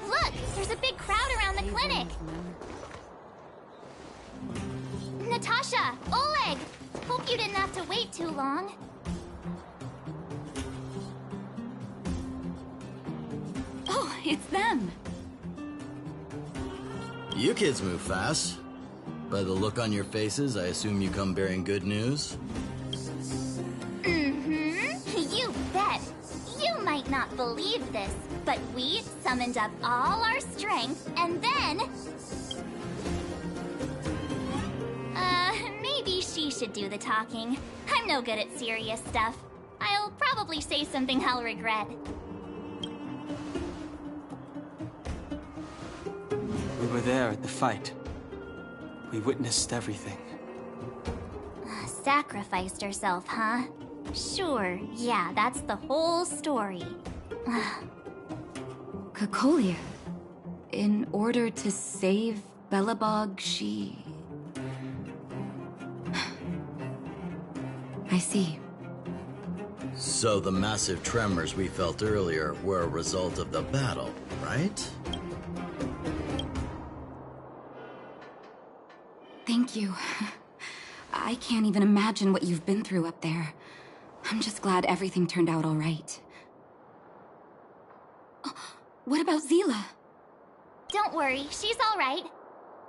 Look! There's a big crowd around the clinic! Natasha! Oleg! Hope you didn't have to wait too long. Oh, it's them! You kids move fast. By the look on your faces, I assume you come bearing good news? Mm-hmm. You bet. You might not believe this, but we summoned up all our strength, and then... maybe she should do the talking. I'm no good at serious stuff. I'll probably say something I'll regret. We were there at the fight. We witnessed everything. Sacrificed herself, huh? Sure, yeah, that's the whole story. Cocolia. In order to save Belobog, she... I see. So the massive tremors we felt earlier were a result of the battle, right? Thank you. I can't even imagine what you've been through up there. I'm just glad everything turned out all right. What about Zila? Don't worry, she's all right.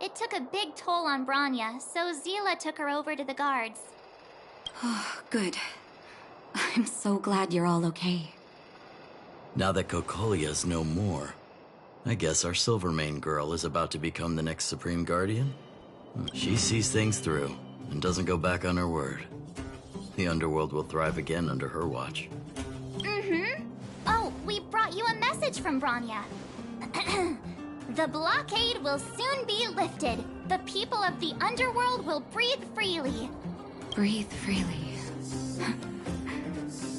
It took a big toll on Branya, so Zila took her over to the guards. Oh, good. I'm so glad you're all okay. Now that Cocolia's no more, I guess our Silvermane girl is about to become the next Supreme Guardian? She sees things through and doesn't go back on her word. The underworld will thrive again under her watch. Mm-hmm. Oh, we brought you a message from Branya. The blockade will soon be lifted. The people of the underworld will breathe freely. Breathe freely.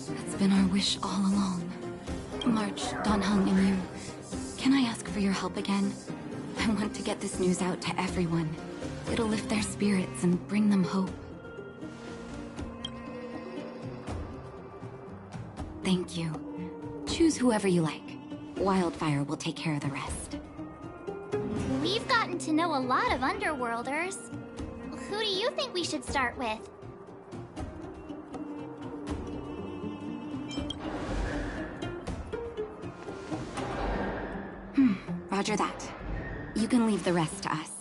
That's been our wish all along. March, Danheng, and you. Can I ask for your help again? I want to get this news out to everyone. It'll lift their spirits and bring them hope. Thank you. Choose whoever you like. Wildfire will take care of the rest. We've gotten to know a lot of Underworlders. Who do you think we should start with? Roger that. You can leave the rest to us.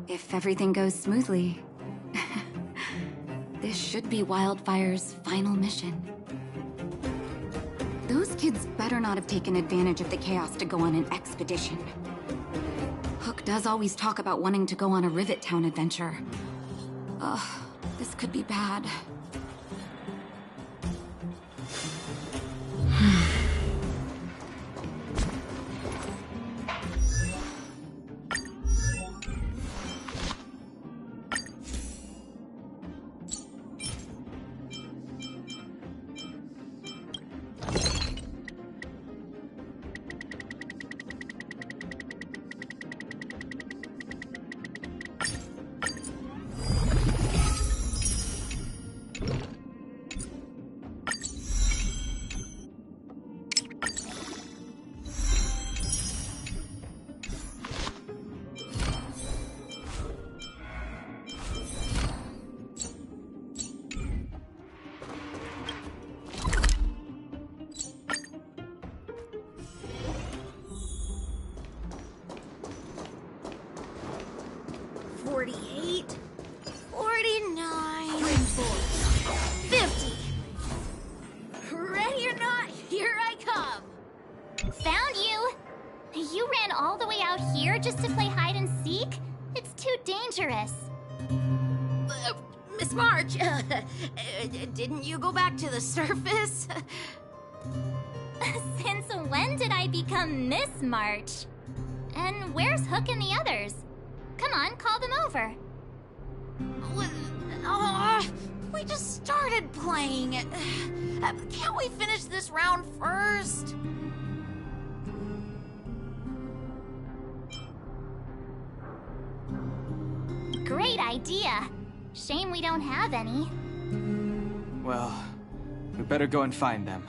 If everything goes smoothly, this should be Wildfire's final mission. Those kids better not have taken advantage of the chaos to go on an expedition. Hook does always talk about wanting to go on a Rivet Town adventure. Ugh, this could be bad. Miss March, didn't you go back to the surface? Since when did I become Miss March? And where's Hook and the others? Come on, call them over. We just started playing. Can't we finish this round first? Great idea. Shame we don't have any. Well, we better go and find them.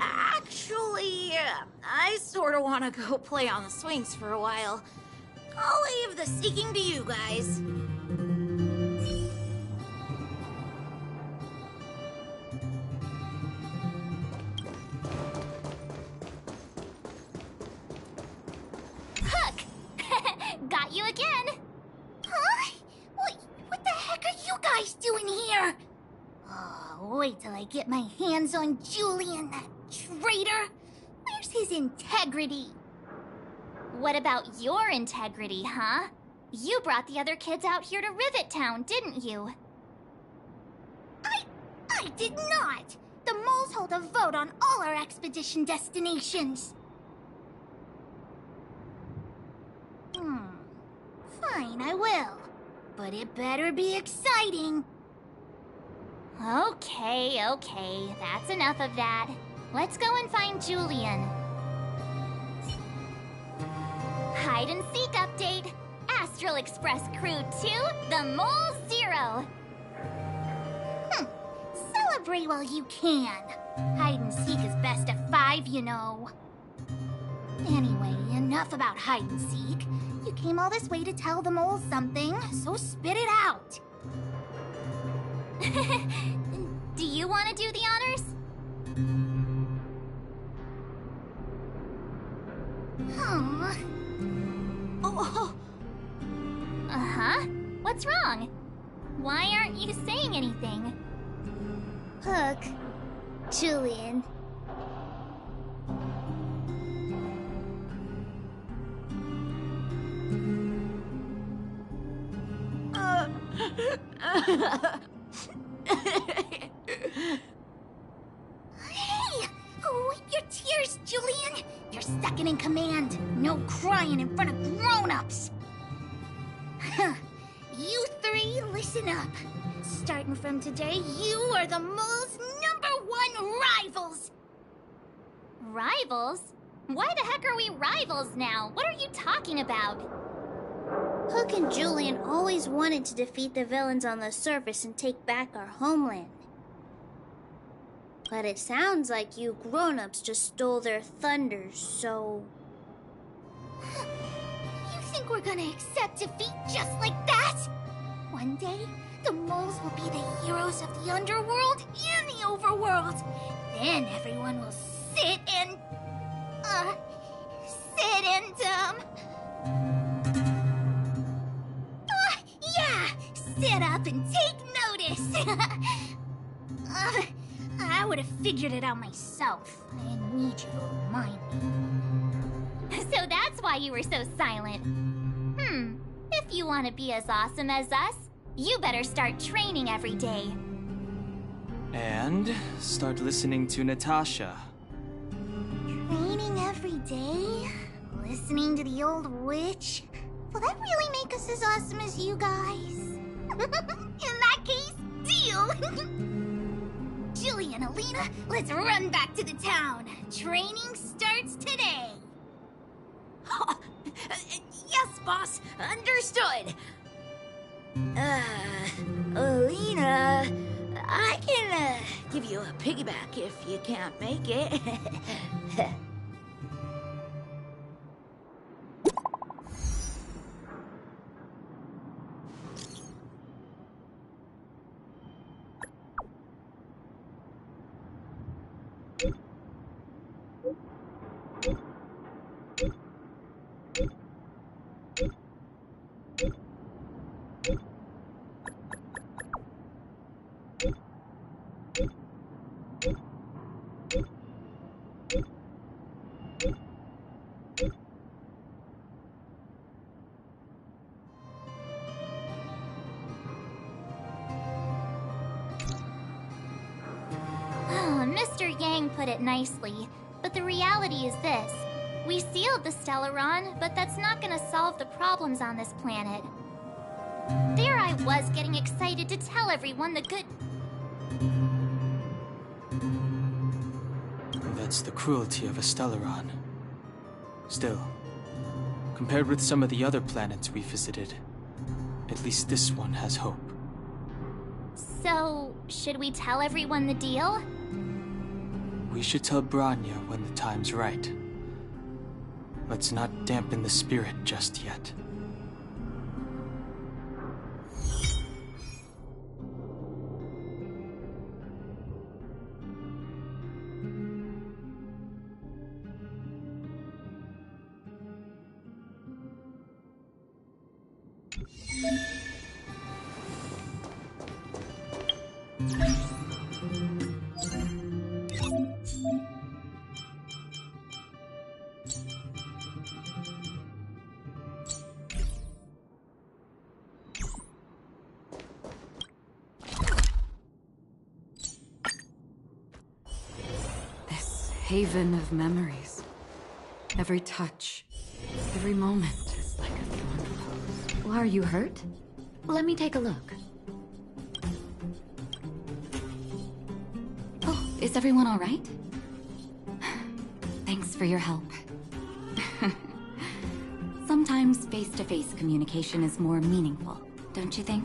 Actually, I sorta wanna go play on the swings for a while. I'll leave the seeking to you guys. Hook! Got you again! Huh? What the heck are you guys doing here? Oh, wait till I get my hands on Julian, that traitor! Where's his integrity? What about your integrity, huh? You brought the other kids out here to Rivet Town, didn't you? I did not! The moles hold a vote on all our expedition destinations. Fine, I will. But it better be exciting. Okay, that's enough of that. Let's go and find Julian. Hide and seek update. Astral Express Crew 2, the Mole 0. Celebrate while you can. Hide and seek is best of 5, you know. Anyway, enough about hide and seek. You came all this way to tell the moles something, so spit it out. Do you want to do the honors? Oh. Uh-huh. What's wrong? Why aren't you saying anything? Hook. Julian. Hey! Wipe your tears, Julian! You're second in command. No crying in front of grown-ups. You three, listen up. Starting from today, you are the mole's #1 rivals! Rivals? Why the heck are we rivals now? What are you talking about? Hook and Julian always wanted to defeat the villains on the surface and take back our homeland. But it sounds like you grown-ups just stole their thunders, so... You think we're gonna accept defeat just like that? One day, the moles will be the heroes of the underworld and the overworld. Then everyone will sit and... yeah! Sit up and take notice! I would have figured it out myself. I didn't need you to remind me. So that's why you were so silent. If you want to be as awesome as us, you better start training every day. And start listening to Natasha. Training every day? Listening to the old witch? Will that really make us as awesome as you guys? In that case, deal! Julie and Alina, let's run back to the town. Training starts today. Yes, boss. Understood. Alina, I can give you a piggyback if you can't make it. Mr. Yang put it nicely, but the reality is this. We sealed the Stellaron, but that's not gonna solve the problems on this planet. There I was getting excited to tell everyone the good... That's the cruelty of a Stellaron. Still, compared with some of the other planets we visited, At least this one has hope. So, should we tell everyone the deal? We should tell Bronya when the time's right. Let's not dampen the spirit just yet. Haven of memories. Every touch, every moment is like a thorn rose. Are you hurt? Let me take a look. Oh, is everyone all right? Thanks for your help. Sometimes face-to-face communication is more meaningful, don't you think?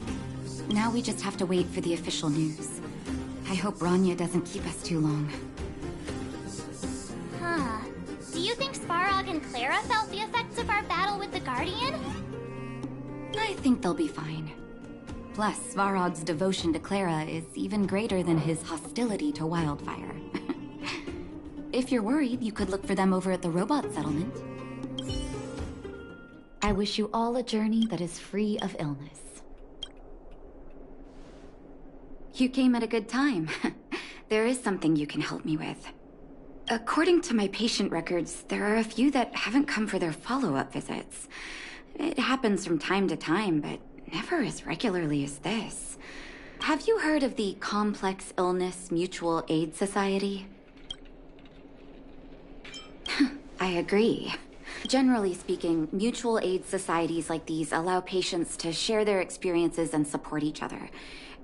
Now we just have to wait for the official news. I hope Bronya doesn't keep us too long. Do you think Svarog and Clara felt the effects of our battle with the Guardian? I think they'll be fine. Plus, Svarog's devotion to Clara is even greater than his hostility to Wildfire. If you're worried, you could look for them over at the robot settlement. I wish you all a journey that is free of illness. You came at a good time. There is something you can help me with. According to my patient records, there are a few that haven't come for their follow-up visits. It happens from time to time, but never as regularly as this. Have you heard of the Complex Illness Mutual Aid Society? I agree. Generally speaking, mutual aid societies like these allow patients to share their experiences and support each other.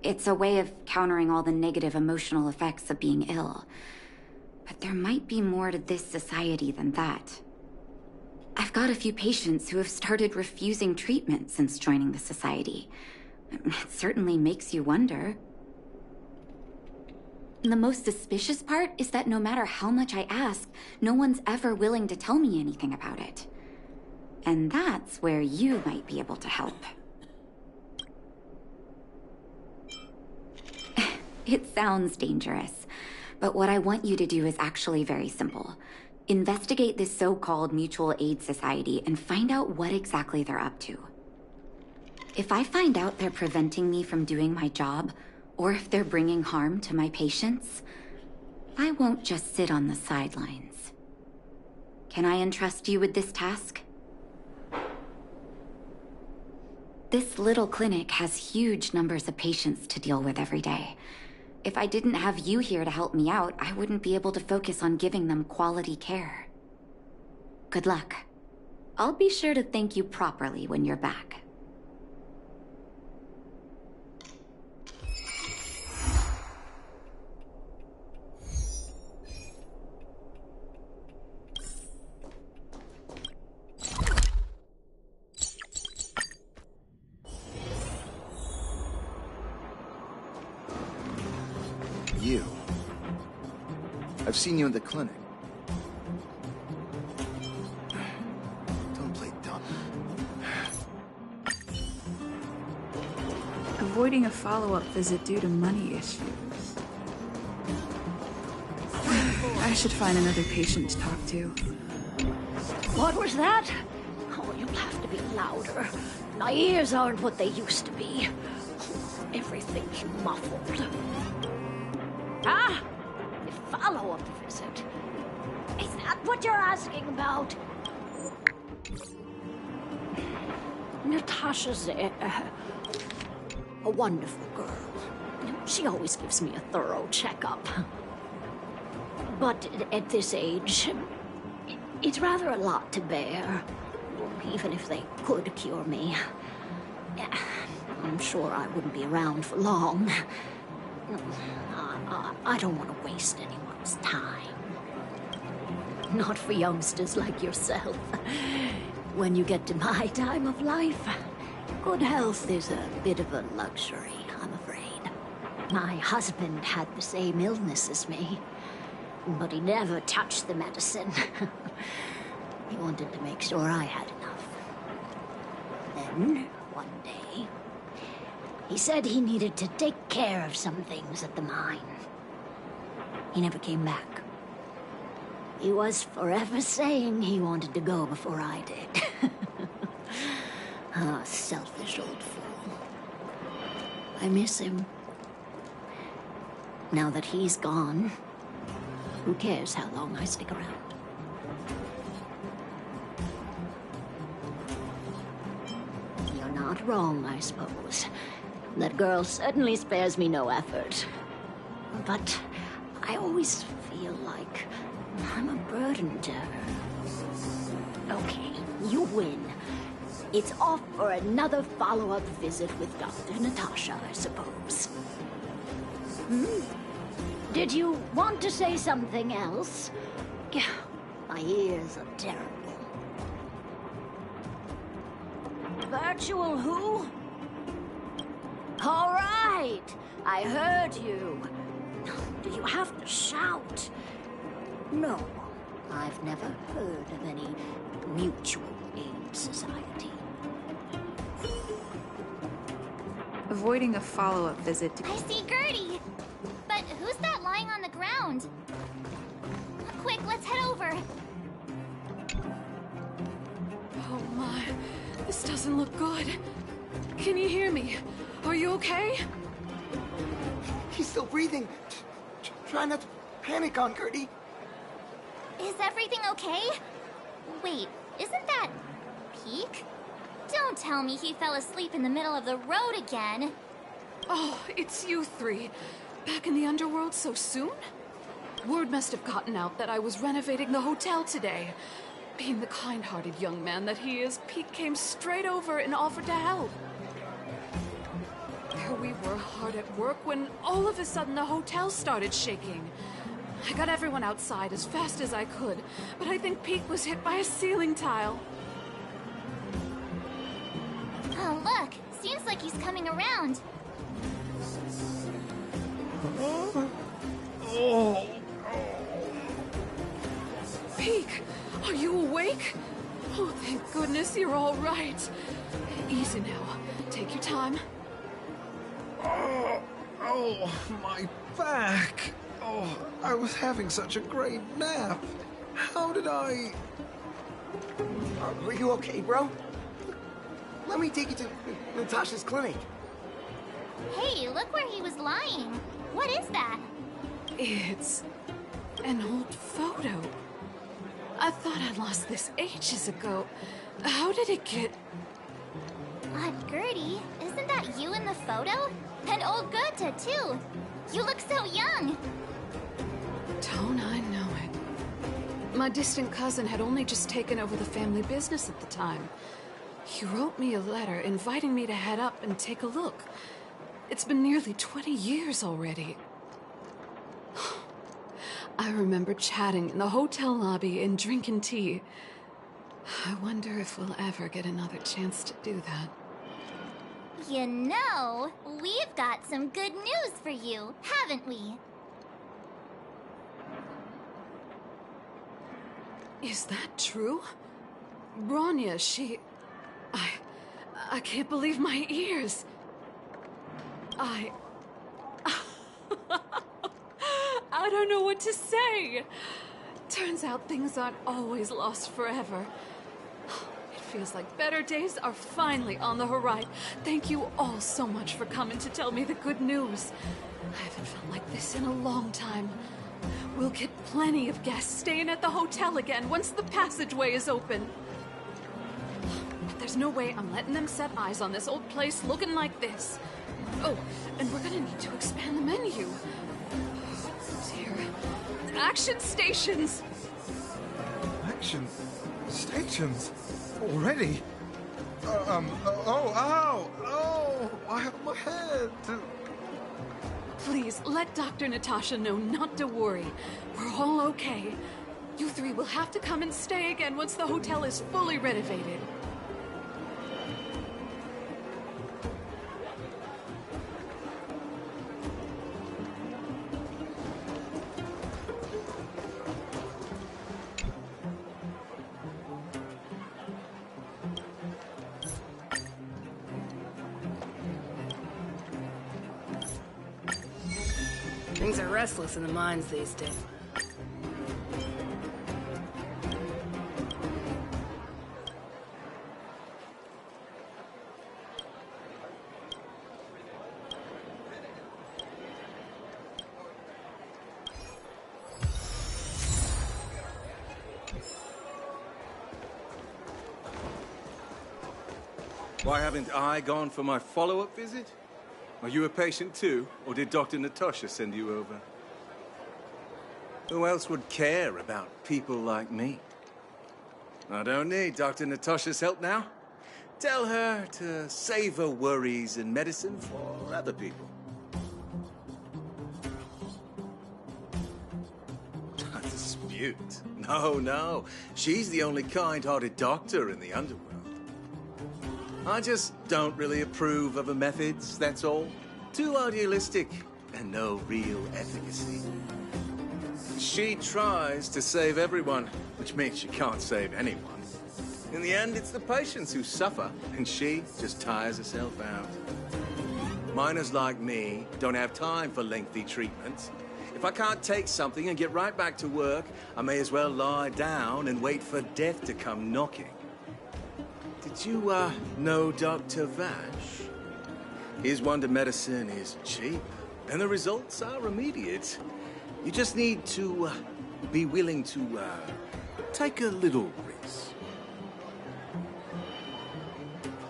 It's a way of countering all the negative emotional effects of being ill. But there might be more to this society than that. I've got a few patients who have started refusing treatment since joining the society. It certainly makes you wonder. The most suspicious part is that no matter how much I ask, no one's ever willing to tell me anything about it. And that's where you might be able to help. It sounds dangerous. But what I want you to do is actually very simple. Investigate this so-called mutual aid society and find out what exactly they're up to. If I find out they're preventing me from doing my job, or if they're bringing harm to my patients, I won't just sit on the sidelines. Can I entrust you with this task? This little clinic has huge numbers of patients to deal with every day. If I didn't have you here to help me out, I wouldn't be able to focus on giving them quality care. Good luck. I'll be sure to thank you properly when you're back. You. I've seen you in the clinic. Don't play dumb. Avoiding a follow-up visit due to money issues. I should find another patient to talk to. What was that? Oh, you'll have to be louder. My ears aren't what they used to be. Everything's muffled. Ah! A follow-up visit. Is that what you're asking about? Natasha's a wonderful girl. She always gives me a thorough checkup. But at this age, it's rather a lot to bear. Even if they could cure me, I'm sure I wouldn't be around for long. I don't want to waste anyone's time. Not for youngsters like yourself. When you get to my time of life, Good health is a bit of a luxury, I'm afraid. My husband had the same illness as me, but he never touched the medicine. He wanted to make sure I had enough. Then, one day, he said he needed to take care of some things at the mine. He never came back. He was forever saying he wanted to go before I did. Ah, selfish old fool. I miss him. Now that he's gone, who cares how long I stick around? You're not wrong, I suppose. That girl certainly spares me no effort. But I always feel like I'm a burden to her. Okay, you win. It's off for another follow-up visit with Dr. Natasha, I suppose. Did you want to say something else? My ears are terrible. Virtual who? All right, I heard you. Do you have to shout? No, I've never heard of any mutual aid society. Avoiding a follow-up visit to... I see Gertie! But who's that lying on the ground? Quick, let's head over. Oh my, this doesn't look good. Can you hear me? Are you okay? He's still breathing. Try not to panic on Gertie. Is everything okay? Wait, isn't that Peak? Don't tell me he fell asleep in the middle of the road again. Oh, it's you three. Back in the underworld so soon? Word must have gotten out that I was renovating the hotel today. Being the kind-hearted young man that he is, Peak came straight over and offered to help. There we were hard at work when all of a sudden the hotel started shaking. I got everyone outside as fast as I could, but I think Peak was hit by a ceiling tile. Oh, look! Seems like he's coming around. Peak, are you awake? Oh, thank goodness you're all right. Easy now. Take your time. Oh, my back. Oh, I was having such a great nap. How did I... Are you okay, bro? Let me take you to Natasha's clinic. Hey, look where he was lying. What is that? It's an old photo. I thought I lost this ages ago. How did it get... Gertie, isn't that you in the photo? And old Goethe, too. You look so young. Don't I know it? My distant cousin had only just taken over the family business at the time. He wrote me a letter inviting me to head up and take a look. It's been nearly 20 years already. I remember chatting in the hotel lobby and drinking tea. I wonder if we'll ever get another chance to do that. You know, we've got some good news for you, haven't we? Is that true? Bronya, she... I can't believe my ears. I don't know what to say. Turns out things aren't always lost forever. It feels like better days are finally on the horizon. Thank you all so much for coming to tell me the good news. I haven't felt like this in a long time. We'll get plenty of guests staying at the hotel again once the passageway is open. But there's no way I'm letting them set eyes on this old place looking like this. Oh, and we're gonna need to expand the menu. Dear. Action stations! Action stations? Already? Oh, I have my head. Please, let Dr. Natasha know not to worry. We're all okay. You three will have to come and stay again once the hotel is fully renovated. Things are restless in the mines these days. Why haven't I gone for my follow-up visit? Are you a patient too, or did Dr. Natasha send you over? Who else would care about people like me? I don't need Dr. Natasha's help now. Tell her to save her worries and medicine for other people. A dispute? No. She's the only kind-hearted doctor in the underworld. I just don't really approve of her methods, that's all. Too idealistic and no real efficacy. She tries to save everyone, which means she can't save anyone. In the end, it's the patients who suffer, and she just tires herself out. Miners like me don't have time for lengthy treatments. If I can't take something and get right back to work, I may as well lie down and wait for death to come knocking. Did you, know Dr. Vash? His wonder medicine is cheap, and the results are immediate. You just need to, be willing to, take a little risk.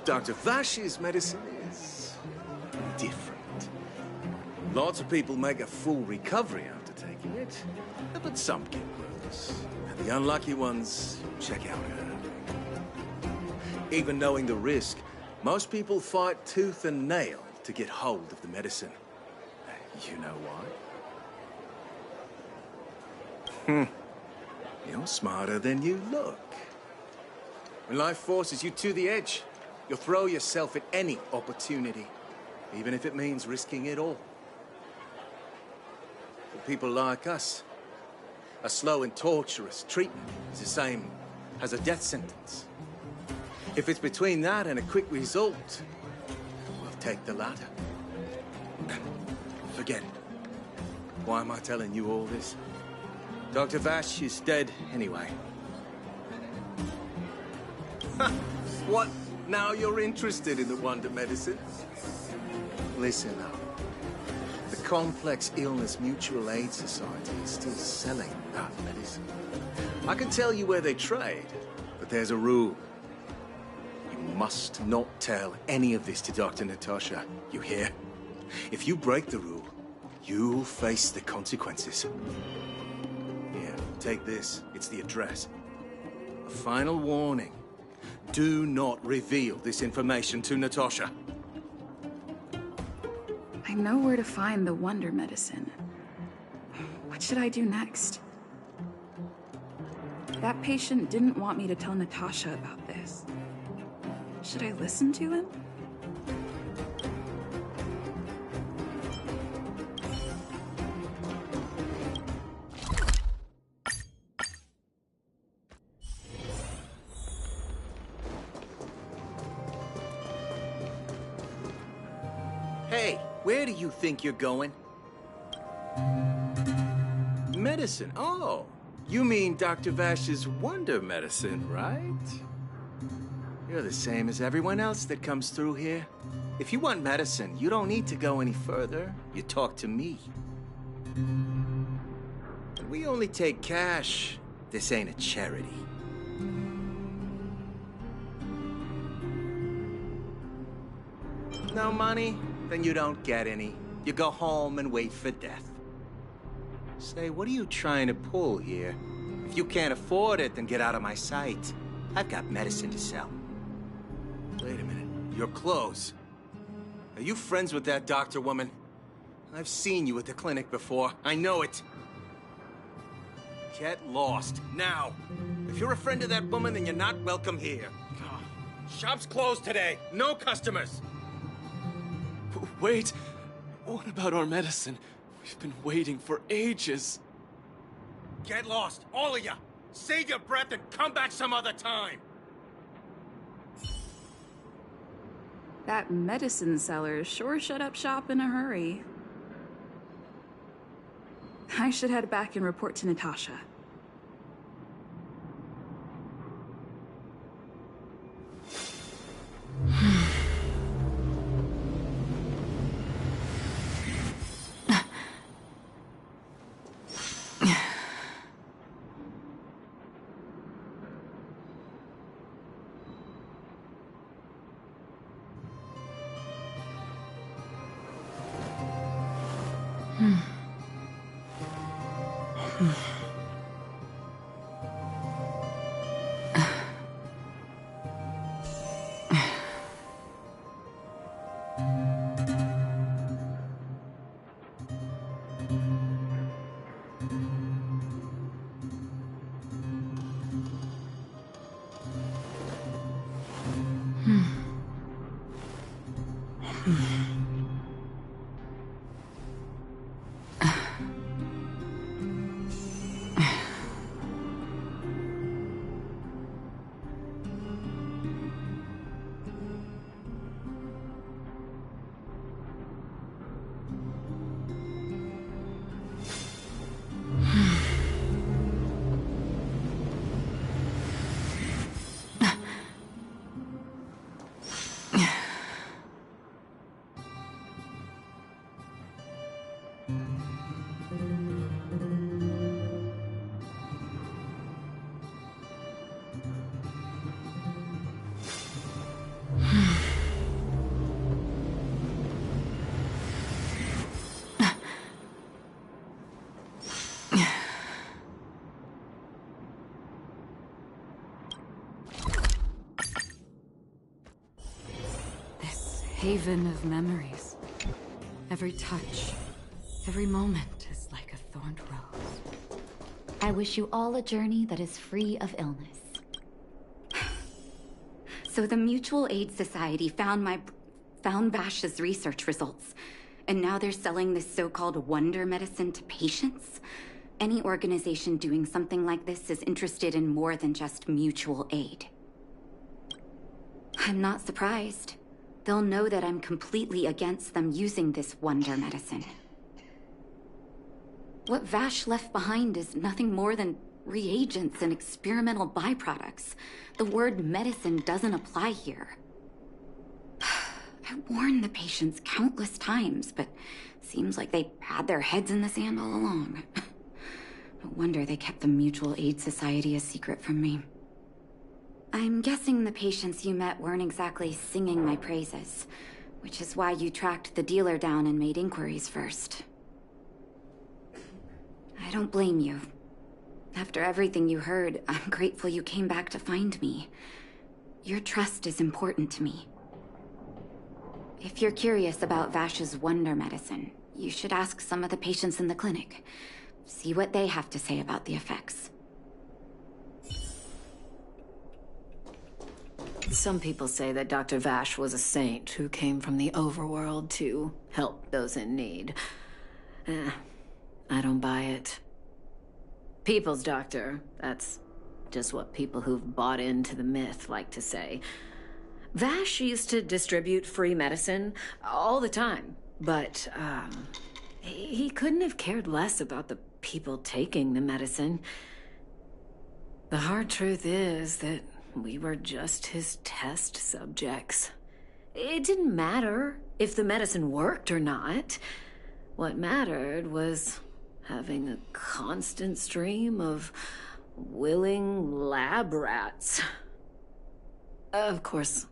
Dr. Vash's medicine is different. Lots of people make a full recovery after taking it, but some get worse. And the unlucky ones check out early. Even knowing the risk, most people fight tooth and nail to get hold of the medicine. You know why? You're smarter than you look. When life forces you to the edge, you'll throw yourself at any opportunity, even if it means risking it all. For people like us, a slow and torturous treatment is the same as a death sentence. If it's between that and a quick result, we'll take the latter. Forget it. Why am I telling you all this? Dr. Vash is dead anyway. What? Now you're interested in the wonder medicine? Listen up. The Complex Illness Mutual Aid Society is still selling that medicine. I can tell you where they trade, but there's a rule. You must not tell any of this to Dr. Natasha, you hear? If you break the rule, you'll face the consequences. Here, take this. It's the address. A final warning. Do not reveal this information to Natasha. I know where to find the wonder medicine. What should I do next? That patient didn't want me to tell Natasha about this. Should I listen to him? Hey, where do you think you're going? Medicine? Oh, you mean Dr. Vash's wonder medicine, right? You're the same as everyone else that comes through here. If you want medicine, you don't need to go any further. You talk to me. We only take cash. This ain't a charity. No money? Then you don't get any. You go home and wait for death. Say, what are you trying to pull here? If you can't afford it, then get out of my sight. I've got medicine to sell. Wait a minute. Your clothes. Are you friends with that doctor woman? I've seen you at the clinic before. I know it. Get lost, now. If you're a friend of that woman, then you're not welcome here. Shop's closed today. No customers. Wait. What about our medicine? We've been waiting for ages. Get lost, all of you. Save your breath and come back some other time. That medicine seller sure shut up shop in a hurry. I should head back and report to Natasha. Haven of memories. Every touch, every moment is like a thorned rose. I wish you all a journey that is free of illness. So the Mutual Aid Society found Vash's research results, and now they're selling this so-called wonder medicine to patients? Any organization doing something like this is interested in more than just mutual aid. I'm not surprised. They'll know that I'm completely against them using this wonder medicine. What Vash left behind is nothing more than reagents and experimental byproducts. The word medicine doesn't apply here. I warned the patients countless times, but it seems like they had their heads in the sand all along. No wonder they kept the Mutual Aid Society a secret from me. I'm guessing the patients you met weren't exactly singing my praises, which is why you tracked the dealer down and made inquiries first. I don't blame you. After everything you heard, I'm grateful you came back to find me. Your trust is important to me. If you're curious about Vash's wonder medicine, you should ask some of the patients in the clinic. See what they have to say about the effects. Some people say that Dr. Vash was a saint who came from the overworld to help those in need. I don't buy it. People's doctor, that's just what people who've bought into the myth like to say. Vash used to distribute free medicine all the time, but he couldn't have cared less about the people taking the medicine. The hard truth is that we were just his test subjects. It didn't matter if the medicine worked or not. What mattered was having a constant stream of willing lab rats. Of course,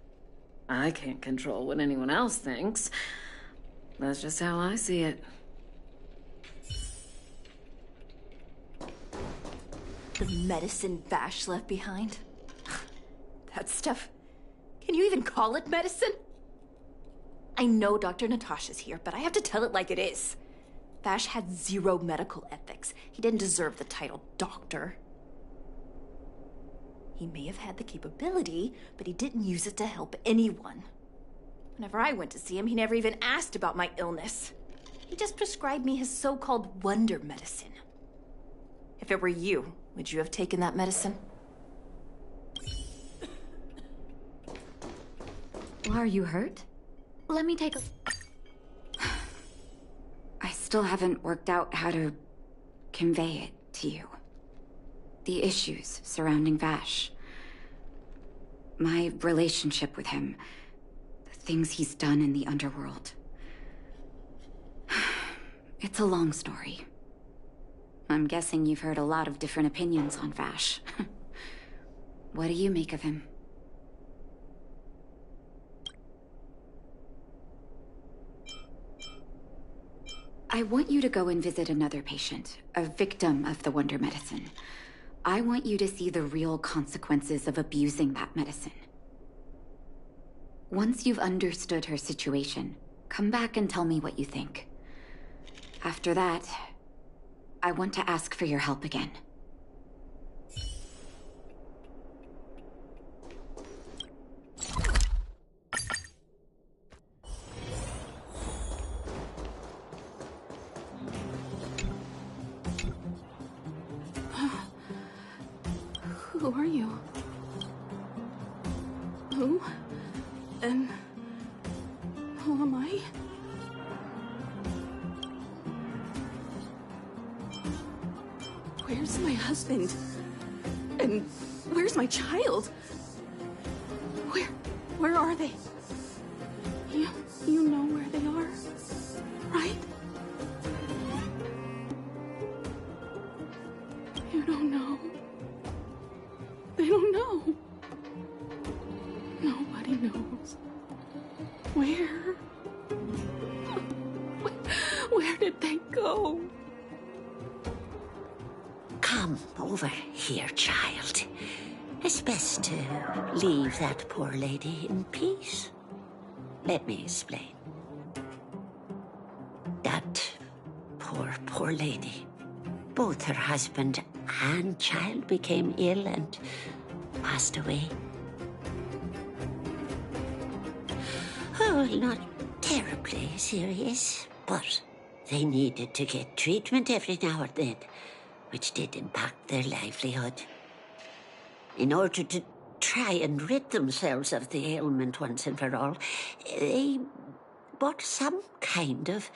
I can't control what anyone else thinks. That's just how I see it. The medicine Vash left behind? That stuff... Can you even call it medicine? I know Dr. Natasha's here, but I have to tell it like it is. Vash had zero medical ethics. He didn't deserve the title doctor. He may have had the capability, but he didn't use it to help anyone. Whenever I went to see him, he never even asked about my illness. He just prescribed me his so-called wonder medicine. If it were you, would you have taken that medicine? Are you hurt? Let me take a... I still haven't worked out how to convey it to you. The issues surrounding Vash. My relationship with him. The things he's done in the underworld. It's a long story. I'm guessing you've heard a lot of different opinions on Vash. What do you make of him? I want you to go and visit another patient, a victim of the Wonder Medicine. I want you to see the real consequences of abusing that medicine. Once you've understood her situation, come back and tell me what you think. After that, I want to ask for your help again. Who are you? Who? And who am I? Where's my husband? And where's my child? Where are they? You know where they are, right? You don't know. They don't know. Nobody knows. Where did they go? Come over here, child. It's best to leave that poor lady in peace. Let me explain. That poor lady. Both her husband and child became ill and passed away. Oh, not terribly serious, but they needed to get treatment every now and then, which did impact their livelihood. In order to try and rid themselves of the ailment once and for all, they bought some kind of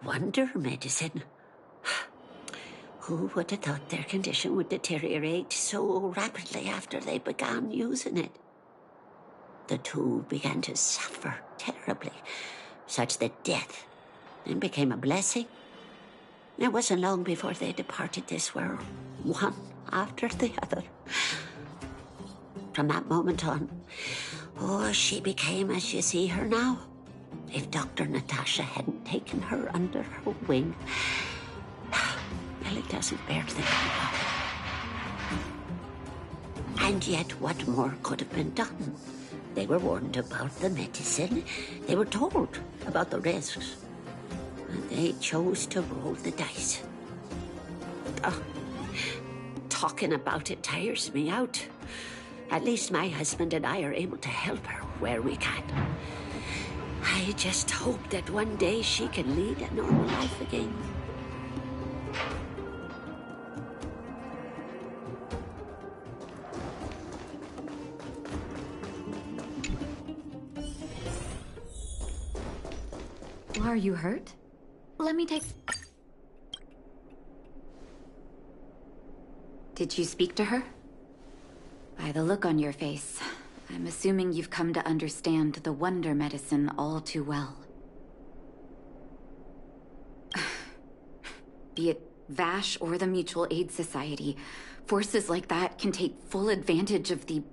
wonder medicine. Who would have thought their condition would deteriorate so rapidly after they began using it? The two began to suffer terribly, such that death then became a blessing. It wasn't long before they departed this world, one after the other. From that moment on, she became as you see her now. If Dr. Natasha hadn't taken her under her wing, well, it doesn't bear thinking about. And yet, what more could have been done? They were warned about the medicine. They were told about the risks. And they chose to roll the dice. Talking about it tires me out. At least my husband and I are able to help her where we can. I just hope that one day she can lead a normal life again. Are you hurt? Let me take... Did you speak to her? By the look on your face, I'm assuming you've come to understand the Wonder Medicine all too well. Be it Vash or the Mutual Aid Society, forces like that can take full advantage of the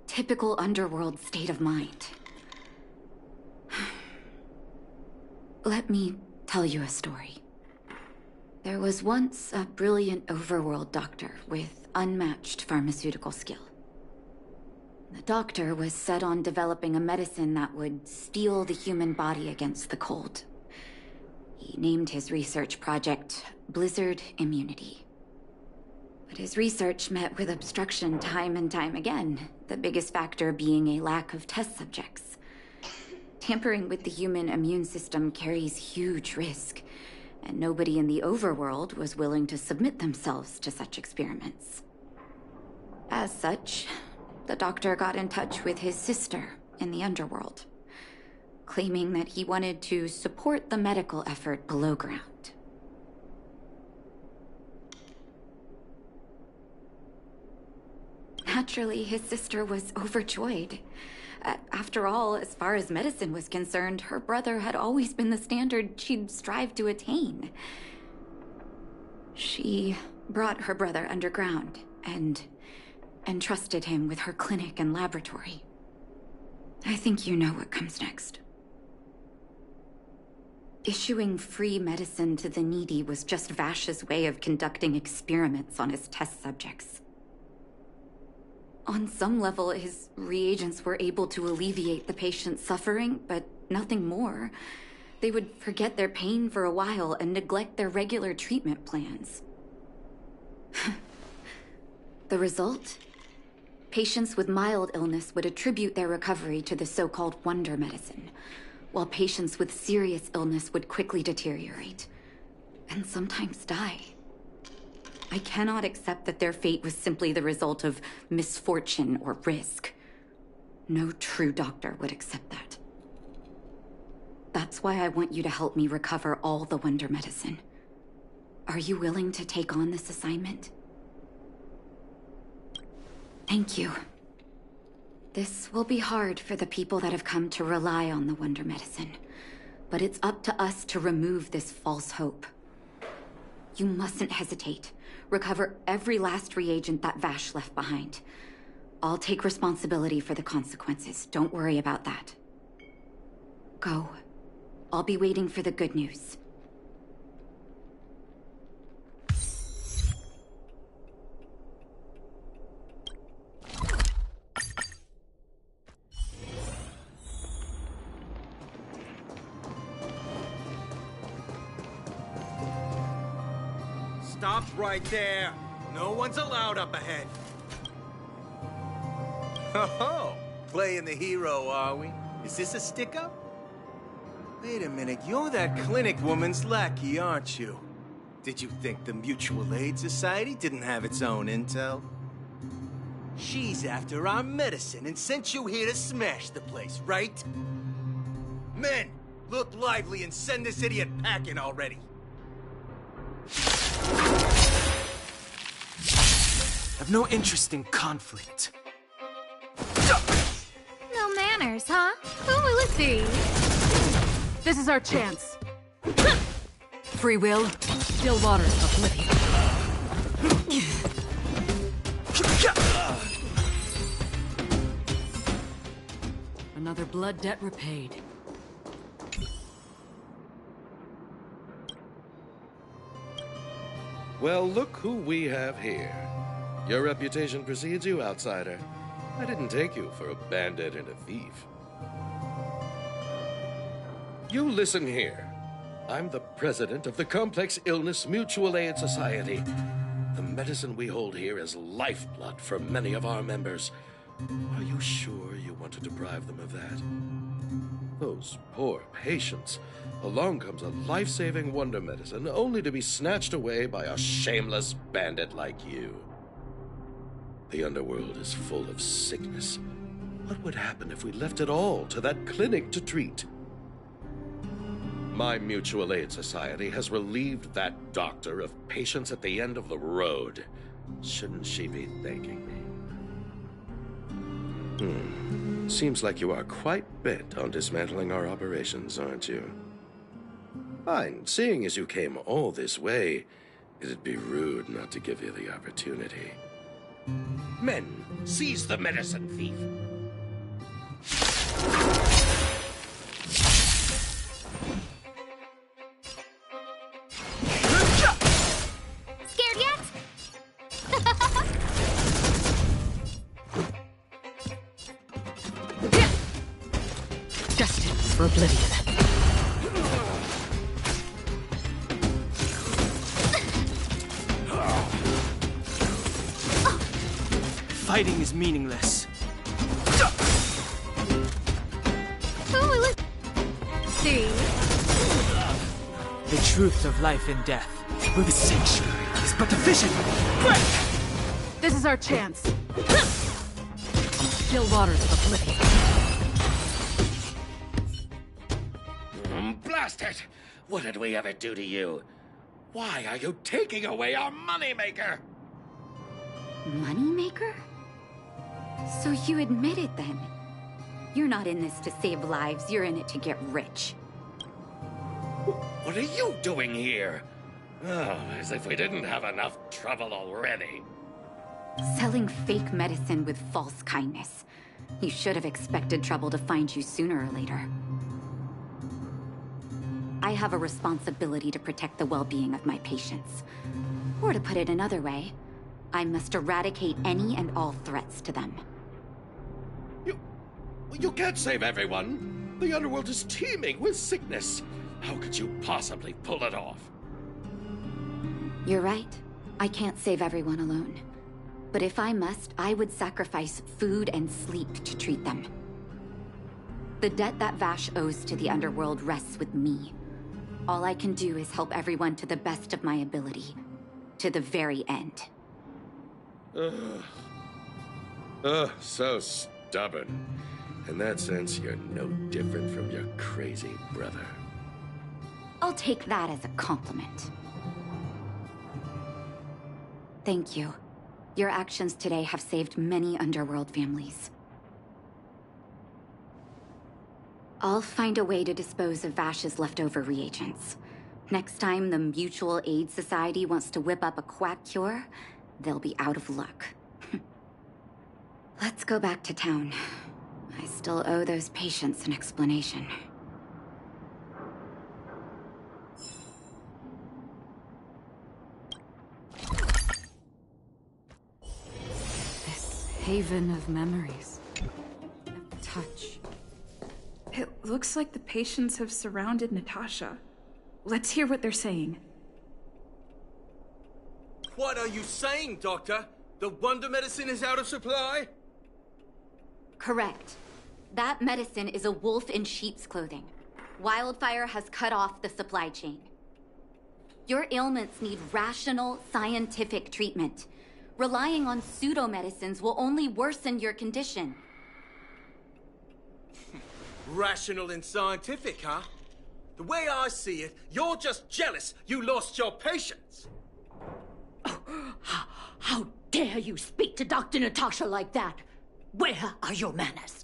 typical underworld state of mind. Let me tell you a story. There was once a brilliant overworld doctor with unmatched pharmaceutical skill. The doctor was set on developing a medicine that would steel the human body against the cold. He named his research project Blizzard Immunity. But his research met with obstruction time and time again, the biggest factor being a lack of test subjects. Tampering with the human immune system carries huge risk, and nobody in the overworld was willing to submit themselves to such experiments. As such, the doctor got in touch with his sister in the underworld, claiming that he wanted to support the medical effort below ground. Naturally, his sister was overjoyed. After all, as far as medicine was concerned, her brother had always been the standard she'd strive to attain. She brought her brother underground and entrusted him with her clinic and laboratory. I think you know what comes next. Issuing free medicine to the needy was just Vash's way of conducting experiments on his test subjects. On some level, his reagents were able to alleviate the patient's suffering, but nothing more. They would forget their pain for a while and neglect their regular treatment plans. The result? Patients with mild illness would attribute their recovery to the so-called wonder medicine, while patients with serious illness would quickly deteriorate, and sometimes die. I cannot accept that their fate was simply the result of misfortune or risk. No true doctor would accept that. That's why I want you to help me recover all the wonder medicine. Are you willing to take on this assignment? Thank you. This will be hard for the people that have come to rely on the wonder medicine, but it's up to us to remove this false hope. You mustn't hesitate. Recover every last reagent that Vash left behind. I'll take responsibility for the consequences. Don't worry about that. Go. I'll be waiting for the good news. Stop right there. No one's allowed up ahead. Oh, playing the hero, are we? Is this a stick-up? Wait a minute, you're that clinic woman's lackey, aren't you? Did you think the Mutual Aid Society didn't have its own intel? She's after our medicine and sent you here to smash the place, right? Men, look lively and send this idiot packing already. I've no interest in conflict. No manners, huh? Who will it be? This is our chance. Free will, still waters of oblivion. Another blood debt repaid. Well, look who we have here. Your reputation precedes you, outsider. I didn't take you for a bandit and a thief. You listen here. I'm the president of the Complex Illness Mutual Aid Society. The medicine we hold here is lifeblood for many of our members. Are you sure you want to deprive them of that? Those poor patients. Along comes a life-saving wonder medicine only to be snatched away by a shameless bandit like you. The underworld is full of sickness. What would happen if we left it all to that clinic to treat? My Mutual Aid Society has relieved that doctor of patients at the end of the road. Shouldn't she be thanking me? Seems like you are quite bent on dismantling our operations, aren't you? Fine. Seeing as you came all this way, it'd be rude not to give you the opportunity. Men, seize the medicine thief. Scared yet? Destined for oblivion. Fighting is meaningless. Who will it see? The truth of life and death, where the sanctuary is but a vision. Break! This is our chance. Still waters of oblivion. Blast it! What did we ever do to you? Why are you taking away our moneymaker? Moneymaker? So you admit it then? You're not in this to save lives, you're in it to get rich. What are you doing here? Oh, as if we didn't have enough trouble already. Selling fake medicine with false kindness. You should have expected trouble to find you sooner or later. I have a responsibility to protect the well-being of my patients. Or to put it another way, I must eradicate any and all threats to them. You can't save everyone. The underworld is teeming with sickness. How could you possibly pull it off? You're right. I can't save everyone alone. But if I must, I would sacrifice food and sleep to treat them. The debt that Vash owes to the underworld rests with me. All I can do is help everyone to the best of my ability. To the very end. So stubborn. In that sense, you're no different from your crazy brother. I'll take that as a compliment. Thank you. Your actions today have saved many underworld families. I'll find a way to dispose of Vash's leftover reagents. Next time the Mutual Aid Society wants to whip up a quack cure, they'll be out of luck. Let's go back to town. I still owe those patients an explanation. This haven of memories. Of touch. It looks like the patients have surrounded Natasha. Let's hear what they're saying. What are you saying, Doctor? The wonder medicine is out of supply? Correct. That medicine is a wolf in sheep's clothing. Wildfire has cut off the supply chain. Your ailments need rational, scientific treatment. Relying on pseudo-medicines will only worsen your condition. Rational and scientific, huh? The way I see it, you're just jealous you lost your patients. How dare you speak to Dr. Natasha like that? Where are your manners?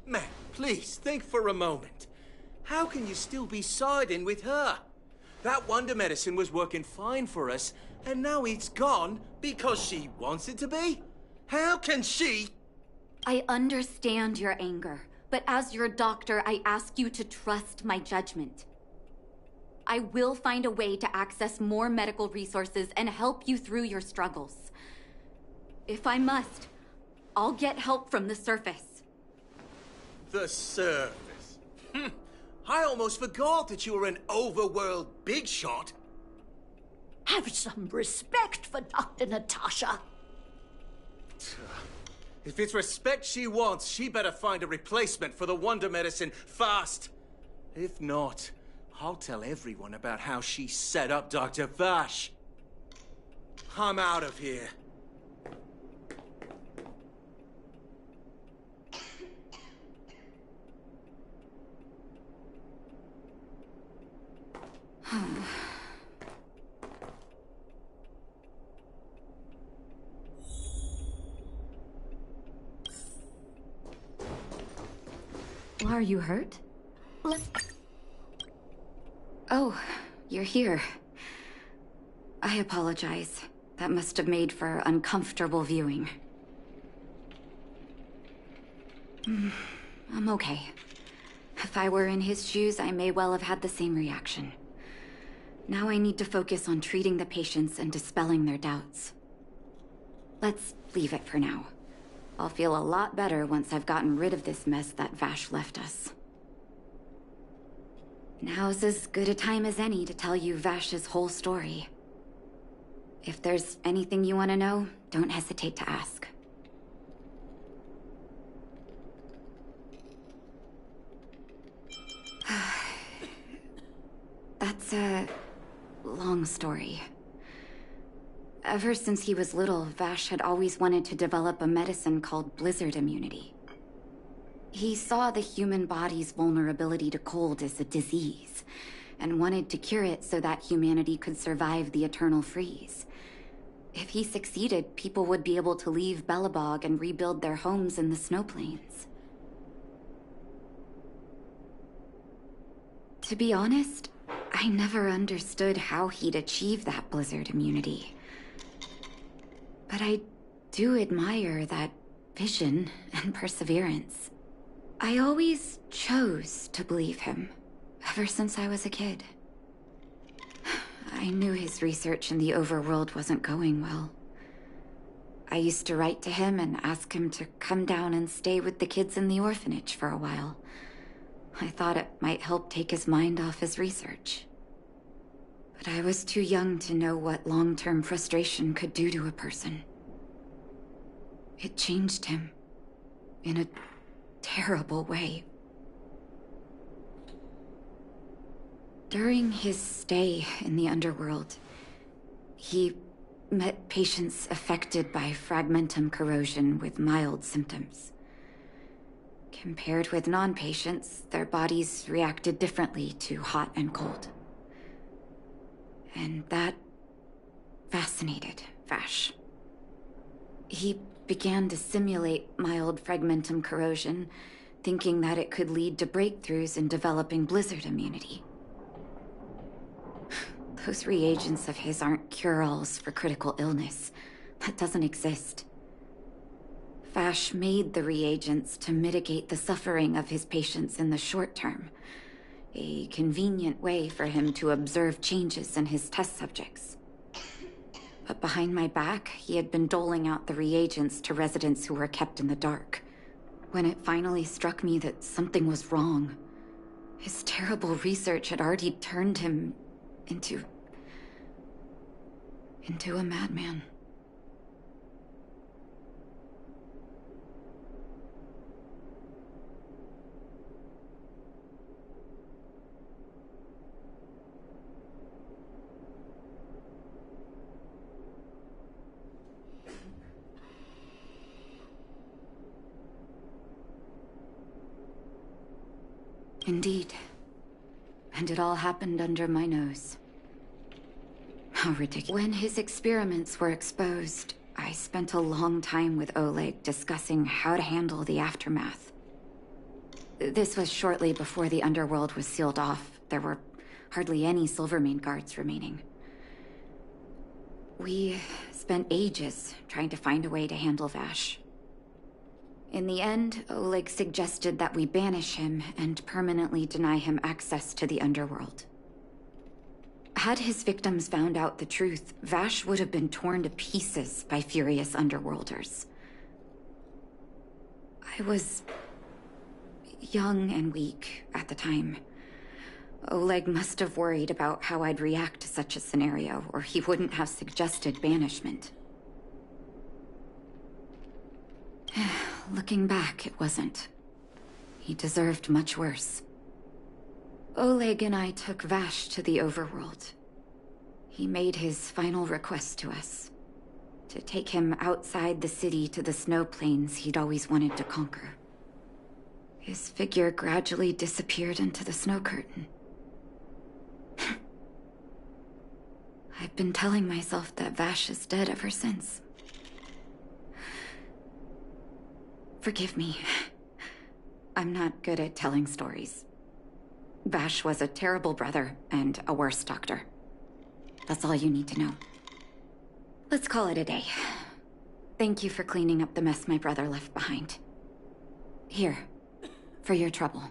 Man, please, think for a moment. How can you still be siding with her? That wonder medicine was working fine for us, and now it's gone because she wants it to be? How can she? I understand your anger, but as your doctor, I ask you to trust my judgment. I will find a way to access more medical resources and help you through your struggles. If I must, I'll get help from the surface. The surface? I almost forgot that you were an overworld big shot. Have some respect for Dr. Natasha. If it's respect she wants, she better find a replacement for the wonder medicine fast. If not, I'll tell everyone about how she set up Dr. Vash. I'm out of here. Are you hurt? Oh, you're here. I apologize. That must have made for uncomfortable viewing. I'm okay. If I were in his shoes, I may well have had the same reaction. Now I need to focus on treating the patients and dispelling their doubts. Let's leave it for now. I'll feel a lot better once I've gotten rid of this mess that Vash left us. Now's as good a time as any to tell you Vash's whole story. If there's anything you want to know, don't hesitate to ask. That's a long story. Ever since he was little, Vash had always wanted to develop a medicine called blizzard immunity. He saw the human body's vulnerability to cold as a disease, and wanted to cure it so that humanity could survive the eternal freeze. If he succeeded, people would be able to leave Belobog and rebuild their homes in the snow plains. To be honest, I never understood how he'd achieve that blizzard immunity. But I do admire that vision and perseverance. I always chose to believe him, ever since I was a kid. I knew his research in the overworld wasn't going well. I used to write to him and ask him to come down and stay with the kids in the orphanage for a while. I thought it might help take his mind off his research. But I was too young to know what long-term frustration could do to a person. It changed him in a terrible way. During his stay in the underworld, he met patients affected by fragmentum corrosion with mild symptoms. Compared with non-patients, their bodies reacted differently to hot and cold. And that fascinated Vash. He began to simulate mild fragmentum corrosion, thinking that it could lead to breakthroughs in developing blizzard immunity. Those reagents of his aren't cure-alls for critical illness. That doesn't exist. Vash made the reagents to mitigate the suffering of his patients in the short term. A convenient way for him to observe changes in his test subjects. But behind my back, he had been doling out the reagents to residents who were kept in the dark. When it finally struck me that something was wrong, his terrible research had already turned him into a madman. Indeed. And it all happened under my nose. How ridiculous. When his experiments were exposed, I spent a long time with Oleg discussing how to handle the aftermath. This was shortly before the underworld was sealed off. There were hardly any Silvermane guards remaining. We spent ages trying to find a way to handle Vash. In the end, Oleg suggested that we banish him and permanently deny him access to the underworld. Had his victims found out the truth, Vash would have been torn to pieces by furious underworlders. I was young and weak at the time. Oleg must have worried about how I'd react to such a scenario, or he wouldn't have suggested banishment. Looking back, it wasn't. He deserved much worse. Oleg and I took Vash to the overworld. He made his final request to us. To take him outside the city to the snow plains he'd always wanted to conquer. His figure gradually disappeared into the snow curtain. I've been telling myself that Vash is dead ever since. Forgive me. I'm not good at telling stories. Vash was a terrible brother and a worse doctor. That's all you need to know. Let's call it a day. Thank you for cleaning up the mess my brother left behind. Here, for your trouble.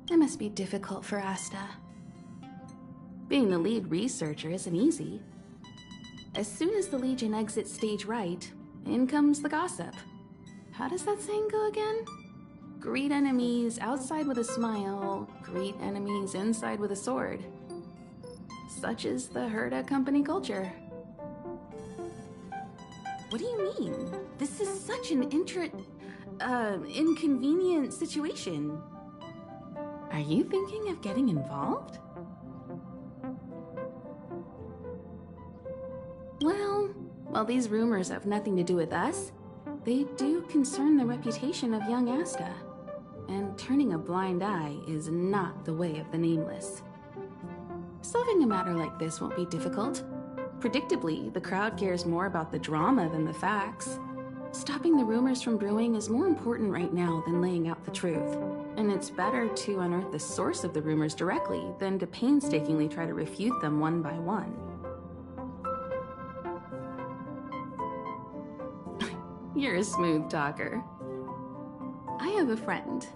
It must be difficult for Asta. Being the lead researcher isn't easy. As soon as the Legion exits stage right, in comes the gossip. How does that saying go again? Greet enemies outside with a smile, greet enemies inside with a sword. Such is the Herda company culture. What do you mean? This is such an inconvenient situation. Are you thinking of getting involved? Well, while these rumors have nothing to do with us, they do concern the reputation of young Asta. And turning a blind eye is not the way of the Nameless. Solving a matter like this won't be difficult. Predictably, the crowd cares more about the drama than the facts. Stopping the rumors from brewing is more important right now than laying out the truth. And it's better to unearth the source of the rumors directly than to painstakingly try to refute them one by one. You're a smooth talker. I have a friend.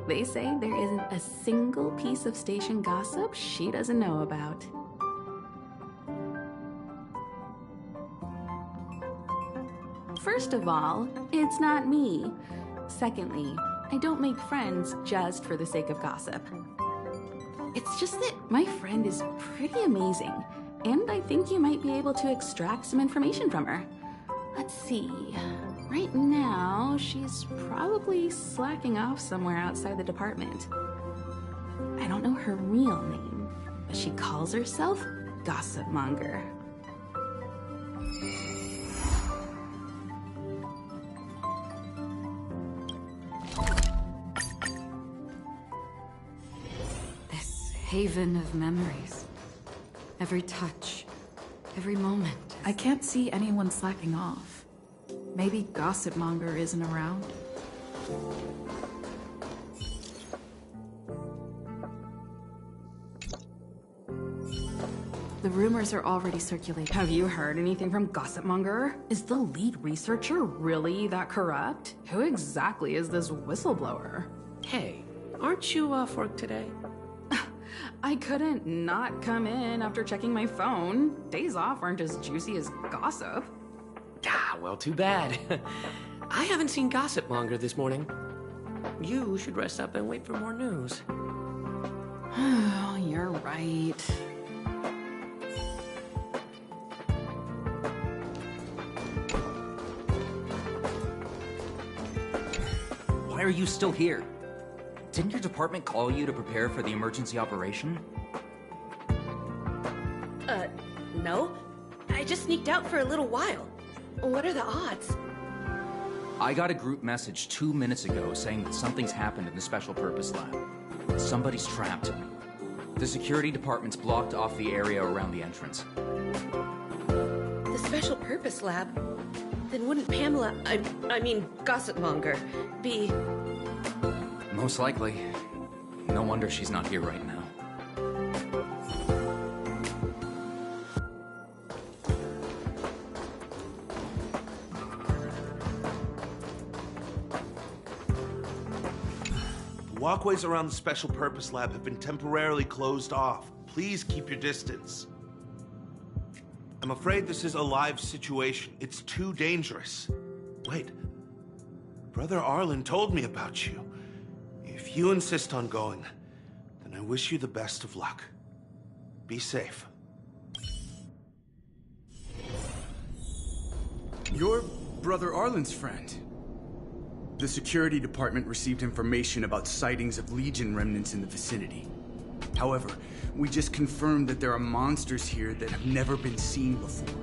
They say there isn't a single piece of station gossip she doesn't know about. First of all, it's not me. Secondly, I don't make friends just for the sake of gossip. It's just that my friend is pretty amazing, and I think you might be able to extract some information from her. Let's see. Right now, she's probably slacking off somewhere outside the department. I don't know her real name, but she calls herself Gossip Monger. This haven of memories. Every touch, every moment. I can't see anyone slacking off. Maybe Gossip Monger isn't around. The rumors are already circulating. Have you heard anything from Gossip Monger? Is the lead researcher really that corrupt? Who exactly is this whistleblower? Hey, aren't you off work today? I couldn't not come in after checking my phone. Days off aren't as juicy as gossip. Ah, well, too bad. I haven't seen Gossip Monger this morning. You should rest up and wait for more news. Oh, you're right. Why are you still here? Didn't your department call you to prepare for the emergency operation? No. I just sneaked out for a little while. What are the odds? I got a group message 2 minutes ago saying that something's happened in the Special Purpose Lab. Somebody's trapped. The security department's blocked off the area around the entrance. The Special Purpose Lab? Then wouldn't Pamela, I mean Gossip Monger, be... Most likely. No wonder she's not here right now. Walkways around the Special Purpose Lab have been temporarily closed off. Please keep your distance. I'm afraid this is a live situation. It's too dangerous. Wait. Brother Arlen told me about you. If you insist on going, then I wish you the best of luck. Be safe. You're Brother Arlen's friend. The security department received information about sightings of Legion remnants in the vicinity. However, we just confirmed that there are monsters here that have never been seen before.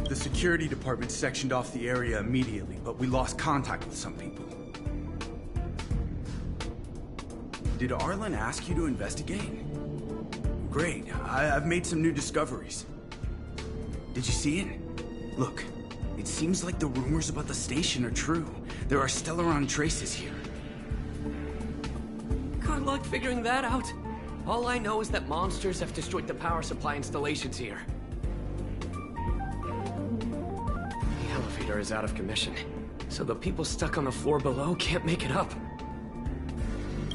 The security department sectioned off the area immediately, but we lost contact with some people. Did Arlen ask you to investigate? Great. I've made some new discoveries. Did you see it? Look. It seems like the rumors about the station are true. There are Stellaron traces here. Good luck figuring that out. All I know is that monsters have destroyed the power supply installations here. The elevator is out of commission, so the people stuck on the floor below can't make it up.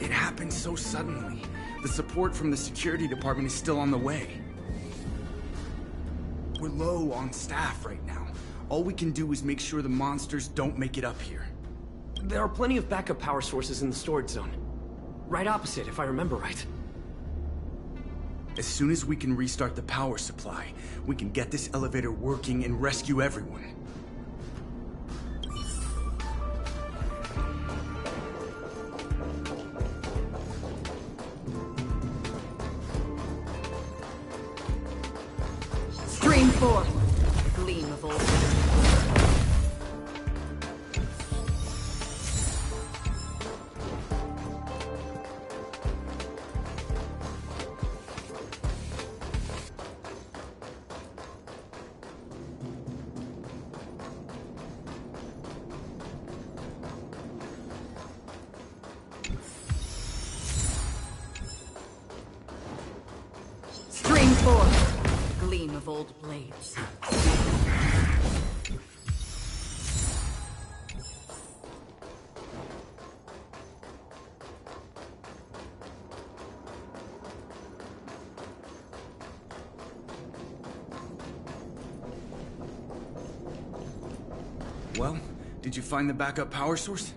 It happened so suddenly. The support from the security department is still on the way. We're low on staff right now. All we can do is make sure the monsters don't make it up here. There are plenty of backup power sources in the storage zone. Right opposite, if I remember right. As soon as we can restart the power supply, we can get this elevator working and rescue everyone. forth, gleam of old. Stream forth, gleam of old blades. Well, did you find the backup power source?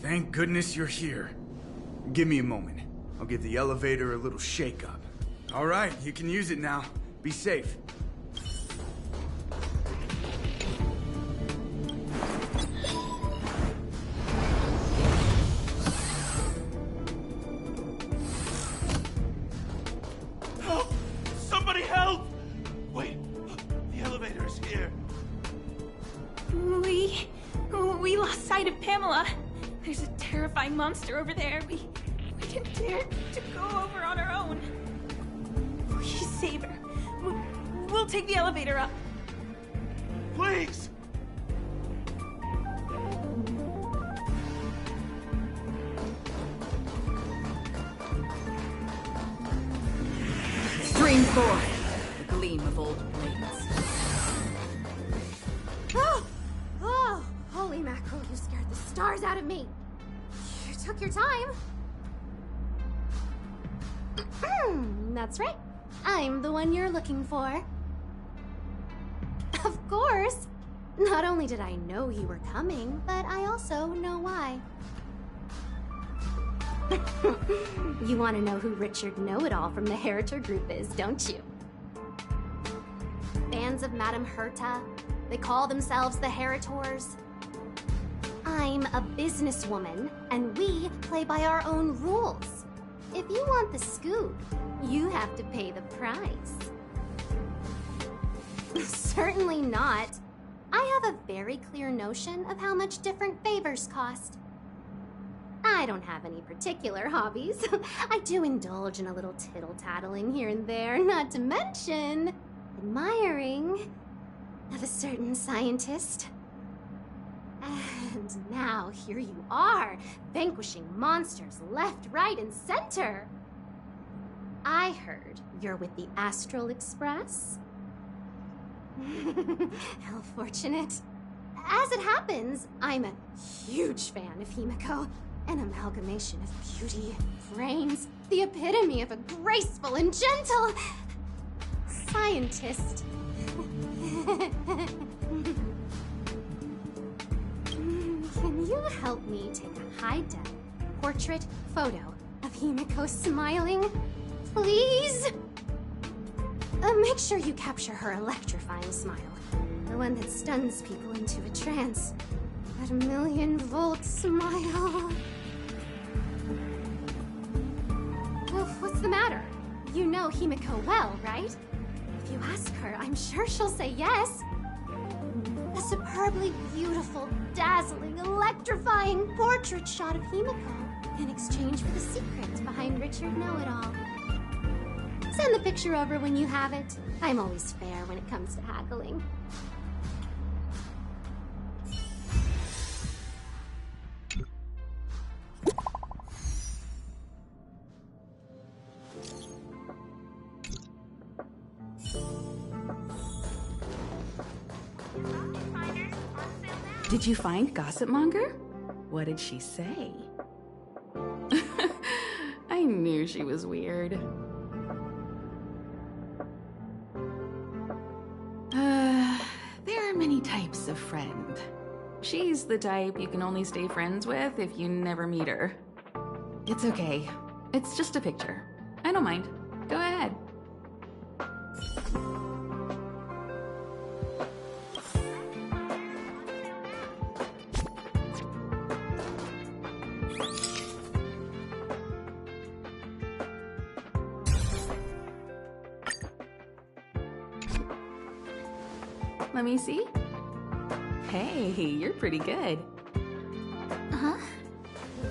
Thank goodness you're here. Give me a moment. I'll give the elevator a little shake-up. All right, you can use it now. Be safe. Help! Somebody help! Wait, the elevator is here. We lost sight of Pamela. There's a terrifying monster over there. We didn't dare to go over on our own. Please save her. We'll take the elevator up. Please! Stream forth, the gleam of old blades. Oh, holy mackerel, you scared the stars out of me. You took your time. That's right. I'm the one you're looking for. Of course. Not only did I know you were coming, but I also know why. You want to know who Richard Know-It-All from the Heritor Group is, don't you? Fans of Madame Herta. They call themselves the Heritors. I'm a businesswoman, and we play by our own rules. If you want the scoop, you have to pay the price. Certainly not. I have a very clear notion of how much different favors cost. I don't have any particular hobbies. I do indulge in a little tittle-tattling here and there, not to mention admiring of a certain scientist. And now here you are, vanquishing monsters left, right, and center. I heard you're with the Astral Express. How fortunate. As it happens, I'm a huge fan of Himiko. An amalgamation of beauty, brains, the epitome of a graceful and gentle scientist. Can you help me take a high-def portrait photo of Himiko smiling? Please? Make sure you capture her electrifying smile. The one that stuns people into a trance. That 1,000,000-volt smile. Well, what's the matter? You know Himiko well, right? If you ask her, I'm sure she'll say yes. A superbly beautiful, dazzling, electrifying portrait shot of Himiko in exchange for the secret behind Richard Know-It-All. Send the picture over when you have it. I'm always fair when it comes to haggling. Did you find Gossip Monger? What did she say? I knew she was weird. There are many types of friend. She's the type you can only stay friends with if you never meet her. It's okay. It's just a picture. I don't mind. Go ahead. Let me see. Hey, you're pretty good. Huh?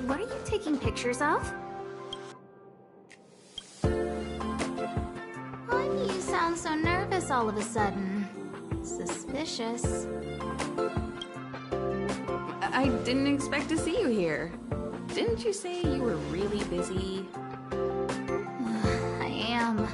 What are you taking pictures of? Why do you sound so nervous all of a sudden? Suspicious. I didn't expect to see you here. Didn't you say you were really busy? I am.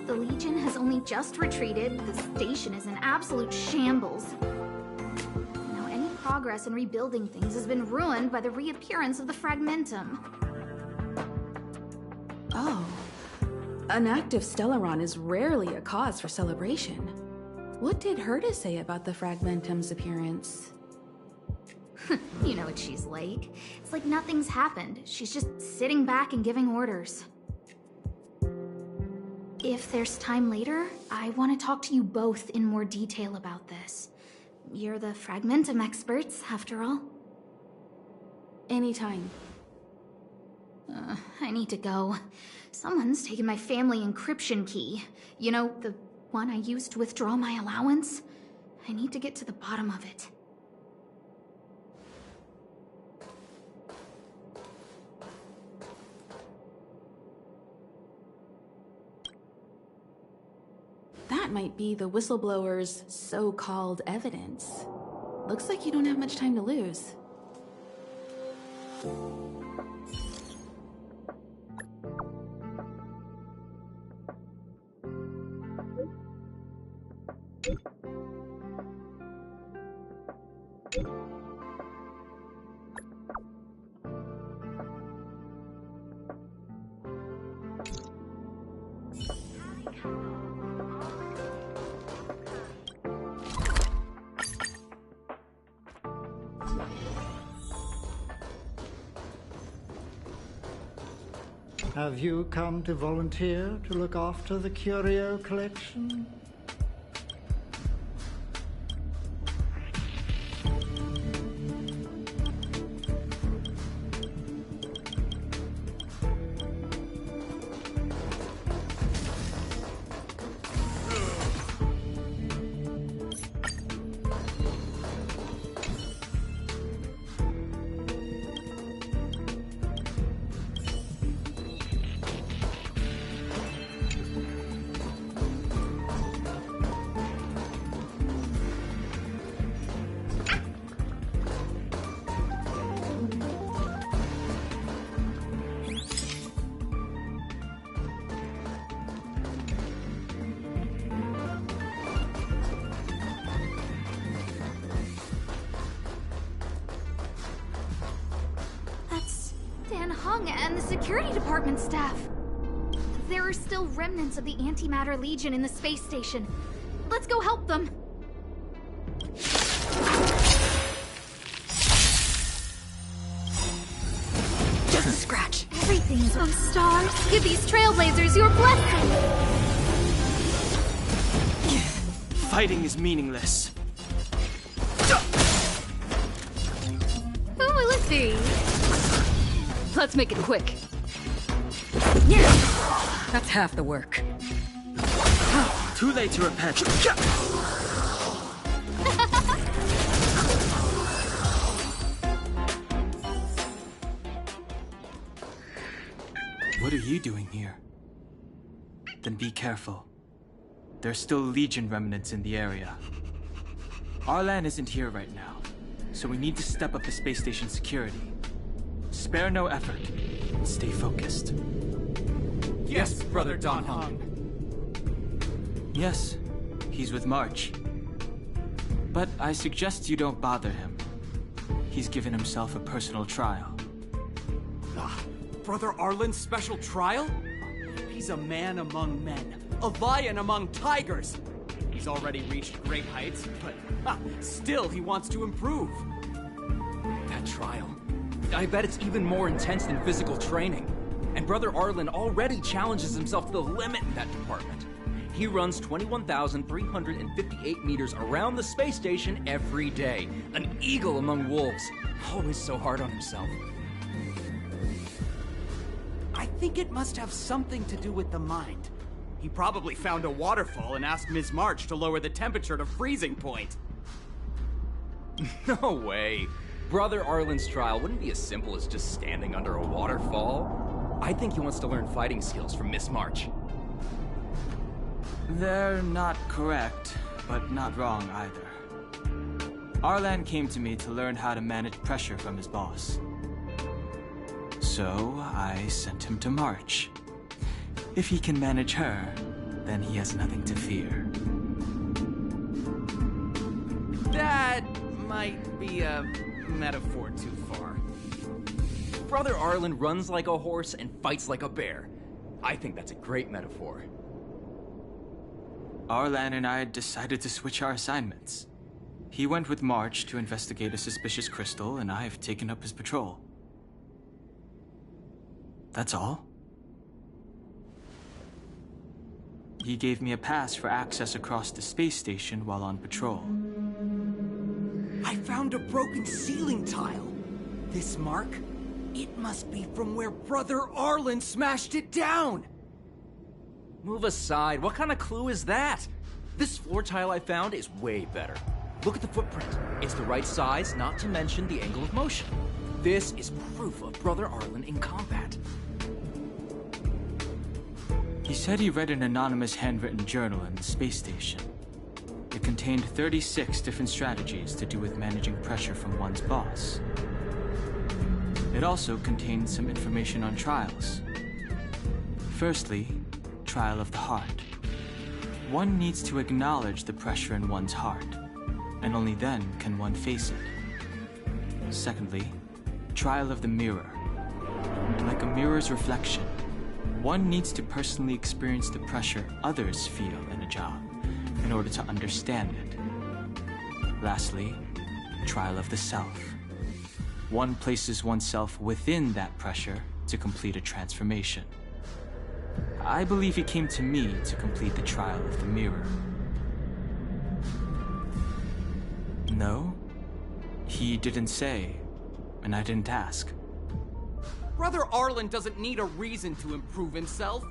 The Legion has only just retreated. The station is in absolute shambles. Now, any progress in rebuilding things has been ruined by the reappearance of the Fragmentum. Oh. An active Stellaron is rarely a cause for celebration. What did Herta say about the Fragmentum's appearance? You know what she's like. It's like nothing's happened. She's just sitting back and giving orders. If there's time later, I want to talk to you both in more detail about this. You're the Fragmentum experts, after all. Anytime. I need to go. Someone's taken my family encryption key. You know, the one I used to withdraw my allowance? I need to get to the bottom of it. That might be the whistleblower's so-called evidence. Looks like you don't have much time to lose. Have you come to volunteer to look after the curio collection? And the security department staff. There are still remnants of the antimatter legion in the space station. Let's go help them. Just a scratch. Everything's on stars. Give these trailblazers your blessing. Fighting is meaningless. Who will it be? Let's make it quick. That's half the work. Too late to repent. What are you doing here? Then be careful. There's still Legion remnants in the area. Arlan isn't here right now, so we need to step up the space station security. Spare no effort. Stay focused. Yes, Brother Don Hung. Yes, he's with March. But I suggest you don't bother him. He's given himself a personal trial. Brother Arlen's special trial? He's a man among men, a lion among tigers. He's already reached great heights, but still he wants to improve. That trial. I bet it's even more intense than physical training. And Brother Arlen already challenges himself to the limit in that department. He runs 21,358 meters around the space station every day. An eagle among wolves. Always so hard on himself. I think it must have something to do with the mind. He probably found a waterfall and asked Ms. March to lower the temperature to freezing point. No way. Brother Arlen's trial wouldn't be as simple as just standing under a waterfall. I think he wants to learn fighting skills from Miss March. They're not correct, but not wrong either. Arlan came to me to learn how to manage pressure from his boss. So I sent him to March. If he can manage her, then he has nothing to fear. That might be a metaphor too far. Brother Arlen runs like a horse and fights like a bear. I think that's a great metaphor. Arlan and I decided to switch our assignments. He went with March to investigate a suspicious crystal, and I've taken up his patrol. That's all. He gave me a pass for access across the space station while on patrol. I found a broken ceiling tile. This mark, it must be from where Brother Arlen smashed it down. Move aside. What kind of clue is that? This floor tile I found is way better. Look at the footprint. It's the right size, not to mention the angle of motion. This is proof of Brother Arlen in combat. He said he read an anonymous handwritten journal in the space station. It contained 36 different strategies to do with managing pressure from one's boss. It also contained some information on trials. Firstly, trial of the heart. One needs to acknowledge the pressure in one's heart, and only then can one face it. Secondly, trial of the mirror. Like a mirror's reflection, one needs to personally experience the pressure others feel in a job in order to understand it. Lastly, trial of the self. One places oneself within that pressure to complete a transformation. I believe he came to me to complete the trial of the mirror. No, he didn't say, and I didn't ask. Brother Arlen doesn't need a reason to improve himself.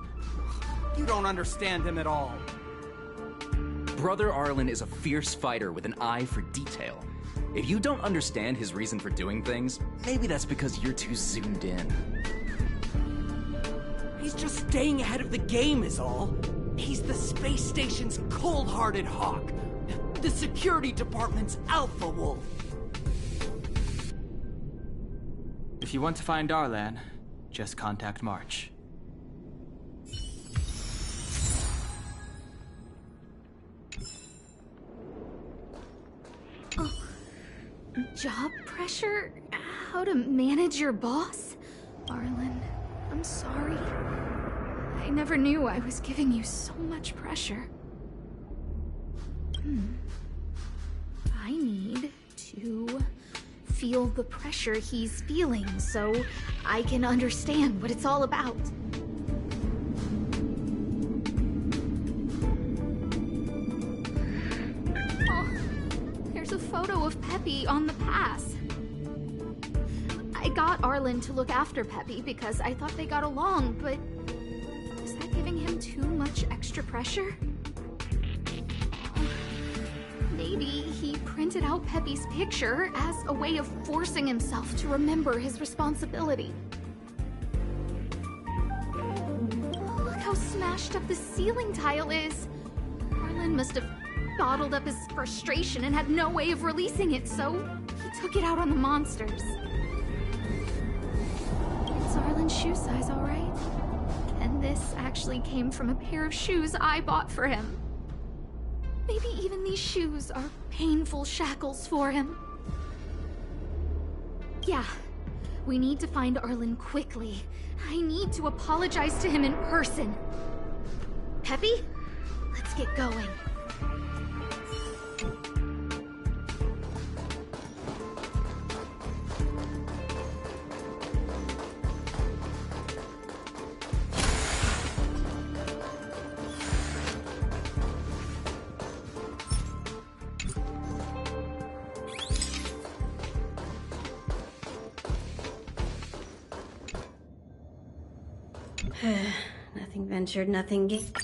You don't understand him at all. Brother Arlen is a fierce fighter with an eye for detail. If you don't understand his reason for doing things, maybe that's because you're too zoomed in. He's just staying ahead of the game is all. He's the space station's cold-hearted hawk. The security department's alpha wolf. If you want to find Arlan, just contact March. Oh. Job pressure? How to manage your boss? Arlen, I'm sorry. I never knew I was giving you so much pressure. I need to feel the pressure he's feeling so I can understand what it's all about. Oh, there's a photo of Peppy on the pass. I got Arlen to look after Peppy because I thought they got along, but is that giving him too much extra pressure? Maybe he printed out Peppy's picture as a way of forcing himself to remember his responsibility. Look how smashed up the ceiling tile is. Arlen must have bottled up his frustration and had no way of releasing it, so he took it out on the monsters. It's Arlen's shoe size, all right? And this actually came from a pair of shoes I bought for him. Maybe even these shoes are painful shackles for him. Yeah, we need to find Arlen quickly. I need to apologize to him in person. Peppy, let's get going. Nothing ventured, nothing gained.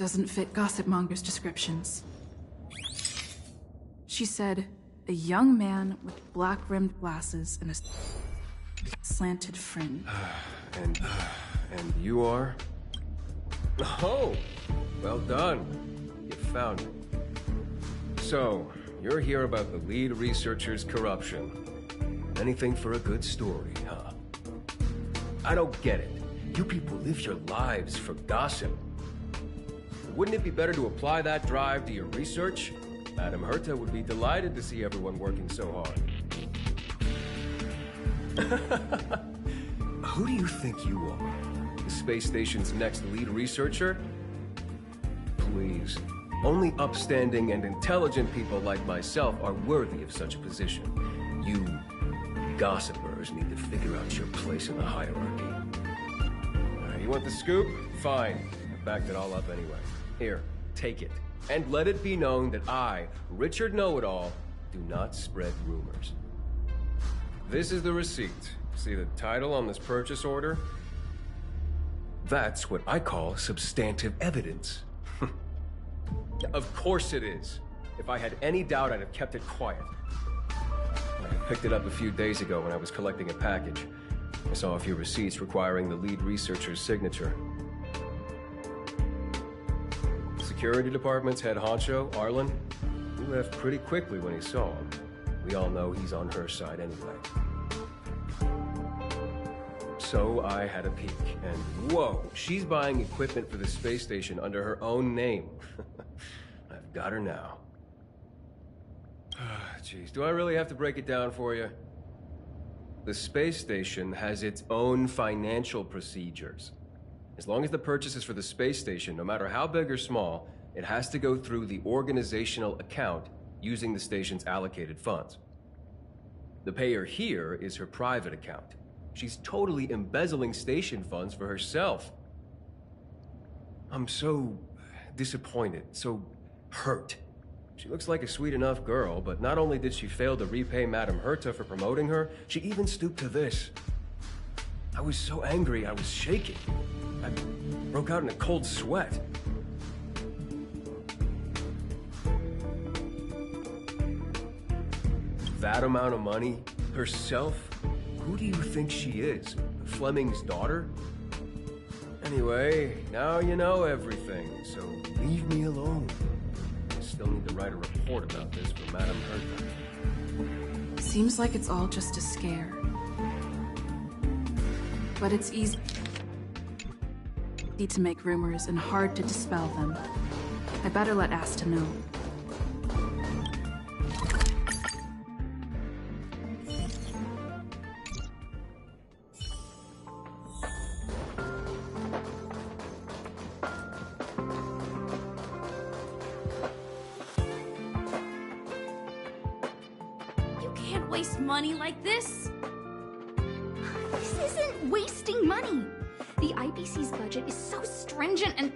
doesn't fit Gossipmonger's descriptions. She said, a young man with black-rimmed glasses and a slanted fringe. And you are? Oh, well done. You found it. So, you're here about the lead researcher's corruption. Anything for a good story, huh? I don't get it. You people live your lives for gossip. Wouldn't it be better to apply that drive to your research? Madame Herta would be delighted to see everyone working so hard. Who do you think you are? The space station's next lead researcher? Please. Only upstanding and intelligent people like myself are worthy of such a position. You gossipers need to figure out your place in the hierarchy. You want the scoop? Fine. I backed it all up anyway. Here, take it. And let it be known that I, Richard Know-It-All, do not spread rumors. This is the receipt. See the title on this purchase order? That's what I call substantive evidence. Of course it is. If I had any doubt, I'd have kept it quiet. I picked it up a few days ago when I was collecting a package. I saw a few receipts requiring the lead researcher's signature. Security Department's head honcho, Arlen, he left pretty quickly when he saw him. We all know he's on her side anyway. So I had a peek, and whoa, she's buying equipment for the space station under her own name. I've got her now. Jeez, do I really have to break it down for you? The space station has its own financial procedures. As long as the purchase is for the space station, no matter how big or small, it has to go through the organizational account using the station's allocated funds. The payer here is her private account. She's totally embezzling station funds for herself. I'm so disappointed, so hurt. She looks like a sweet enough girl, but not only did she fail to repay Madame Herta for promoting her, she even stooped to this. I was so angry I was shaking. I broke out in a cold sweat. That amount of money? Herself? Who do you think she is? Fleming's daughter? Anyway, now you know everything, so leave me alone. I still need to write a report about this for Madame Herta. Seems like it's all just a scare. But it's easy to make rumors and hard to dispel them. I better let Asta know. You can't waste money like this. This isn't wasting money. The IPC's budget is so stringent and,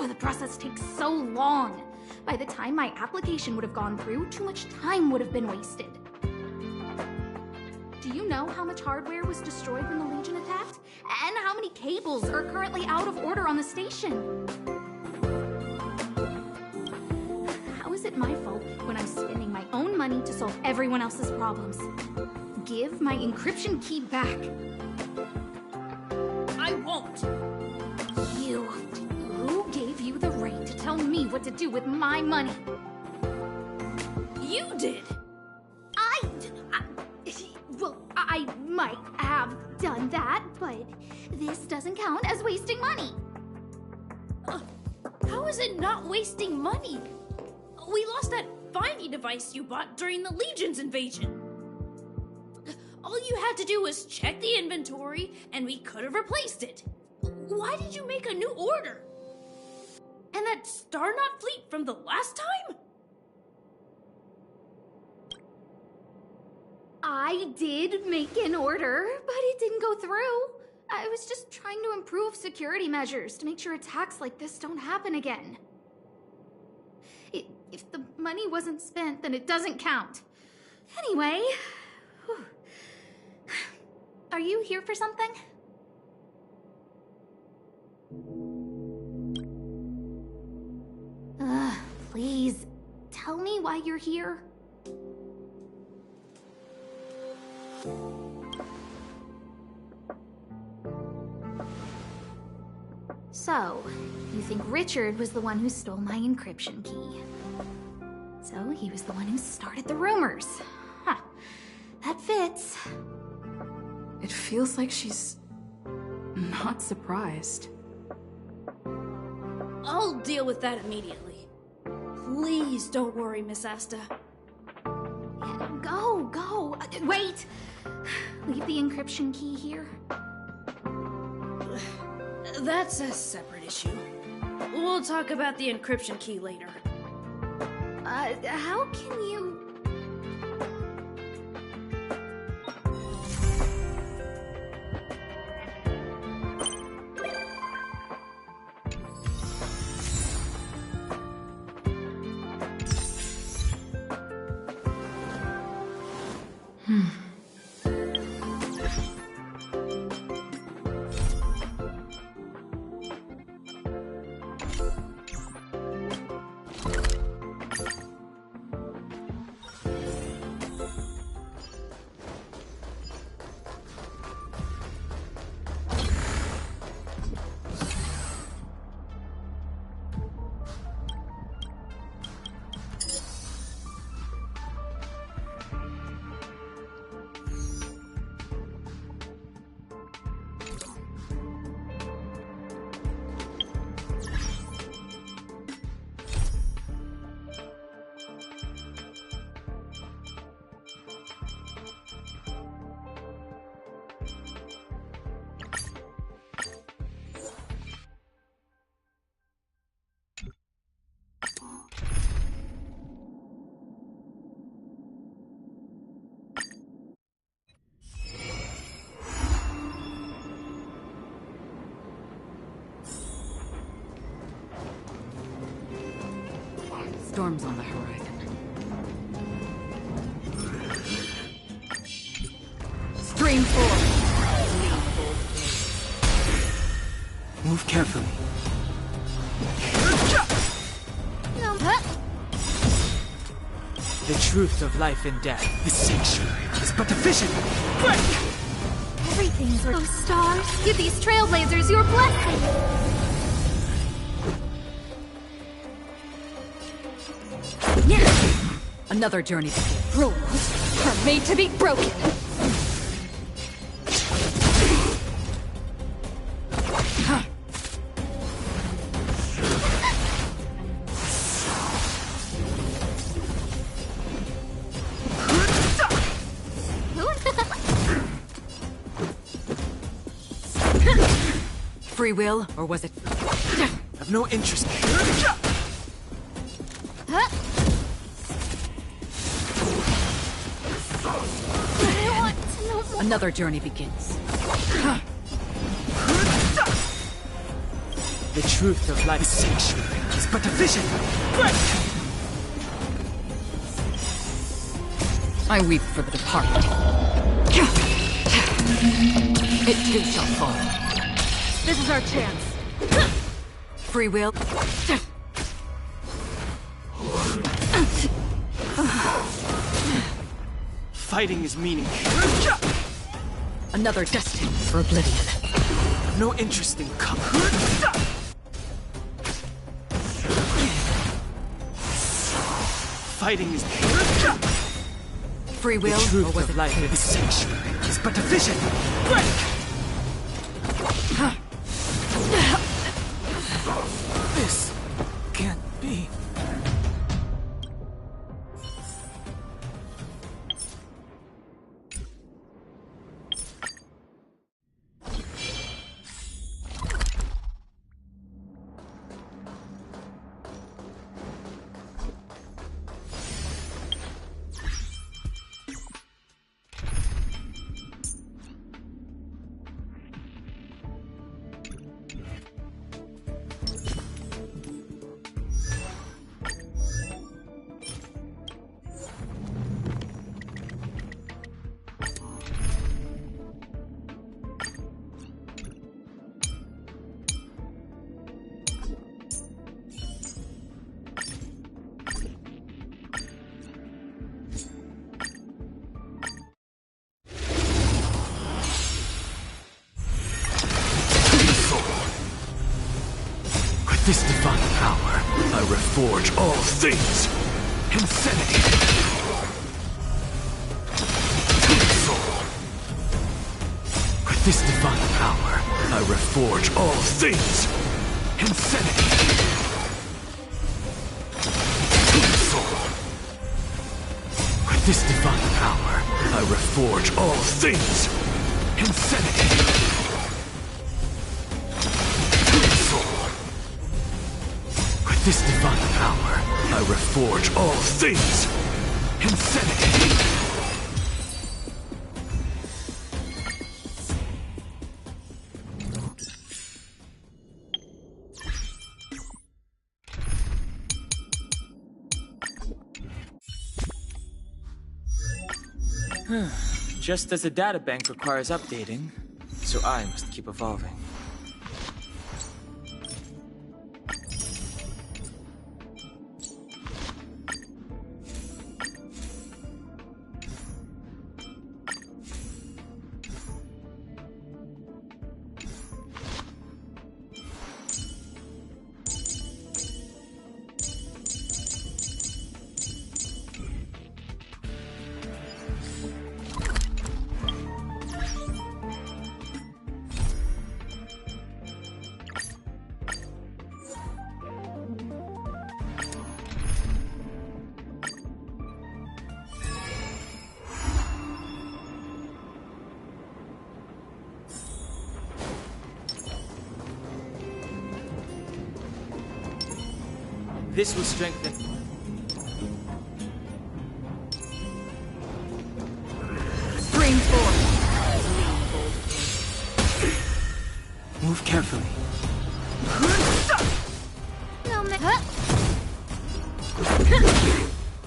the process takes so long. By the time my application would have gone through, too much time would have been wasted. Do you know how much hardware was destroyed when the Legion attacked? And how many cables are currently out of order on the station? How is it my fault when I'm spending my own money to solve everyone else's problems? Give my encryption key back. I won't. You. Who gave you the right to tell me what to do with my money? You did. Well, I might have done that, but this doesn't count as wasting money. How is it not wasting money? We lost that finding device you bought during the Legion's invasion. All you had to do was check the inventory, and we could have replaced it. Why did you make a new order? And that Starnaut fleet from the last time? I did make an order, but it didn't go through. I was just trying to improve security measures to make sure attacks like this don't happen again. If the money wasn't spent, then it doesn't count. Anyway, are you here for something? me why you're here? So, you think Richard was the one who stole my encryption key. So, he was the one who started the rumors. Huh. That fits. It feels like she's not surprised. I'll deal with that immediately. Please don't worry, Miss Asta. Yeah, go. Wait! Leave the encryption key here. That's a separate issue. We'll talk about the encryption key later. How can you... Storm's on the horizon. Stream 4. Move carefully. No. The truth of life and death. The sanctuary is but a vision. Break! Everything's those stars. Give these trailblazers your blessing. Another journey begins. Rules are made to be broken. Free will, or was it? I've no interest. Another journey begins. The truth of life's sanctuary is but a vision. Break! I weep for the departed. It too shall fall. This is our chance. Free will. Fighting is meaningless. Another destined for oblivion. I've no interest in comfort. Fighting is free will, the truth or was of it life in the sanctuary is but a vision. Break! This can't be. this divine power, I reforge all things. Insanity. Soul. With this divine power, I reforge all things. Insanity. Soul. With this divine power, I reforge all things. Insanity. With this divine power, I reforge all things. Insanity. Just as the databank requires updating, so I must keep evolving. This will strengthen. Bring forth. Move carefully.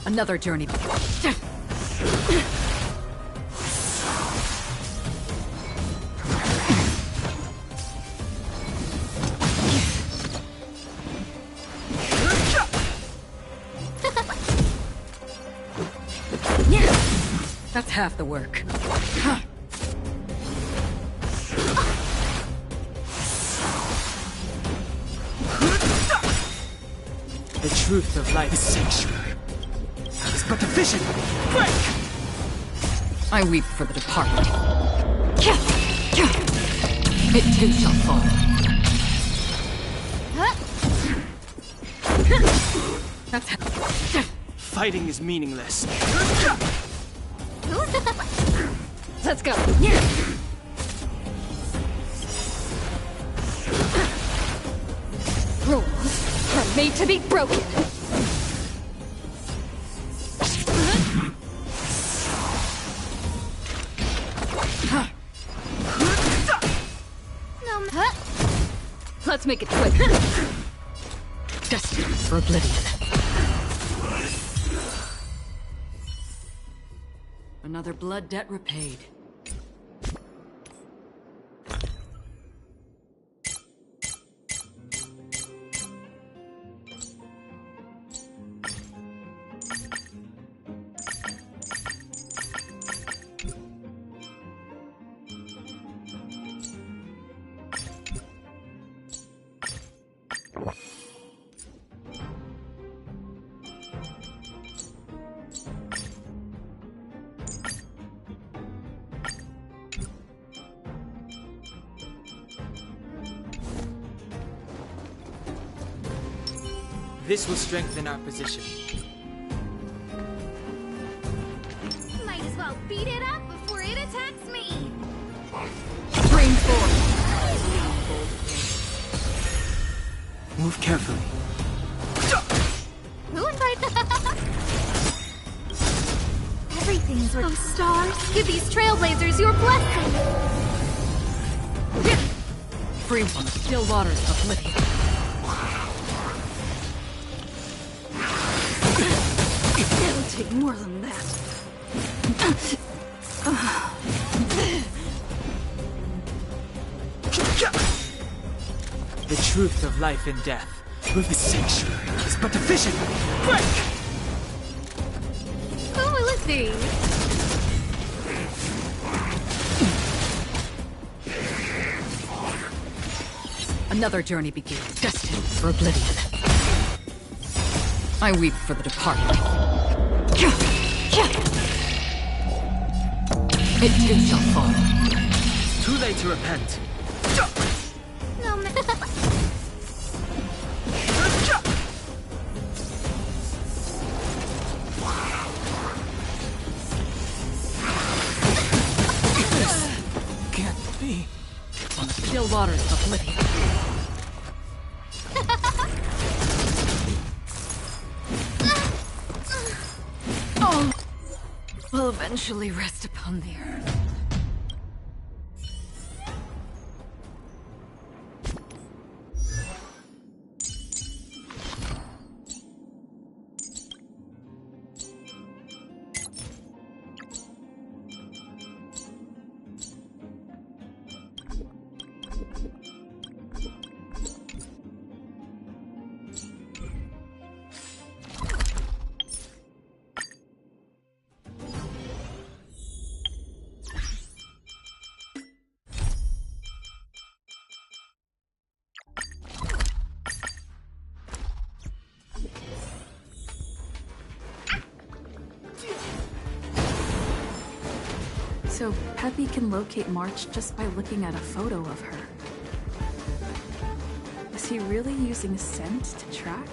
Another journey. That's half the work. The truth of life is sanctuary. It's but a vision. Break! I weep for the departed. It too shall fall. That's Fighting is meaningless. Let's go. Rules are made to be broken. Let's make it quick. Destined for oblivion. Another blood debt repaid. This will strengthen our position. Might as well beat it up before it attacks me. Bring forth. Move carefully. Who invited? Everything's with those stars. Give these trailblazers your blessing. Free from the still waters of oblivion. It'll take more than that. The truth of life and death. With the sanctuary is but a vision. Break! Who will it be? Another journey begins, destined for oblivion. I weep for the departed. It too shall fall. Too late to repent. No, Can't be. On the still waters of oblivion. All will eventually rest upon the earth. So Peppy can locate March just by looking at a photo of her. Is he really using scent to track?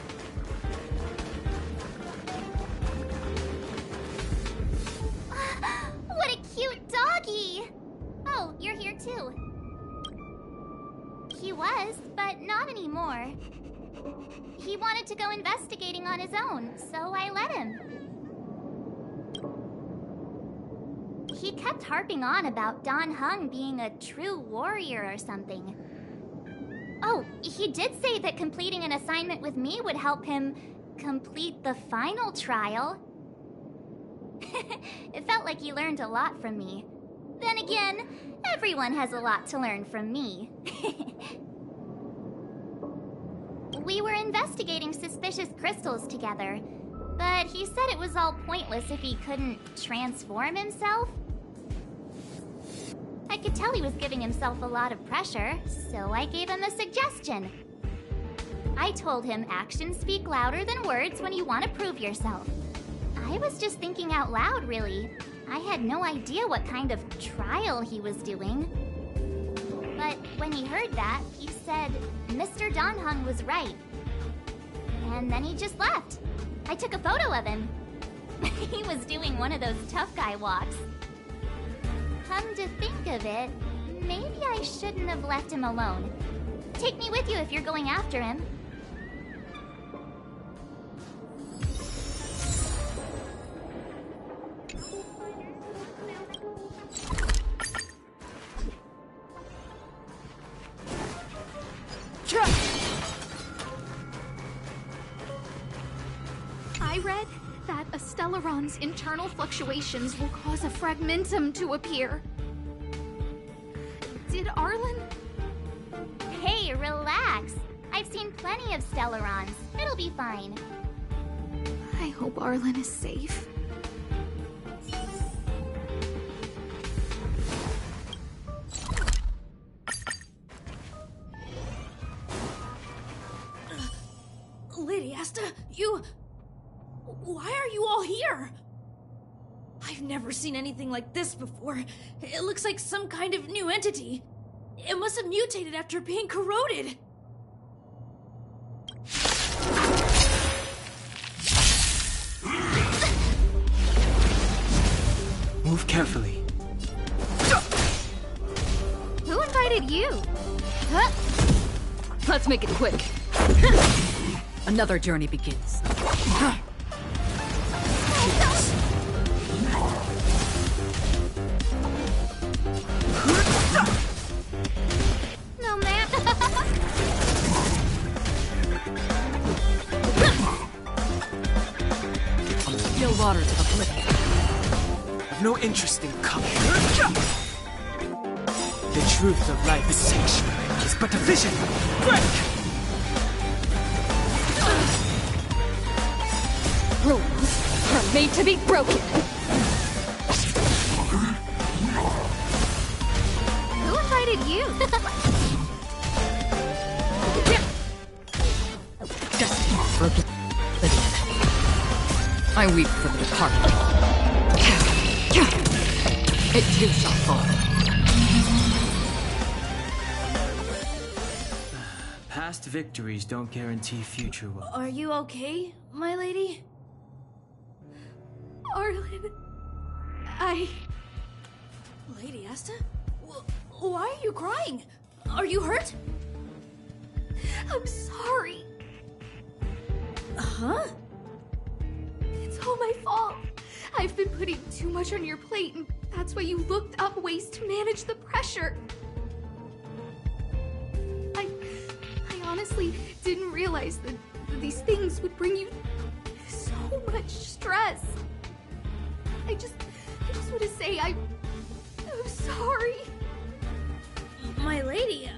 what a cute doggy! Oh, you're here too. He was, but not anymore. He wanted to go investigating on his own, so I let him. He kept harping on about Dan Heng being a true warrior or something. Oh, he did say that completing an assignment with me would help him complete the final trial. It felt like he learned a lot from me. Then again, everyone has a lot to learn from me. We were investigating suspicious crystals together, but he said it was all pointless if he couldn't transform himself. I could tell he was giving himself a lot of pressure, so I gave him a suggestion. I told him actions speak louder than words when you want to prove yourself. I was just thinking out loud, really. I had no idea what kind of trial he was doing. But when he heard that, he said Mr. Dan Heng was right. And then he just left. I took a photo of him. He was doing one of those tough guy walks. Come to think of it, maybe I shouldn't have left him alone. Take me with you if you're going after him. I read that a Stellaron's internal fluctuations will cause a fragmentum to appear. Did Arlen? Hey, relax. I've seen plenty of Stellarons. It'll be fine. I hope Arlen is safe. Lady Asta, you... Why are you all here? I've never seen anything like this before. It looks like some kind of new entity. It must have mutated after being corroded. Move carefully. Who invited you? Huh? Let's make it quick. Another journey begins. No, man. On the still waters of oblivion. I've no interest in coming. The truth of life is sanctuary, is but a vision. Break! Rules are made to be broken. Who invited you? for oblivion. I weep for the departed. It too shall fall. Past victories don't guarantee future ones. Are you okay, my lady? Arlen, Lady Asta? Why are you crying? Are you hurt? I'm sorry. Huh? It's all my fault. I've been putting too much on your plate, and that's why you looked up ways to manage the pressure. I honestly didn't realize that these things would bring you so much stress. I just want to say I'm sorry. My lady,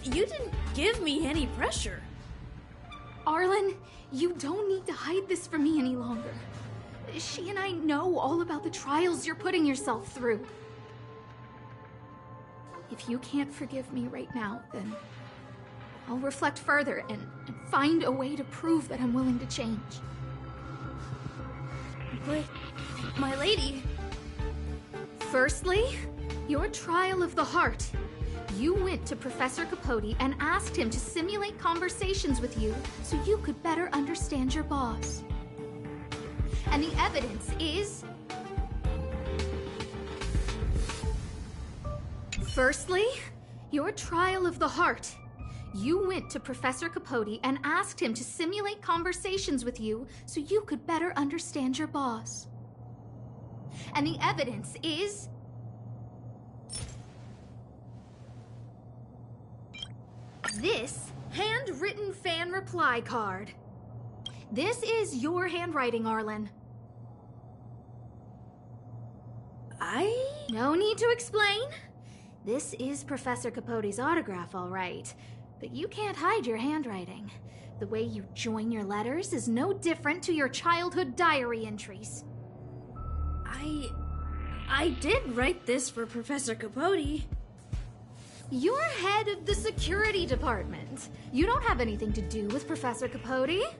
You didn't give me any pressure. Arlen, you don't need to hide this from me any longer. She and I know all about the trials you're putting yourself through. If you can't forgive me right now, then I'll reflect further and find a way to prove that I'm willing to change. But, my lady... Firstly, your trial of the heart. You went to Professor Capote and asked him to simulate conversations with you so you could better understand your boss. And the evidence is... Firstly, your trial of the heart. You went to Professor Capote and asked him to simulate conversations with you so you could better understand your boss. And the evidence is... this handwritten fan reply card. This is your handwriting, Arlen. No need to explain. This is Professor Capote's autograph, all right. But you can't hide your handwriting. The way you join your letters is no different to your childhood diary entries. I did write this for Professor Capote. You're head of the security department. You don't have anything to do with Professor Capote.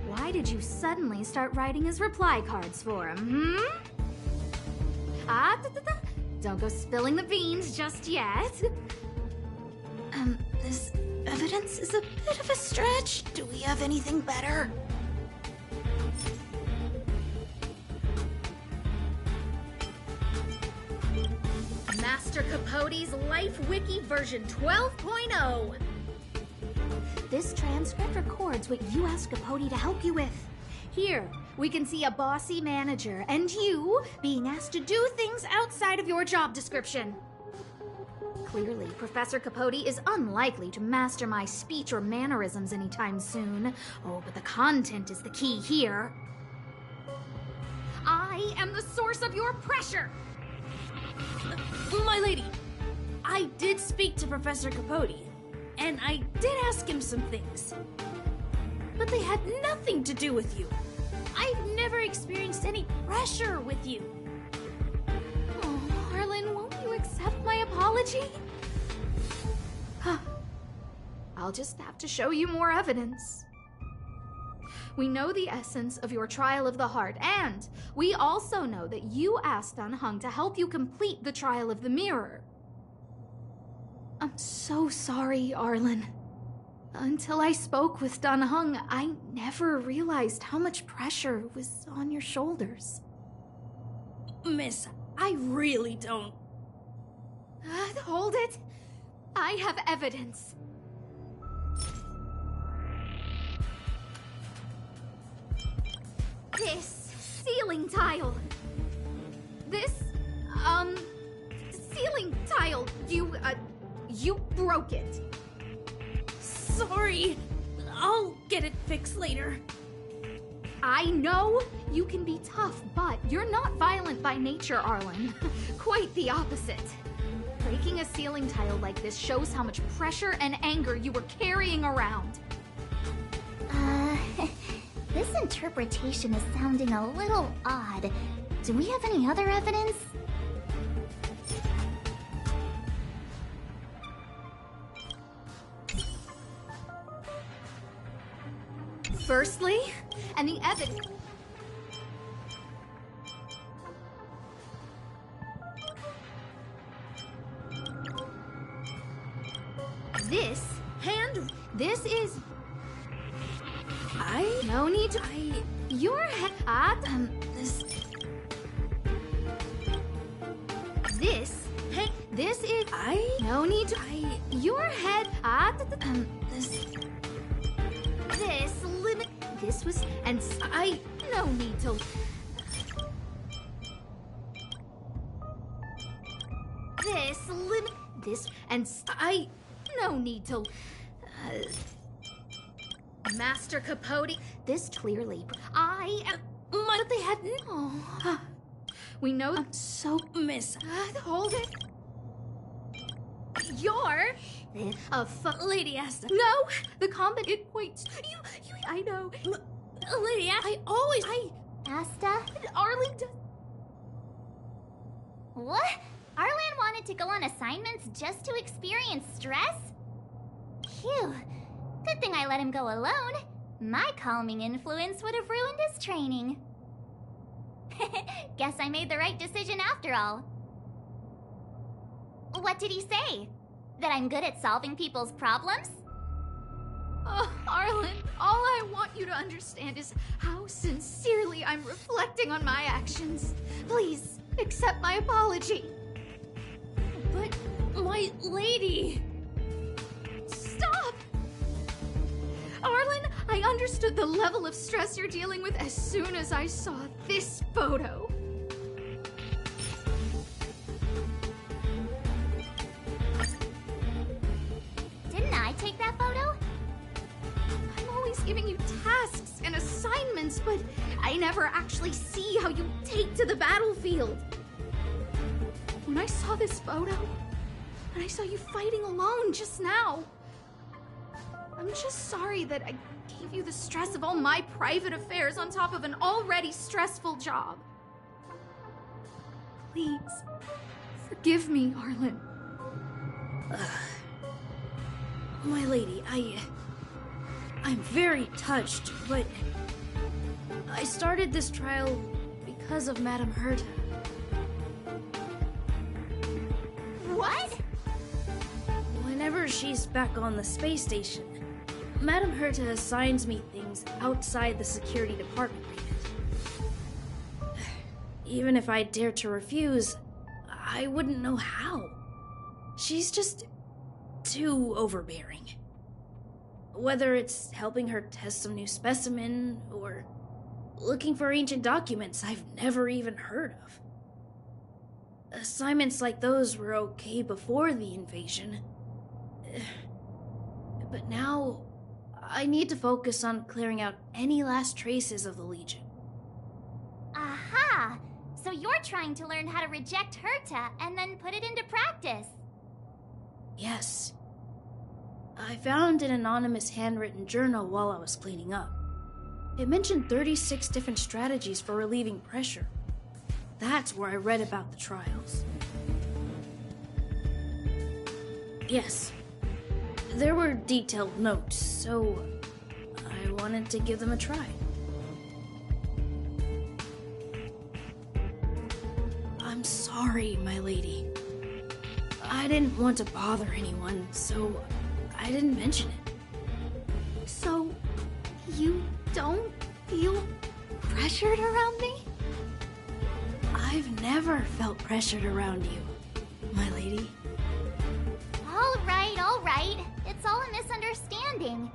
Why did you suddenly start writing his reply cards for him, Don't go spilling the beans just yet. This evidence is a bit of a stretch. Do we have anything better? Master Capote's Life Wiki version 12.0. This transcript records what you asked Capote to help you with. Here, we can see a bossy manager and you being asked to do things outside of your job description. Clearly, Professor Capote is unlikely to master my speech or mannerisms anytime soon. Oh, but the content is the key here. I am the source of your pressure! My lady, I did speak to Professor Capote, and I did ask him some things. But they had nothing to do with you. I've never experienced any pressure with you. Oh, Arlen, won't you accept my apology? I'll just have to show you more evidence. We know the essence of your trial of the heart, and we also know that you asked Dan Heng to help you complete the trial of the mirror. I'm so sorry, Arlen. Until I spoke with Dan Heng, I never realized how much pressure was on your shoulders. Miss, I really don't... Hold it! I have evidence. This ceiling tile. This, ceiling tile. You broke it. Sorry. I'll get it fixed later. I know you can be tough, but you're not violent by nature, Arlen. Quite the opposite. Breaking a ceiling tile like this shows how much pressure and anger you were carrying around. This interpretation is sounding a little odd. Do we have any other evidence? Firstly, and the evidence... This is... No need to... Your head... This is... No need to... Your head... This limit... This was... And No need to... This limit... This... And No need to... Master Capote... This clearly... But they had... Oh. We know... So... Miss... Hold it. You're... Lady Asta. No! The combat... It points... You... I know. Lady Asta... Asta? Arlen does... What? Arlen wanted to go on assignments just to experience stress? Phew. Good thing I let him go alone. My calming influence would have ruined his training. Guess I made the right decision after all. What did he say? That I'm good at solving people's problems? Oh, Arlen, all I want you to understand is how sincerely I'm reflecting on my actions. Please, accept my apology. But, my lady... Stop! Arlen, I understood the level of stress you're dealing with as soon as I saw this photo. Didn't I take that photo? I'm always giving you tasks and assignments, but I never actually see how you take to the battlefield. When I saw this photo, and I saw you fighting alone just now, I'm just sorry that I gave you the stress of all my private affairs on top of an already stressful job. Please, forgive me, Arlen. My lady, I'm very touched, but I started this trial because of Madame Herta. What? Whenever she's back on the space station, Madame Herta assigns me things outside the security department remit. Even if I dared to refuse, I wouldn't know how. She's just too overbearing. Whether it's helping her test some new specimen, or looking for ancient documents I've never even heard of. Assignments like those were okay before the invasion. But now, I need to focus on clearing out any last traces of the Legion. Aha! So you're trying to learn how to reject Herta and then put it into practice. Yes. I found an anonymous handwritten journal while I was cleaning up. It mentioned 36 different strategies for relieving pressure. That's where I read about the trials. Yes. There were detailed notes, so I wanted to give them a try. I'm sorry, my lady. I didn't want to bother anyone, so I didn't mention it. So, you don't feel pressured around me? I've never felt pressured around you, my lady. All right. It's all a misunderstanding.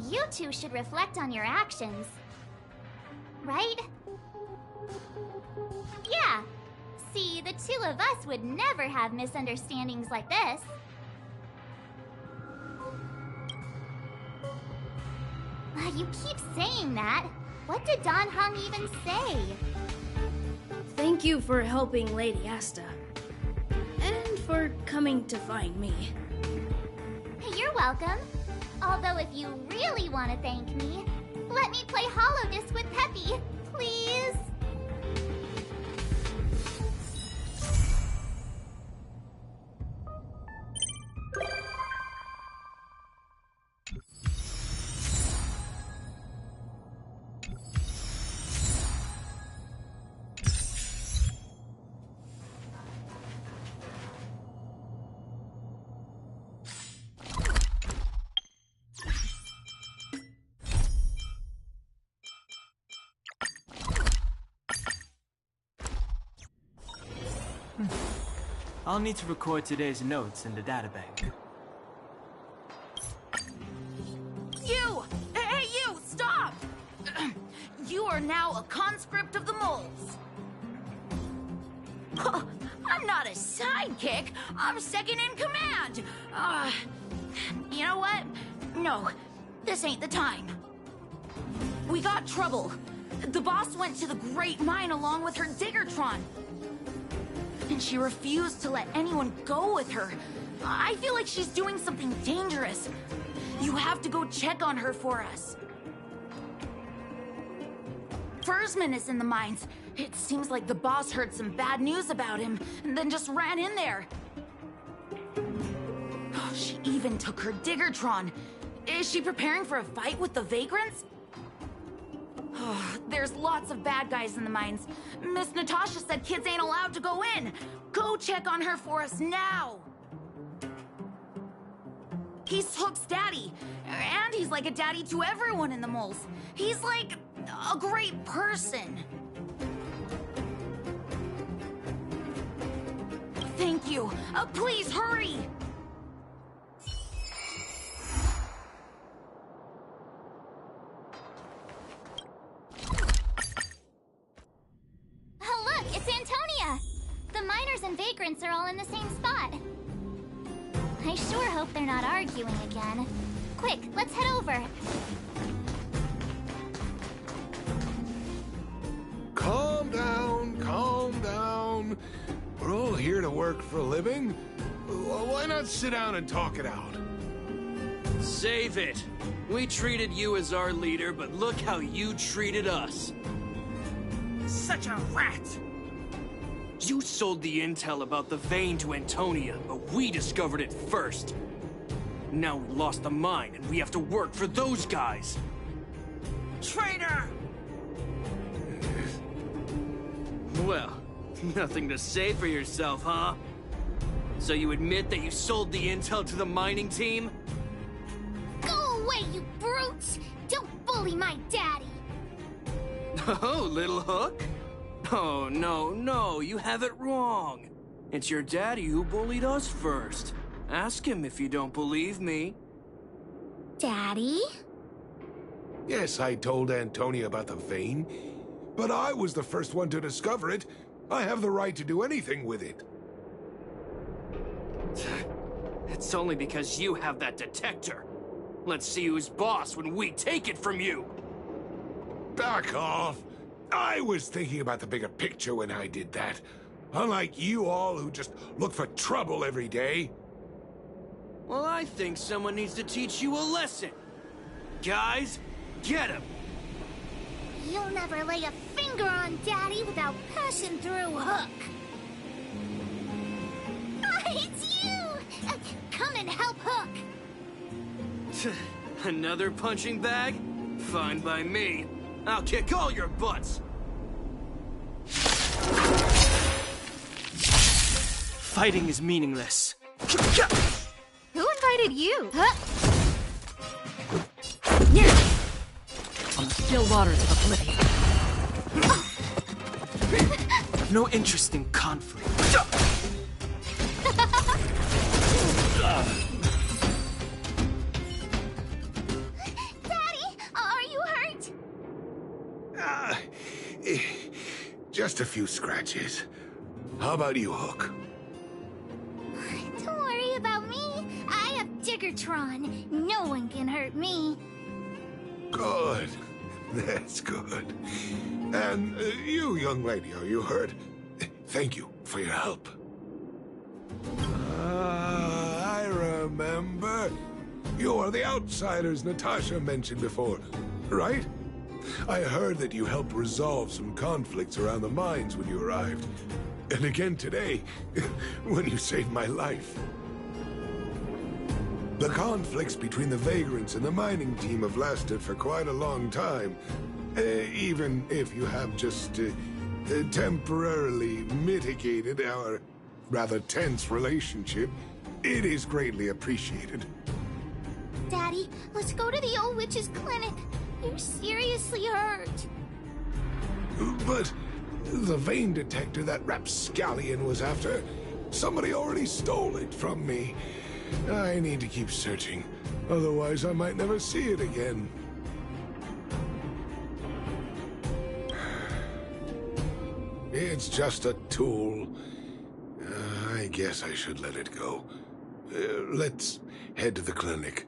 You two should reflect on your actions. Right? Yeah. See, the two of us would never have misunderstandings like this. You keep saying that. What did Dan Heng even say? Thank you for helping Lady Asta. And for coming to find me. You're welcome. Although if you really want to thank me, let me play Hollow Disc with Peppy, please. I'll need to record today's notes in the databank. You! Hey, you! Stop! You are now a conscript of the moles. I'm not a sidekick. I'm second in command. You know what? No, this ain't the time. We got trouble. The boss went to the Great Mine along with her Diggertron. And she refused to let anyone go with her. I feel like she's doing something dangerous. You have to go check on her for us. Fursman is in the mines. It seems like the boss heard some bad news about him and then just ran in there. She even took her Diggertron. Is she preparing for a fight with the vagrants? There's lots of bad guys in the mines. Miss Natasha said kids ain't allowed to go in. Go check on her for us now. He's Hook's daddy, and he's like a daddy to everyone in the moles. He's like a great person. Thank you. Please hurry. Oh, look, it's Antonia. The miners and vagrants are all in the same spot. I sure hope they're not arguing again. Quick, let's head over. Calm down, calm down. We're all here to work for a living. Why not sit down and talk it out? Save it. We treated you as our leader, but look how you treated us. Such a rat! You sold the intel about the vein to Antonia, but we discovered it first. Now we lost the mine, and we have to work for those guys. Traitor! Well, nothing to say for yourself, huh? So you admit that you sold the intel to the mining team? Go away, you brutes! Don't bully my daddy! Oh, little Hook? Oh, no, you have it wrong. It's your daddy who bullied us first. Ask him if you don't believe me. Daddy? Yes, I told Antonia about the vein, but I was the first one to discover it. I have the right to do anything with it. It's only because you have that detector. Let's see who's boss when we take it from you. Back off. I was thinking about the bigger picture when I did that. Unlike you all who just look for trouble every day. Well, I think someone needs to teach you a lesson. Guys, get him! You'll never lay a finger on Daddy without passing through Hook. It's you! Come and help Hook! Another punching bag? Fine by me. I'll kick all your butts! Fighting is meaningless. Who invited you? On the still waters of oblivion. No interest in conflict. Daddy, are you hurt? Just a few scratches. How about you, Hook? Don't worry about me. I have Diggertron. No one can hurt me. Good. That's good. And you, young lady, are you hurt? Thank you for your help. I remember. You are the outsiders Natasha mentioned before, right? I heard that you helped resolve some conflicts around the mines when you arrived. And again today, when you saved my life. The conflicts between the vagrants and the mining team have lasted for quite a long time. Even if you have just temporarily mitigated our rather tense relationship, it is greatly appreciated. Daddy, let's go to the old witch's clinic. You're seriously hurt. But the vein detector that rapscallion was after, Somebody already stole it from me. I need to keep searching. Otherwise, I might never see it again. It's just a tool. I guess I should let it go. Let's head to the clinic.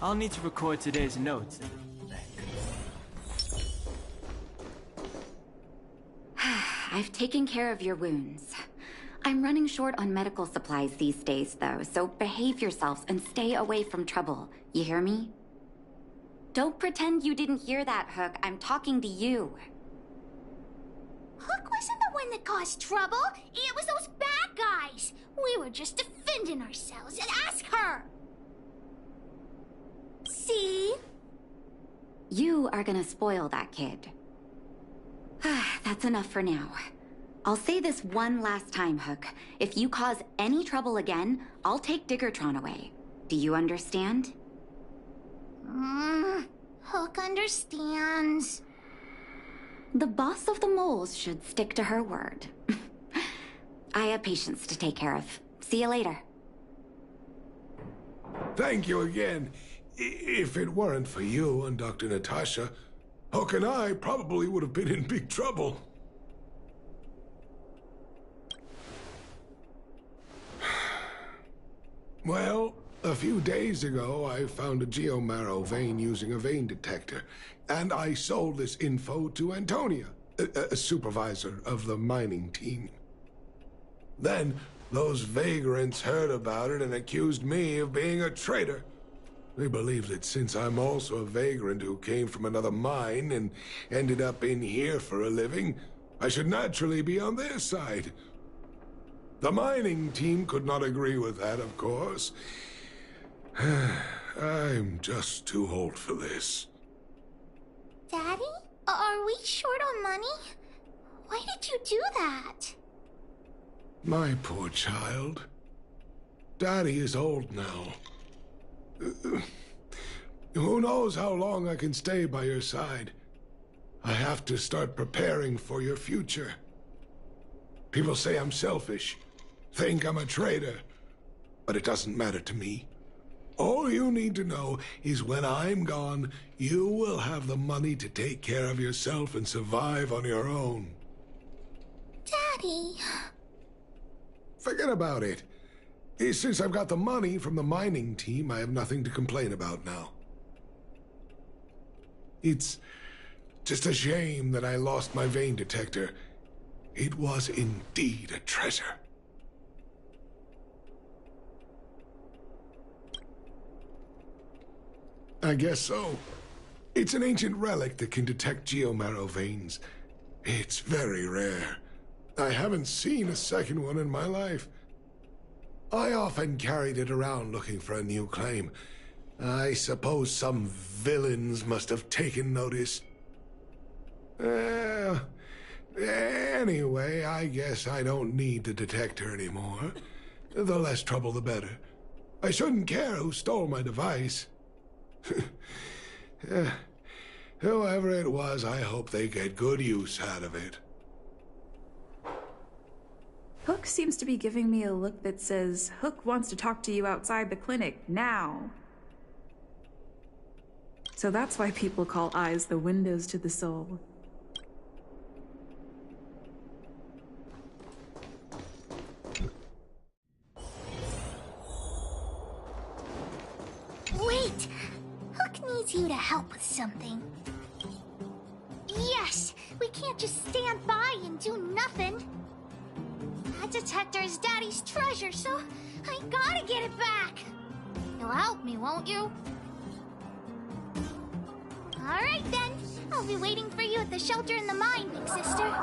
I'll need to record today's notes. I've taken care of your wounds. I'm running short on medical supplies these days, though, so behave yourselves and stay away from trouble. You hear me? Don't pretend you didn't hear that, Hook. I'm talking to you. Hook wasn't the one that caused trouble. It was those bad guys. We were just defending ourselves. And ask her. See? You are gonna spoil that kid. That's enough for now. I'll say this one last time, Hook. If you cause any trouble again, I'll take Diggertron away. Do you understand? Hook understands. The boss of the moles should stick to her word. I have patients to take care of. See you later. Thank you again. If it weren't for you and Dr. Natasha, Hook and I probably would have been in big trouble. Well, a few days ago, I found a geomarrow vein using a vein detector, and I sold this info to Antonia, a supervisor of the mining team. Then, those vagrants heard about it and accused me of being a traitor. They believe that since I'm also a vagrant who came from another mine and ended up in here for a living, I should naturally be on their side. The mining team could not agree with that, of course. I'm just too old for this. Daddy? Are we short on money? Why did you do that? My poor child. Daddy is old now. Who knows how long I can stay by your side? I have to start preparing for your future. People say I'm selfish, think I'm a traitor, but it doesn't matter to me. All you need to know is when I'm gone, you will have the money to take care of yourself and survive on your own. Daddy... Forget about it. Since I've got the money from the mining team, I have nothing to complain about now. It's just a shame that I lost my vein detector. It was indeed a treasure. I guess so. It's an ancient relic that can detect geomarrow veins. It's very rare. I haven't seen a second one in my life. I often carried it around looking for a new claim. I suppose some villains must have taken notice. Anyway, I guess I don't need the detector anymore. The less trouble, the better. I shouldn't care who stole my device. Whoever it was, I hope they get good use out of it. Hook seems to be giving me a look that says, Hook wants to talk to you outside the clinic, now. So that's why people call eyes the windows to the soul. Wait! Hook needs you to help with something. Yes! We can't just stand by and do nothing. That detector is Daddy's treasure, so I gotta get it back. You'll help me, won't you? All right, then. I'll be waiting for you at the shelter in the mine, big sister.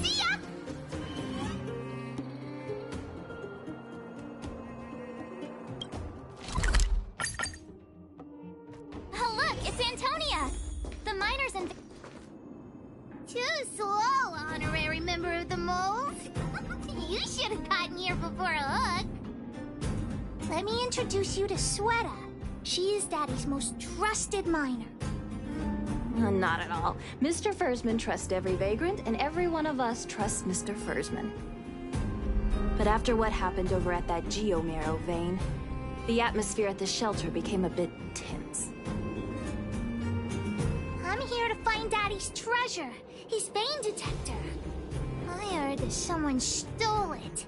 See ya! Oh, look, it's Antonia. The miners and... Too slow, honorary member. member of the moles. You should have gotten here before Hook. Let me introduce you to Sweta. She is Daddy's most trusted miner. Not at all. Mr. Fursman trusts every vagrant, and every one of us trusts Mr. Fursman. But after what happened over at that geomarrow vein, the atmosphere at the shelter became a bit tense. I'm here to find Daddy's treasure, his vein detector. I heard that someone stole it.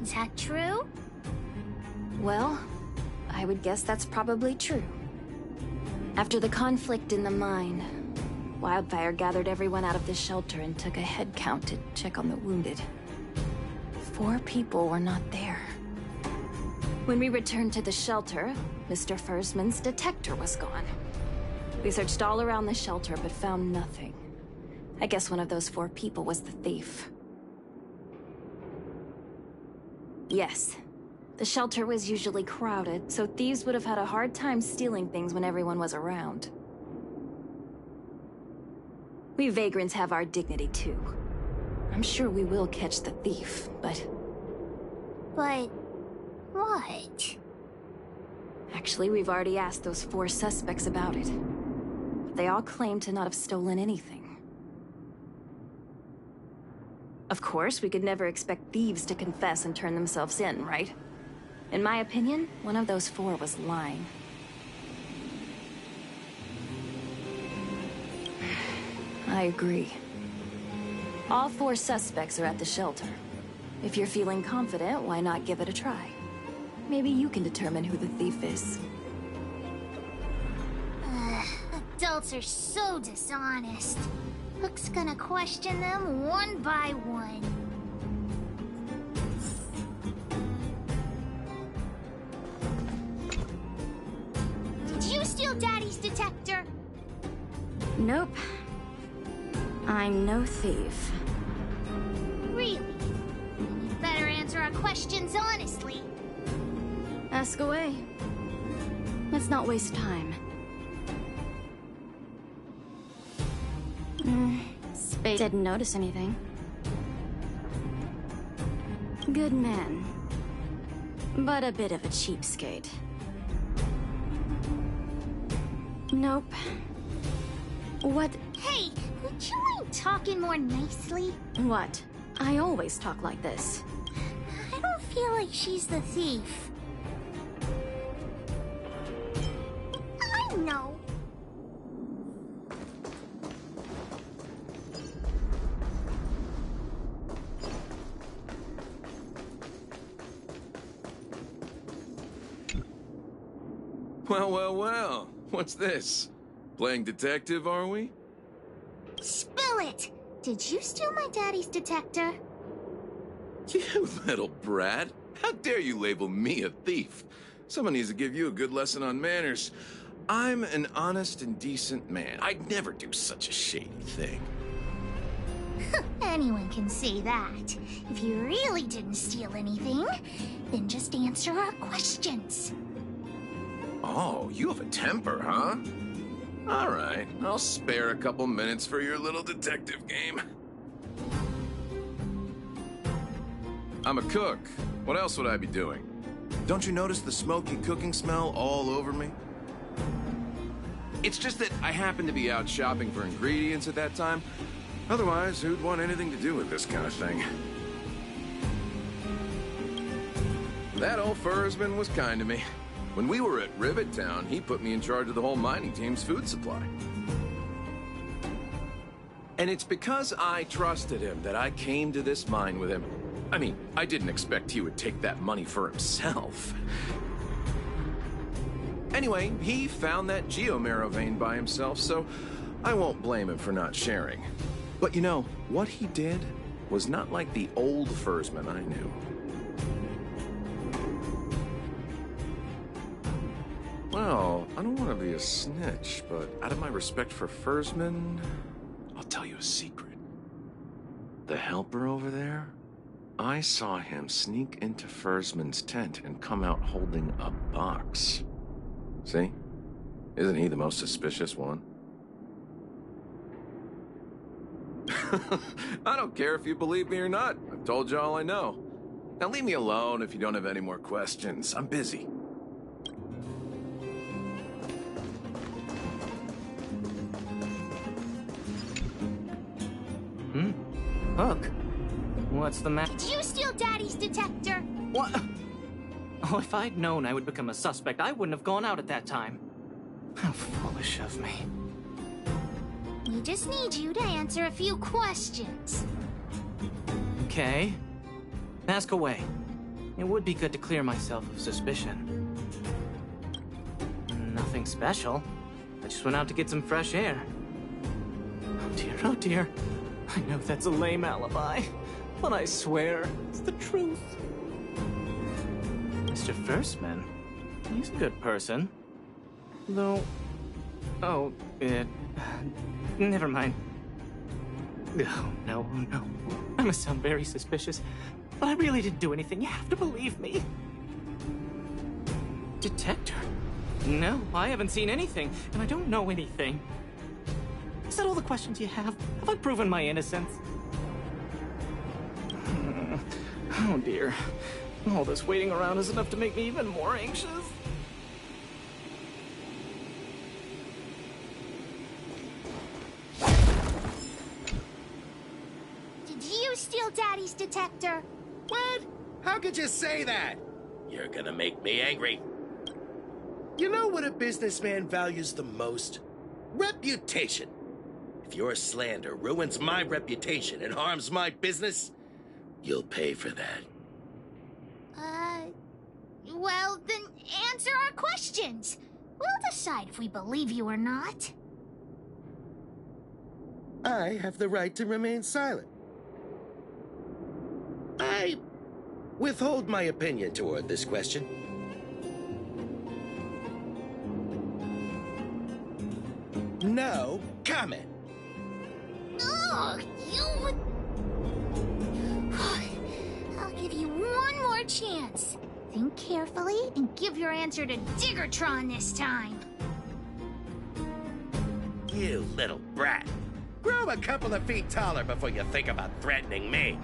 Is that true? Well, I would guess that's probably true. After the conflict in the mine, Wildfire gathered everyone out of the shelter and took a head count to check on the wounded. 4 people were not there. When we returned to the shelter, Mr. Fursman's detector was gone. We searched all around the shelter but found nothing. I guess one of those 4 people was the thief. Yes. The shelter was usually crowded, so thieves would have had a hard time stealing things when everyone was around. We vagrants have our dignity too. I'm sure we will catch the thief, but... But... what? Actually, we've already asked those 4 suspects about it. But they all claim to not have stolen anything. Of course, we could never expect thieves to confess and turn themselves in, right? In my opinion, one of those 4 was lying. I agree. All 4 suspects are at the shelter. If you're feeling confident, why not give it a try? Maybe you can determine who the thief is. Adults are so dishonest. Hook's gonna question them one by one. Did you steal Daddy's detector? Nope. I'm no thief. Really? Then you better answer our questions honestly. Ask away. Let's not waste time. Space didn't notice anything. Good man. But a bit of a cheapskate. Nope. What? Hey, would you mind talking more nicely? What? I always talk like this. I don't feel like she's the thief. I know. Well. What's this? Playing detective, are we? Spill it! Did you steal my daddy's detector? You little brat. How dare you label me a thief? Someone needs to give you a good lesson on manners. I'm an honest and decent man. I'd never do such a shady thing. Anyone can say that. If you really didn't steal anything, then just answer our questions. Oh, you have a temper, huh? All right, I'll spare a couple minutes for your little detective game. I'm a cook. What else would I be doing? Don't you notice the smoky cooking smell all over me? It's just that I happened to be out shopping for ingredients at that time. Otherwise, who'd want anything to do with this kind of thing? That old Fursman was kind to me. When we were at Rivet Town, he put me in charge of the whole mining team's food supply. And it's because I trusted him that I came to this mine with him. I mean, I didn't expect he would take that money for himself. Anyway, he found that geomarrow vein by himself, so I won't blame him for not sharing. But you know, what he did was not like the old Fursman I knew. Well, I don't want to be a snitch, but out of my respect for Fursman, I'll tell you a secret. The helper over there, I saw him sneak into Fursman's tent and come out holding a box. See? Isn't he the most suspicious one? I don't care if you believe me or not. I've told you all I know. Now leave me alone if you don't have any more questions. I'm busy. Hook? What's the matter? Did you steal Daddy's detector? What? Oh, if I'd known I would become a suspect, I wouldn't have gone out at that time. How foolish of me. We just need you to answer a few questions. Okay. Ask away. It would be good to clear myself of suspicion. Nothing special. I just went out to get some fresh air. Oh dear, oh dear. I know that's a lame alibi, but I swear it's the truth. Mr. Firstman, he's a good person. Though... Oh, never mind. Oh, no, no. I must sound very suspicious, but I really didn't do anything. You have to believe me. Detector? No, I haven't seen anything, and I don't know anything. Is that all the questions you have? Have I proven my innocence? Oh dear. All this waiting around is enough to make me even more anxious. Did you steal Daddy's detector? What? How could you say that? You're gonna make me angry. You know what a businessman values the most? Reputation. If your slander ruins my reputation and harms my business, you'll pay for that. Well, then answer our questions. We'll decide if we believe you or not. I have the right to remain silent. I withhold my opinion toward this question. No comment. Oh, you... I'll give you one more chance. Think carefully and give your answer to Diggertron this time. You little brat. Grow a couple of feet taller before you think about threatening me.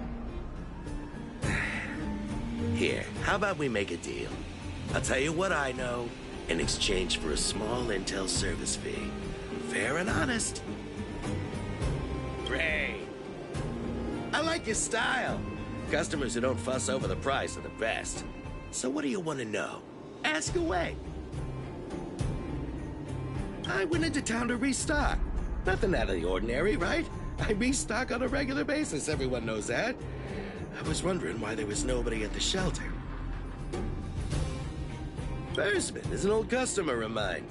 Here, how about we make a deal? I'll tell you what I know in exchange for a small intel service fee. Fair and honest. Great. I like your style. Customers who don't fuss over the price are the best. So what do you want to know? Ask away. I went into town to restock. Nothing out of the ordinary, right? I restock on a regular basis, everyone knows that. I was wondering why there was nobody at the shelter. Versman is an old customer of mine.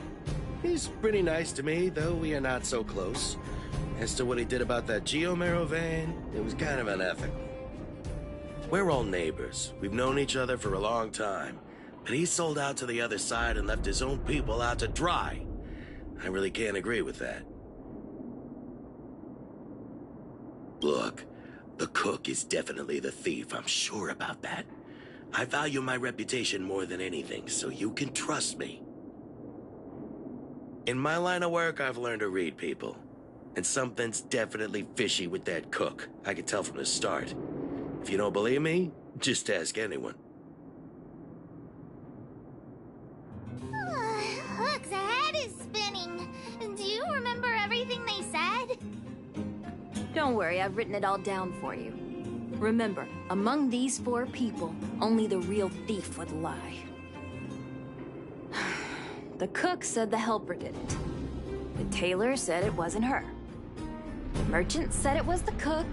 He's pretty nice to me, though we are not so close. As to what he did about that Geomero van, it was kind of unethical. We're all neighbors. We've known each other for a long time. But he sold out to the other side and left his own people out to dry. I really can't agree with that. Look, the cook is definitely the thief. I'm sure about that. I value my reputation more than anything, so you can trust me. In my line of work, I've learned to read people. And something's definitely fishy with that cook. I could tell from the start. If you don't believe me, just ask anyone. Hook's head is spinning. Do you remember everything they said? Don't worry, I've written it all down for you. Remember, among these 4 people, only the real thief would lie. The cook said the helper did it. The tailor said it wasn't her. The merchant said it was the cook,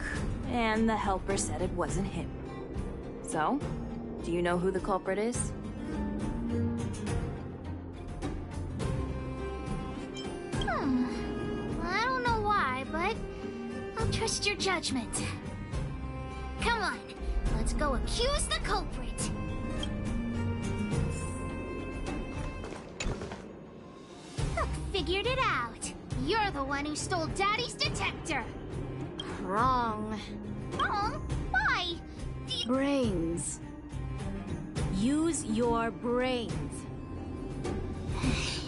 and the helper said it wasn't him. So, do you know who the culprit is? I don't know why, but I'll trust your judgment. Come on, let's go accuse the culprit. Look, figured it out. You're the one who stole Daddy's detector. Wrong. Wrong? Why? Brains. Use your brains.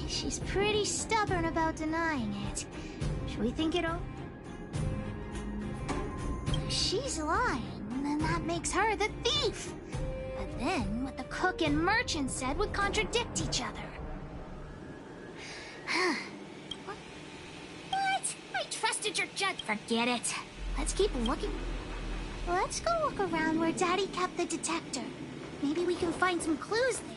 She's pretty stubborn about denying it. Should we think it over? she's lying, then that makes her the thief. But then, what the cook and merchant said would contradict each other. What? I trusted your judge. Forget it. Let's keep looking. Let's go look around where Daddy kept the detector. Maybe we can find some clues there.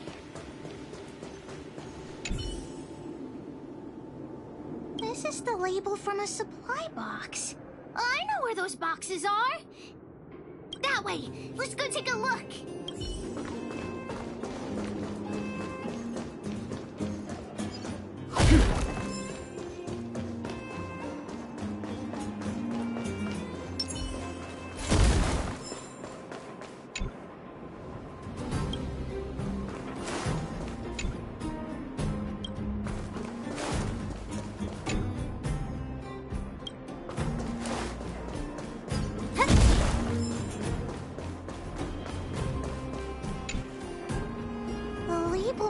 This is the label from a supply box. I know where those boxes are. That way. Let's go take a look.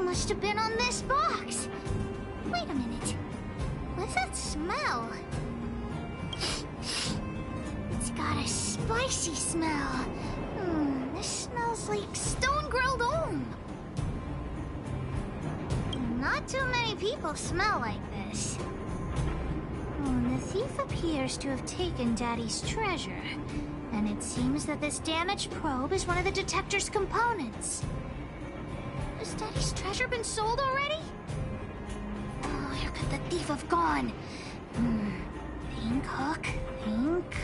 Must have been on this box. Wait a minute. What's that smell? It's got a spicy smell. This smells like stone-grilled Om. Not too many people smell like this. The thief appears to have taken Daddy's treasure. And it seems that this damaged probe is one of the detector's components. Has Daddy's treasure been sold already? Oh, where could the thief have gone? Think, Hook, think.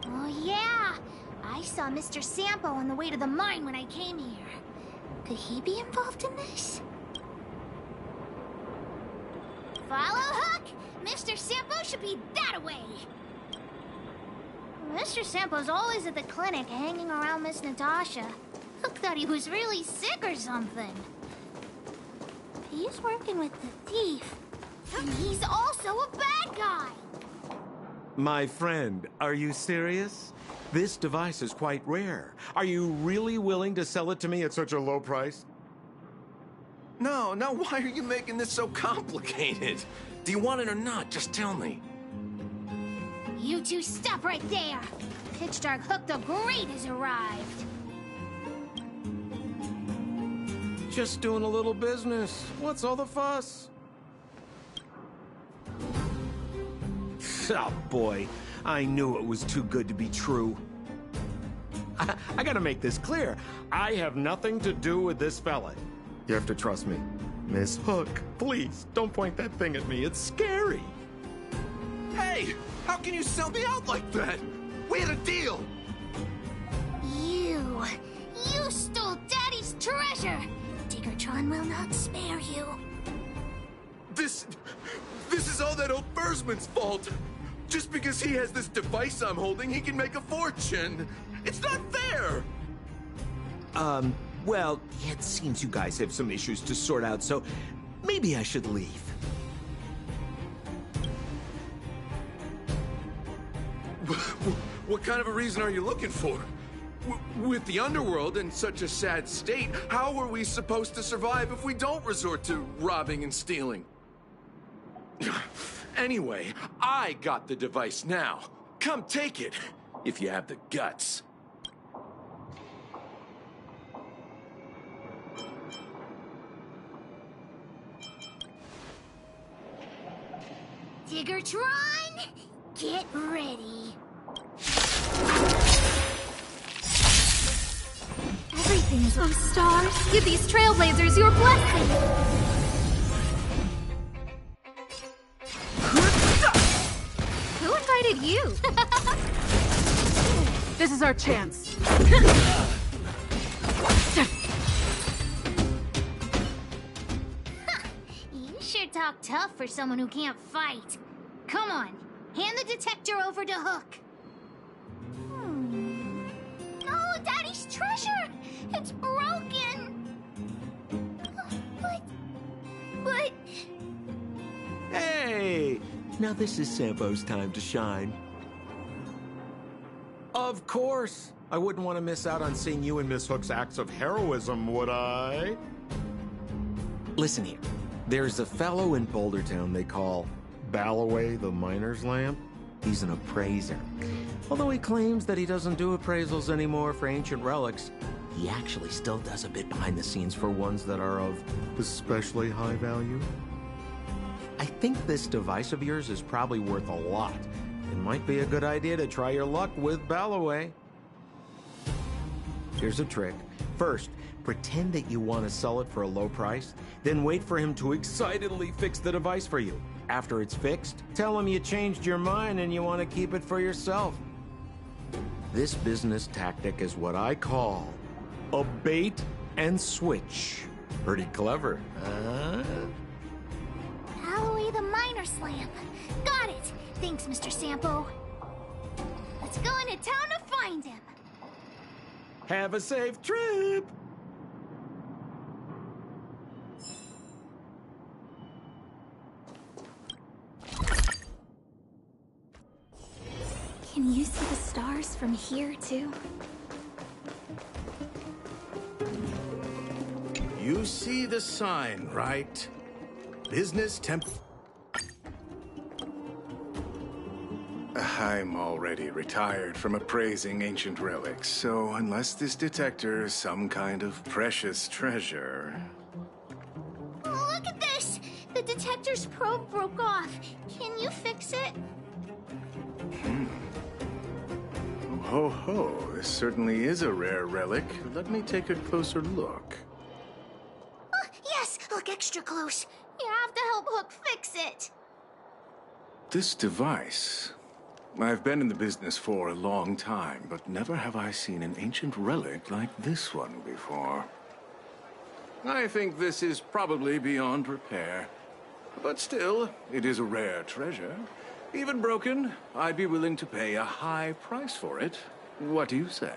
Oh, yeah! I saw Mr. Sampo on the way to the mine when I came here. Could he be involved in this? Follow, Hook! Mr. Sampo should be that way! Mr. Sampo's always at the clinic hanging around Miss Natasha. Hook thought he was really sick or something. He's working with the thief. And he's also a bad guy! My friend, are you serious? This device is quite rare. Are you really willing to sell it to me at such a low price? No, why are you making this so complicated? Do you want it or not? Just tell me. You two stop right there! Pitch Dark Hook the Great has arrived! Just doing a little business. What's all the fuss? Oh boy, I knew it was too good to be true. I gotta make this clear. I have nothing to do with this fella. You have to trust me. Miss Hook, please, don't point that thing at me. It's scary. Hey! How can you sell me out like that? We had a deal! You stole Daddy's treasure! Diggertron will not spare you. This is all that old Bursman's fault! Just because he has this device I'm holding, he can make a fortune! It's not fair! Well, it seems you guys have some issues to sort out, so maybe I should leave. What kind of a reason are you looking for? With the underworld in such a sad state, how are we supposed to survive if we don't resort to robbing and stealing? Anyway, I got the device now. Come take it, if you have the guts. Diggertron, get ready. Everything is... Oh, stars, give these trailblazers your blessing. Who invited you? This is our chance. You sure talk tough for someone who can't fight. Come on, hand the detector over to Hook. No, Daddy's treasure! It's broken! But... Hey! Now this is Sampo's time to shine. Of course! I wouldn't want to miss out on seeing you and Miss Hook's acts of heroism, would I? Listen here. There's a fellow in Boulder Town they call Balloway the Miner's Lamp. He's an appraiser. Although he claims that he doesn't do appraisals anymore for ancient relics, he actually still does a bit behind the scenes for ones that are of especially high value. I think this device of yours is probably worth a lot. It might be a good idea to try your luck with Balloway. Here's a trick. First, pretend that you want to sell it for a low price, then wait for him to excitedly fix the device for you. After it's fixed, tell him you changed your mind and you want to keep it for yourself. This business tactic is what I call a bait and switch. Pretty clever, huh? Balloway the Miner's Lamp. Got it. Thanks, Mr. Sampo. Let's go into town to find him. Have a safe trip! Can you see the stars from here, too? You see the sign, right? Business temp... I'm already retired from appraising ancient relics, so unless this detector is some kind of precious treasure... Look at this! The detector's probe broke off. Can you fix it? Ho ho, this certainly is a rare relic. Let me take a closer look. Yes! Look extra close. You have to help Hook fix it. This device... I've been in the business for a long time, but never have I seen an ancient relic like this one before. I think this is probably beyond repair. But still, it is a rare treasure. Even broken, I'd be willing to pay a high price for it. What do you say?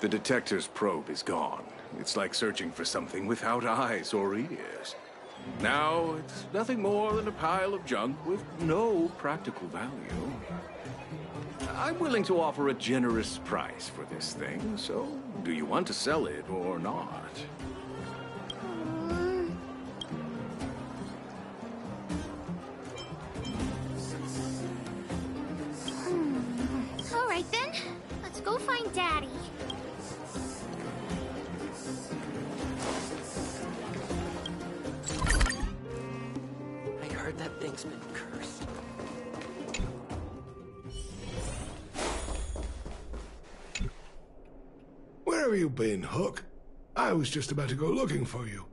The detector's probe is gone. It's like searching for something without eyes or ears. Now, it's nothing more than a pile of junk with no practical value. I'm willing to offer a generous price for this thing, so do you want to sell it or not? All right, then. Let's go find Daddy. That thing's been cursed. Where have you been, Hook? I was just about to go looking for you.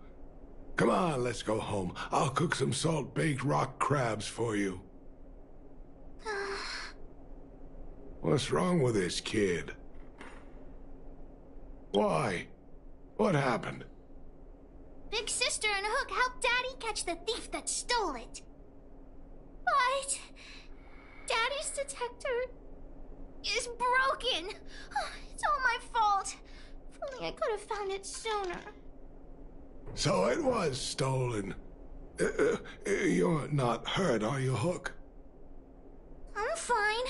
Come on, let's go home. I'll cook some salt-baked rock crabs for you. What's wrong with this kid? Why? What happened? Big Sister and Hook helped Daddy catch the thief that stole it. But Daddy's detector is broken. It's all my fault. If only I could have found it sooner. So it was stolen. You're not hurt, are you, Hook? I'm fine.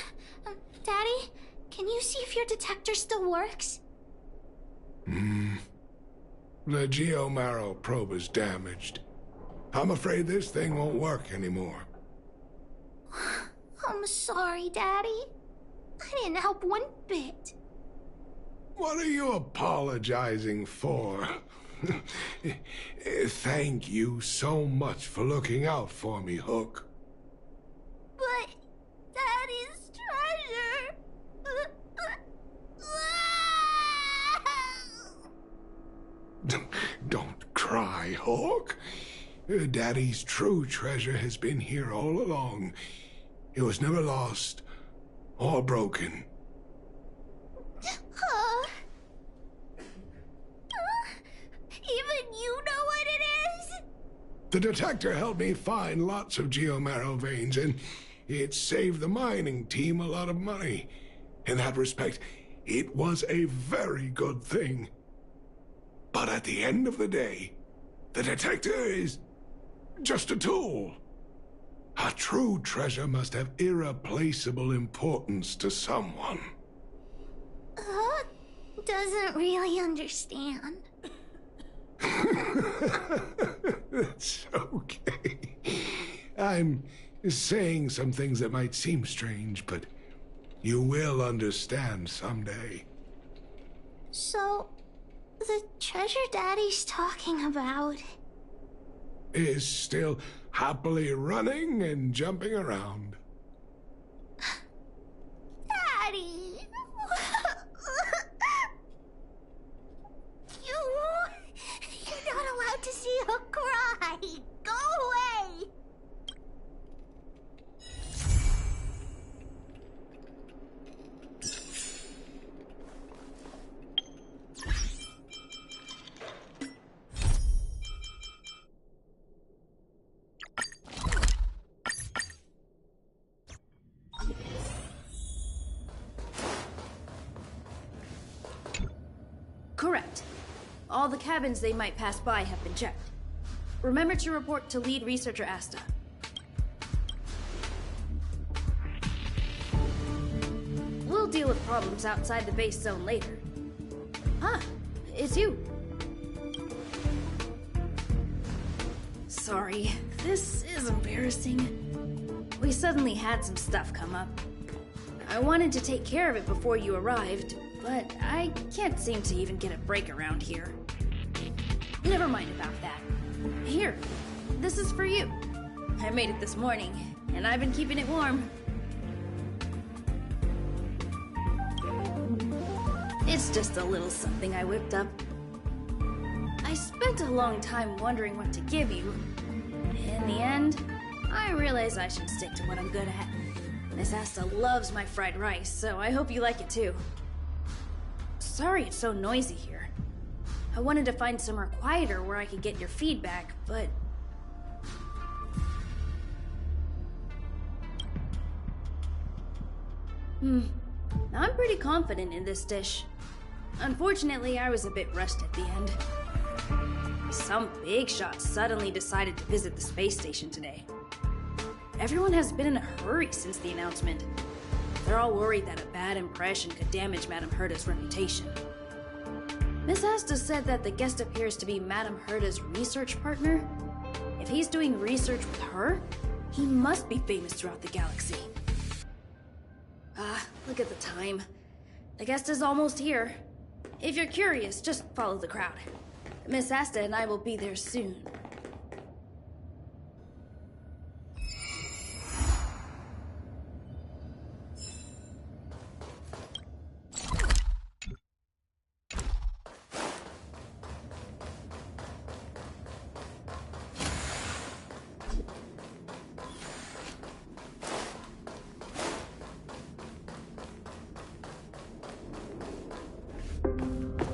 Daddy, can you see if your detector still works? The geomarrow probe is damaged. I'm afraid this thing won't work anymore. I'm sorry, Daddy. I didn't help one bit. What are you apologizing for? Thank you so much for looking out for me, Hook. But Daddy's treasure... Don't cry, Hook. Daddy's true treasure has been here all along. It was never lost or broken. Even you know what it is? The detector helped me find lots of geomarrow veins, and it saved the mining team a lot of money. In that respect, it was a very good thing. But at the end of the day, the detector is just a tool. A true treasure must have irreplaceable importance to someone. Doesn't really understand. It's okay. I'm saying some things that might seem strange, but you will understand someday. So, the treasure Daddy's talking about is still happily running and jumping around. Daddy! You're not allowed to see her cry! Go away! Correct. All the cabins they might pass by have been checked. Remember to report to lead researcher Asta. We'll deal with problems outside the base zone later. Huh, it's you. Sorry, this is embarrassing. We suddenly had some stuff come up. I wanted to take care of it before you arrived, but I can't seem to even get a break around here. Never mind about that. Here, this is for you. I made it this morning, and I've been keeping it warm. It's just a little something I whipped up. I spent a long time wondering what to give you. In the end, I realized I should stick to what I'm good at. Miss Asta loves my fried rice, so I hope you like it too. Sorry it's so noisy here. I wanted to find somewhere quieter where I could get your feedback, but... I'm pretty confident in this dish. Unfortunately, I was a bit rushed at the end. Some big shot suddenly decided to visit the space station today. Everyone has been in a hurry since the announcement. They're all worried that a bad impression could damage Madame Herta's reputation. Miss Asta said that the guest appears to be Madame Herta's research partner. If he's doing research with her, he must be famous throughout the galaxy. Look at the time. The guest is almost here. If you're curious, just follow the crowd. Miss Asta and I will be there soon.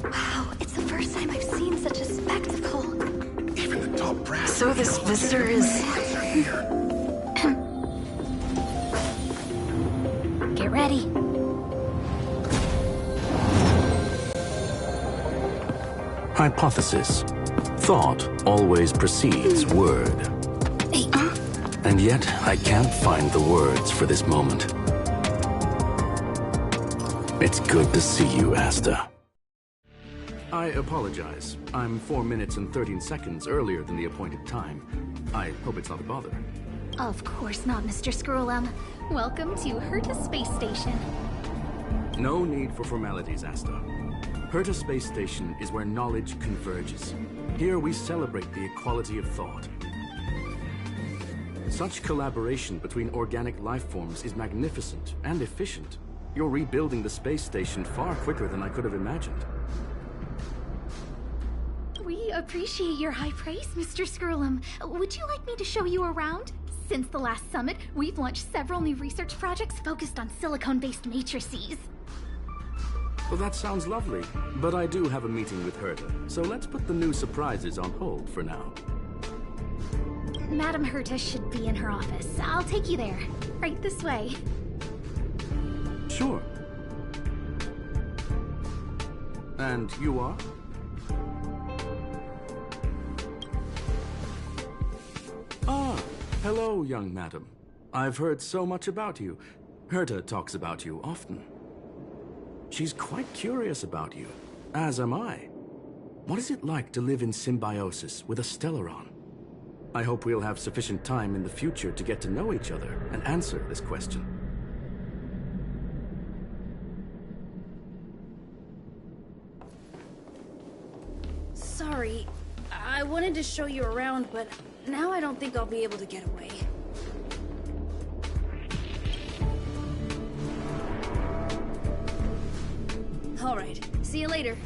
Wow, it's the first time I've seen such a spectacle. Even the top brass. So this visitor is... Get ready. Hypothesis. Thought always precedes word. And yet, I can't find the words for this moment. It's good to see you, Asta. I apologize. I'm 4 minutes and 13 seconds earlier than the appointed time. I hope it's not a bother. Of course not, Mr. Scrollum. Welcome to Herta Space Station. No need for formalities, Asta. Herta Space Station is where knowledge converges. Here we celebrate the equality of thought. Such collaboration between organic life forms is magnificent and efficient. You're rebuilding the space station far quicker than I could have imagined. We appreciate your high praise, Mr. Scrollum. Would you like me to show you around? Since the last summit, we've launched several new research projects focused on silicone-based matrices. Well, that sounds lovely, but I do have a meeting with Herta, so let's put the new surprises on hold for now. Madame Herta should be in her office. I'll take you there. Right this way. Sure. And you are? Ah, hello, young madam. I've heard so much about you. Herta talks about you often. She's quite curious about you, as am I. What is it like to live in symbiosis with a Stellaron? I hope we'll have sufficient time in the future to get to know each other and answer this question. Sorry, I wanted to show you around, but now I don't think I'll be able to get away. Alright, see you later.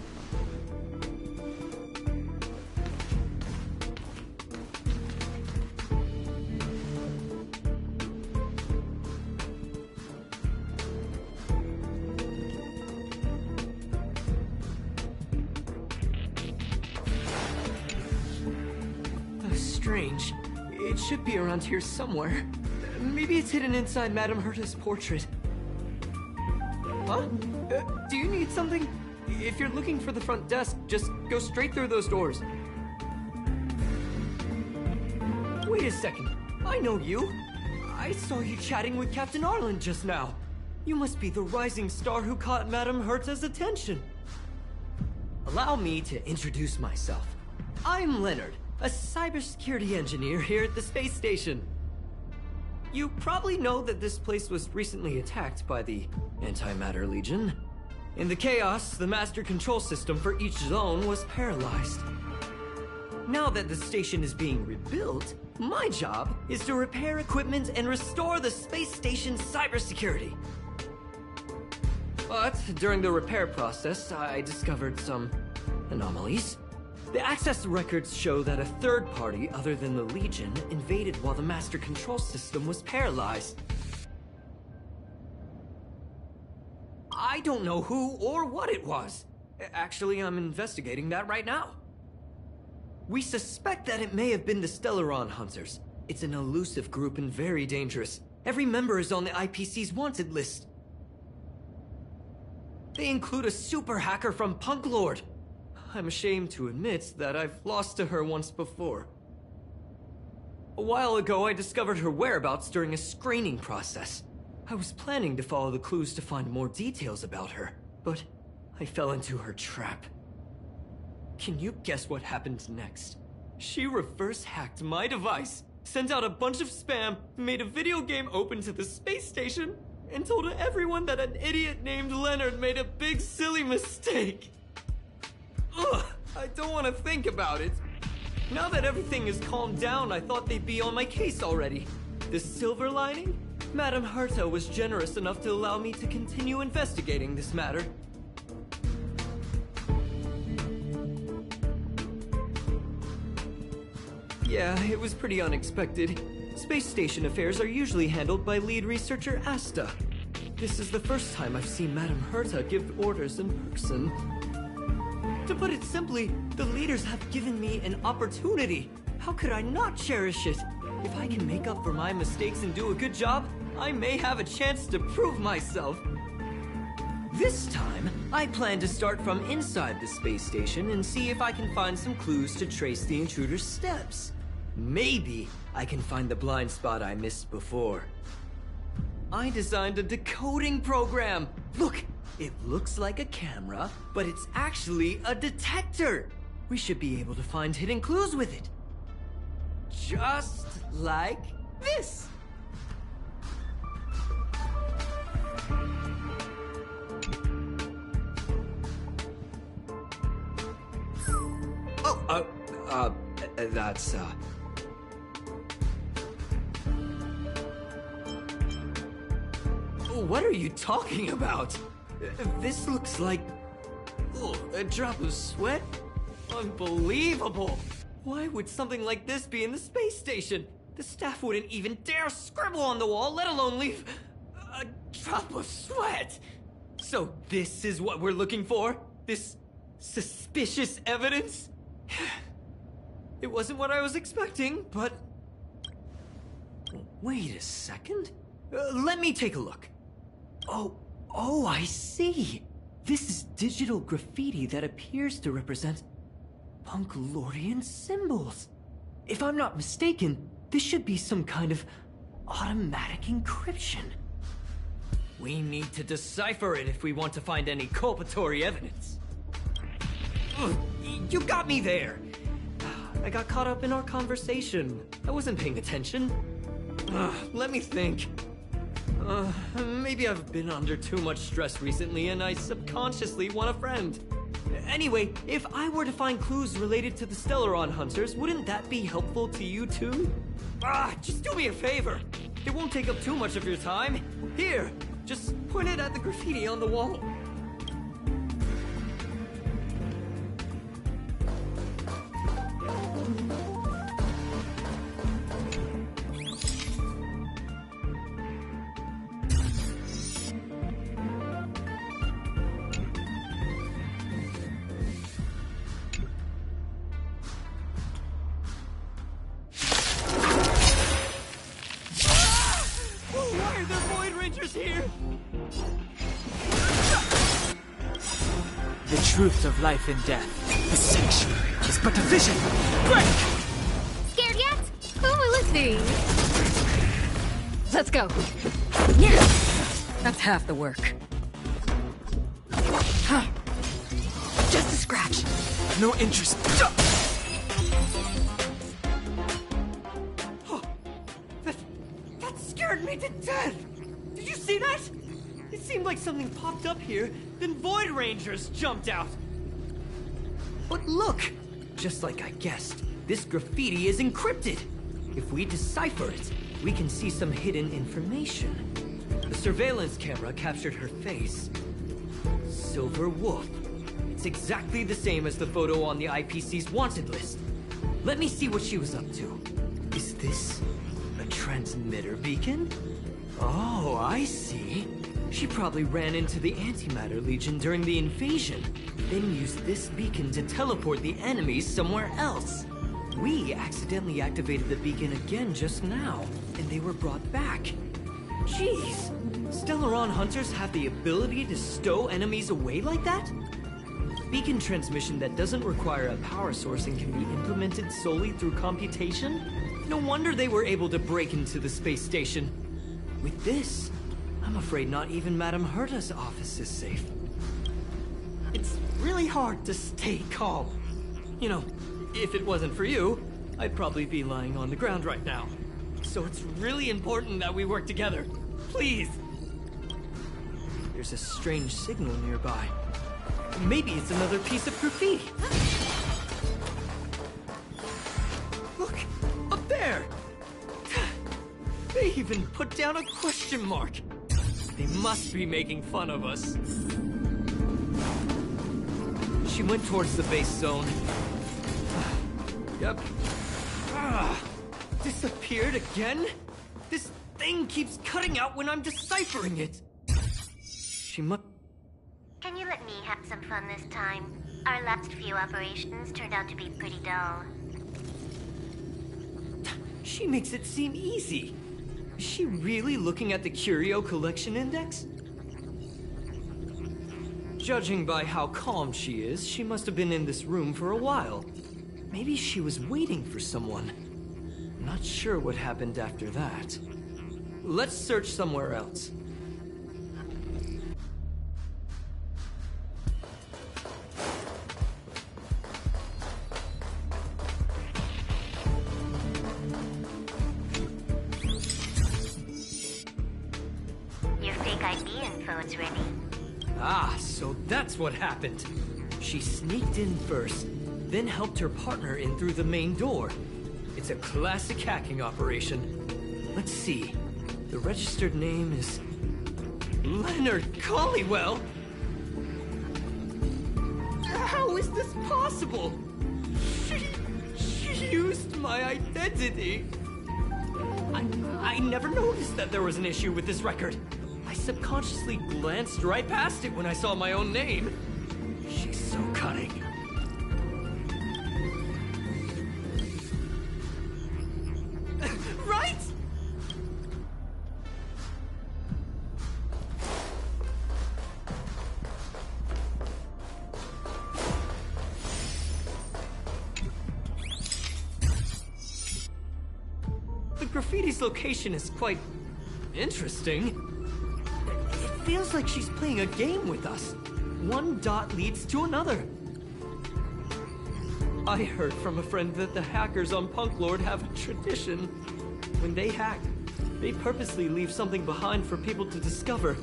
Strange. It should be around here somewhere. Maybe it's hidden inside Madame Herta's portrait. Huh? Do you need something? If you're looking for the front desk, just go straight through those doors. Wait a second. I know you. I saw you chatting with Captain Arlen just now. You must be the rising star who caught Madame Herta's attention. Allow me to introduce myself. I'm Leonard, a cybersecurity engineer here at the space station. You probably know that this place was recently attacked by the Antimatter Legion. In the chaos, the master control system for each zone was paralyzed. Now that the station is being rebuilt, my job is to repair equipment and restore the space station's cybersecurity. But during the repair process, I discovered some anomalies. The access records show that a third party other than the Legion invaded while the master control system was paralyzed. I don't know who or what it was. Actually, I'm investigating that right now. We suspect that it may have been the Stellaron Hunters. It's an elusive group and very dangerous. Every member is on the IPC's wanted list. They include a super hacker from Punk Lord. I'm ashamed to admit that I've lost to her once before. A while ago, I discovered her whereabouts during a screening process. I was planning to follow the clues to find more details about her, but I fell into her trap. Can you guess what happened next? She reverse-hacked my device, sent out a bunch of spam, made a video game open to the space station, and told everyone that an idiot named Leonard made a big silly mistake. Ugh, I don't want to think about it. Now that everything is calmed down, I thought they'd be on my case already. The silver lining? Madame Herta was generous enough to allow me to continue investigating this matter. Yeah, it was pretty unexpected. Space station affairs are usually handled by lead researcher Asta. This is the first time I've seen Madame Herta give orders in person. To put it simply, the leaders have given me an opportunity. How could I not cherish it? If I can make up for my mistakes and do a good job, I may have a chance to prove myself. This time, I plan to start from inside the space station and see if I can find some clues to trace the intruder's steps. Maybe I can find the blind spot I missed before. I designed a decoding program. Look! It looks like a camera, but it's actually a detector. We should be able to find hidden clues with it. Just like this. That's, What are you talking about? This looks like... Oh, a drop of sweat? Unbelievable! Why would something like this be in the space station? The staff wouldn't even dare scribble on the wall, let alone leave a drop of sweat! So this is what we're looking for? This suspicious evidence? It wasn't what I was expecting, but... Wait a second? Let me take a look. Oh, I see. This is digital graffiti that appears to represent Punklorian symbols. If I'm not mistaken, this should be some kind of automatic encryption. We need to decipher it if we want to find any culpatory evidence. Ugh. You got me there! I got caught up in our conversation. I wasn't paying attention. Let me think. Maybe I've been under too much stress recently and I subconsciously want a friend. Anyway, if I were to find clues related to the Stellaron Hunters, wouldn't that be helpful to you too? Just do me a favor. It won't take up too much of your time. Here, just point it at the graffiti on the wall. The truth of life and death. The sanctuary is but a vision. Break! Scared yet? Oh, let's see. Let's go. That's half the work. Huh. Just a scratch. No interest. That scared me to death! Did you see that? It seemed like something popped up here, then Void Rangers jumped out. But look! Just like I guessed, this graffiti is encrypted. If we decipher it, we can see some hidden information. The surveillance camera captured her face. Silver Wolf. It's exactly the same as the photo on the IPC's wanted list. Let me see what she was up to. Is this a transmitter beacon? Oh, I see. She probably ran into the Antimatter Legion during the invasion, then used this beacon to teleport the enemies somewhere else. We accidentally activated the beacon again just now, and they were brought back. Jeez! Stellaron Hunters have the ability to stow enemies away like that? Beacon transmission that doesn't require a power source and can be implemented solely through computation? No wonder they were able to break into the space station. With this, I'm afraid not even Madame Herta's office is safe. It's really hard to stay calm. You know, if it wasn't for you, I'd probably be lying on the ground right now. So it's really important that we work together. Please! There's a strange signal nearby. Maybe it's another piece of graffiti. Look! Up there! They even put down a question mark. They must be making fun of us. She went towards the base zone. Yep. Disappeared again? This thing keeps cutting out when I'm deciphering it. She must... Can you let me have some fun this time? Our last few operations turned out to be pretty dull. She makes it seem easy. Is she really looking at the Curio Collection Index? Judging by how calm she is, she must have been in this room for a while. Maybe she was waiting for someone. Not sure what happened after that. Let's search somewhere else. Your fake ID info is ready. Ah, so that's what happened. She sneaked in first, then helped her partner in through the main door. It's a classic hacking operation. Let's see. The registered name is... Leonard Collywell? How is this possible? She used my identity. I never noticed that there was an issue with this record. I subconsciously glanced right past it when I saw my own name. She's so cunning. Right? The graffiti's location is quite interesting. It feels like she's playing a game with us. One dot leads to another. I heard from a friend that the hackers on Punk Lord have a tradition. When they hack, they purposely leave something behind for people to discover.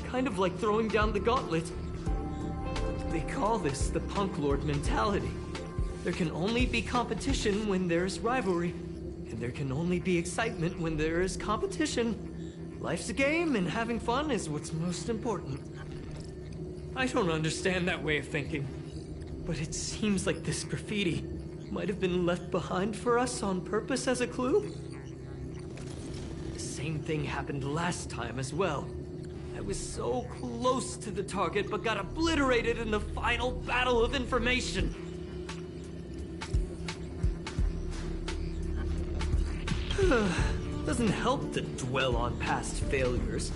Kind of like throwing down the gauntlet. They call this the Punk Lord mentality. There can only be competition when there's rivalry. And there can only be excitement when there is competition. Life's a game, and having fun is what's most important. I don't understand that way of thinking. But it seems like this graffiti might have been left behind for us on purpose as a clue. The same thing happened last time as well. I was so close to the target, but got obliterated in the final battle of information. Doesn't help to dwell on past failures.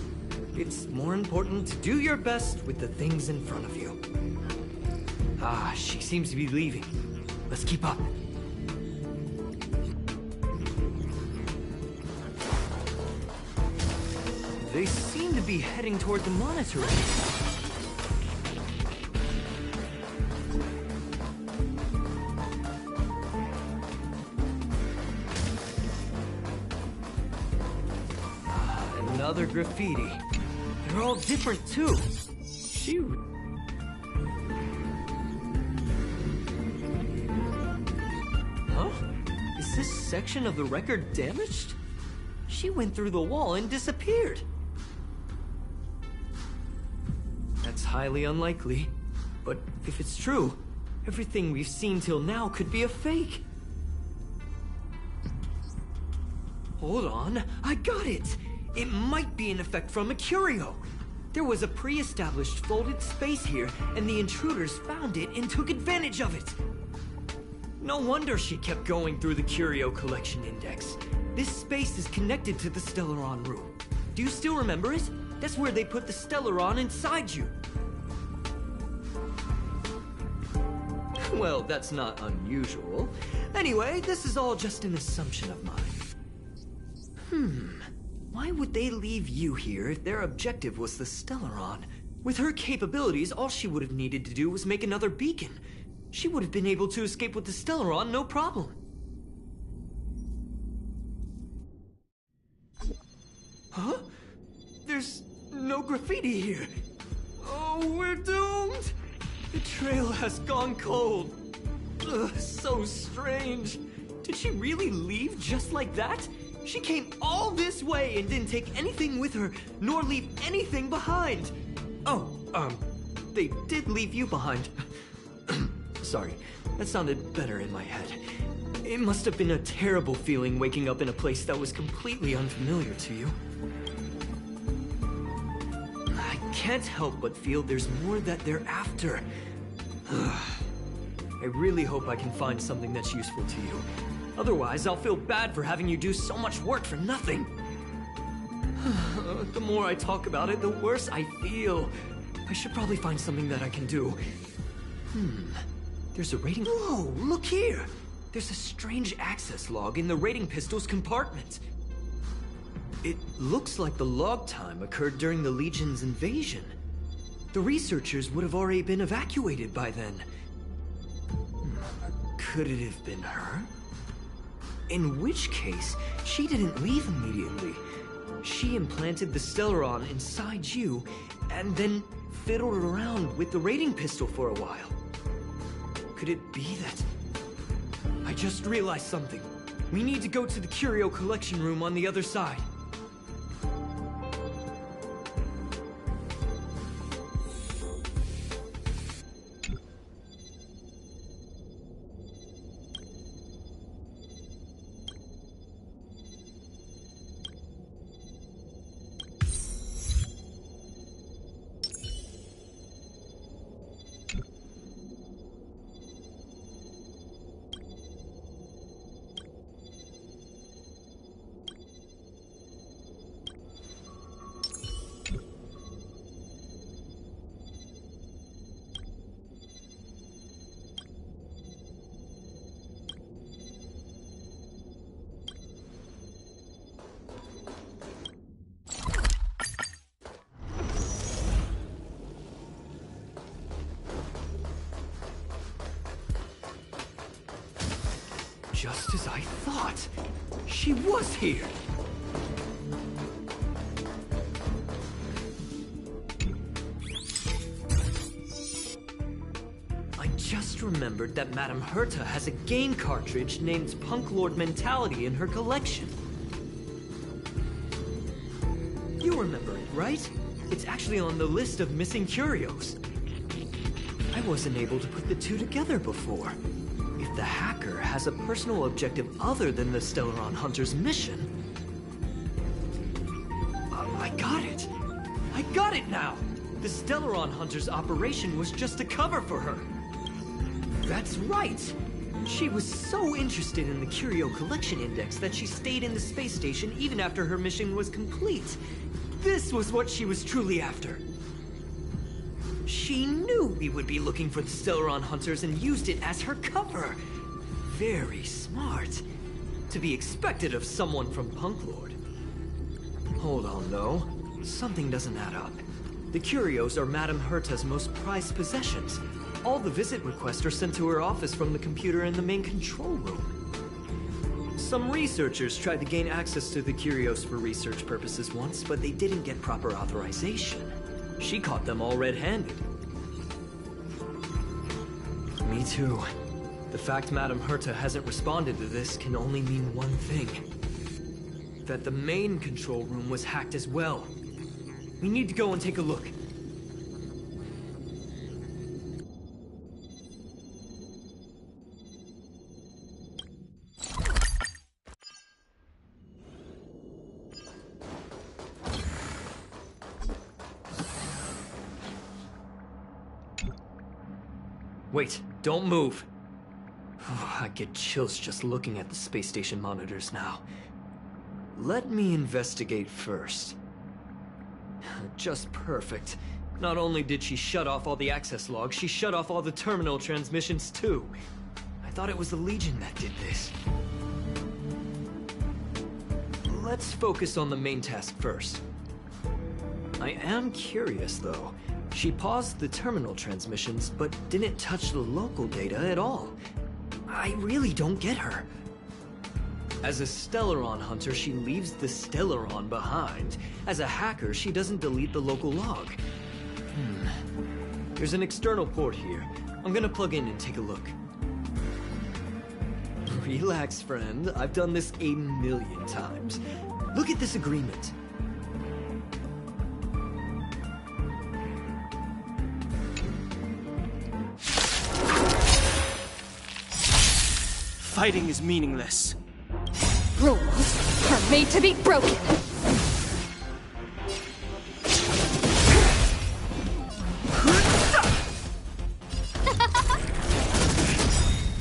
It's more important to do your best with the things in front of you. Ah, she seems to be leaving. Let's keep up. They seem to be heading toward the monitoring. Another graffiti. They're all different too. Shoot. Huh? Is this section of the record damaged? She went through the wall and disappeared. That's highly unlikely. But if it's true, everything we've seen till now could be a fake. Hold on, I got it! It might be an effect from a curio. There was a pre-established folded space here, and the intruders found it and took advantage of it. No wonder she kept going through the curio collection index. This space is connected to the Stellaron room. Do you still remember it? That's where they put the Stellaron inside you. Well, that's not unusual. Anyway, this is all just an assumption of mine. Why would they leave you here if their objective was the Stellaron? With her capabilities, all she would have needed to do was make another beacon. She would have been able to escape with the Stellaron, no problem. Huh? There's no graffiti here. Oh, we're doomed! The trail has gone cold. Ugh, so strange. Did she really leave just like that? She came all this way and didn't take anything with her, nor leave anything behind. Oh, they did leave you behind. Sorry, that sounded better in my head. It must have been a terrible feeling waking up in a place that was completely unfamiliar to you. I can't help but feel there's more that they're after. I really hope I can find something that's useful to you. Otherwise, I'll feel bad for having you do so much work for nothing. The more I talk about it, the worse I feel. I should probably find something that I can do. There's a rating... Whoa, look here! There's a strange access log in the rating pistol's compartment. It looks like the log time occurred during the Legion's invasion. The researchers would have already been evacuated by then. Could it have been her? In which case, she didn't leave immediately. She implanted the Stellaron inside you, and then fiddled around with the rating pistol for a while. Could it be that... I just realized something. We need to go to the curio collection room on the other side. Just as I thought. She was here. I just remembered that Madame Herta has a game cartridge named Punk Lord Mentality in her collection. You remember it, right? It's actually on the list of missing curios. I wasn't able to put the two together before. If the hacker has a personal objective other than the Stellaron Hunter's mission... I got it! I got it now! The Stellaron Hunter's operation was just a cover for her. That's right! She was so interested in the Curio Collection Index that she stayed in the space station even after her mission was complete. This was what she was truly after. She knew we would be looking for the Stellaron Hunters and used it as her cover. Very smart. To be expected of someone from Punk Lord. Hold on, though. Something doesn't add up. The curios are Madame Herta's most prized possessions. All the visit requests are sent to her office from the computer in the main control room. Some researchers tried to gain access to the curios for research purposes once, but they didn't get proper authorization. She caught them all red-handed. Me too. The fact Madame Herta hasn't responded to this can only mean one thing. That the main control room was hacked as well. We need to go and take a look. Wait, don't move. I get chills just looking at the space station monitors now. Let me investigate first. Just perfect. Not only did she shut off all the access logs, she shut off all the terminal transmissions too. I thought it was the Legion that did this. Let's focus on the main task first. I am curious though. She paused the terminal transmissions, but didn't touch the local data at all. I really don't get her. As a Stellaron hunter, she leaves the Stellaron behind. As a hacker, she doesn't delete the local log. There's an external port here. I'm gonna plug in and take a look. Relax, friend. I've done this 1,000,000 times. Look at this agreement. Fighting is meaningless. Rules are made to be broken.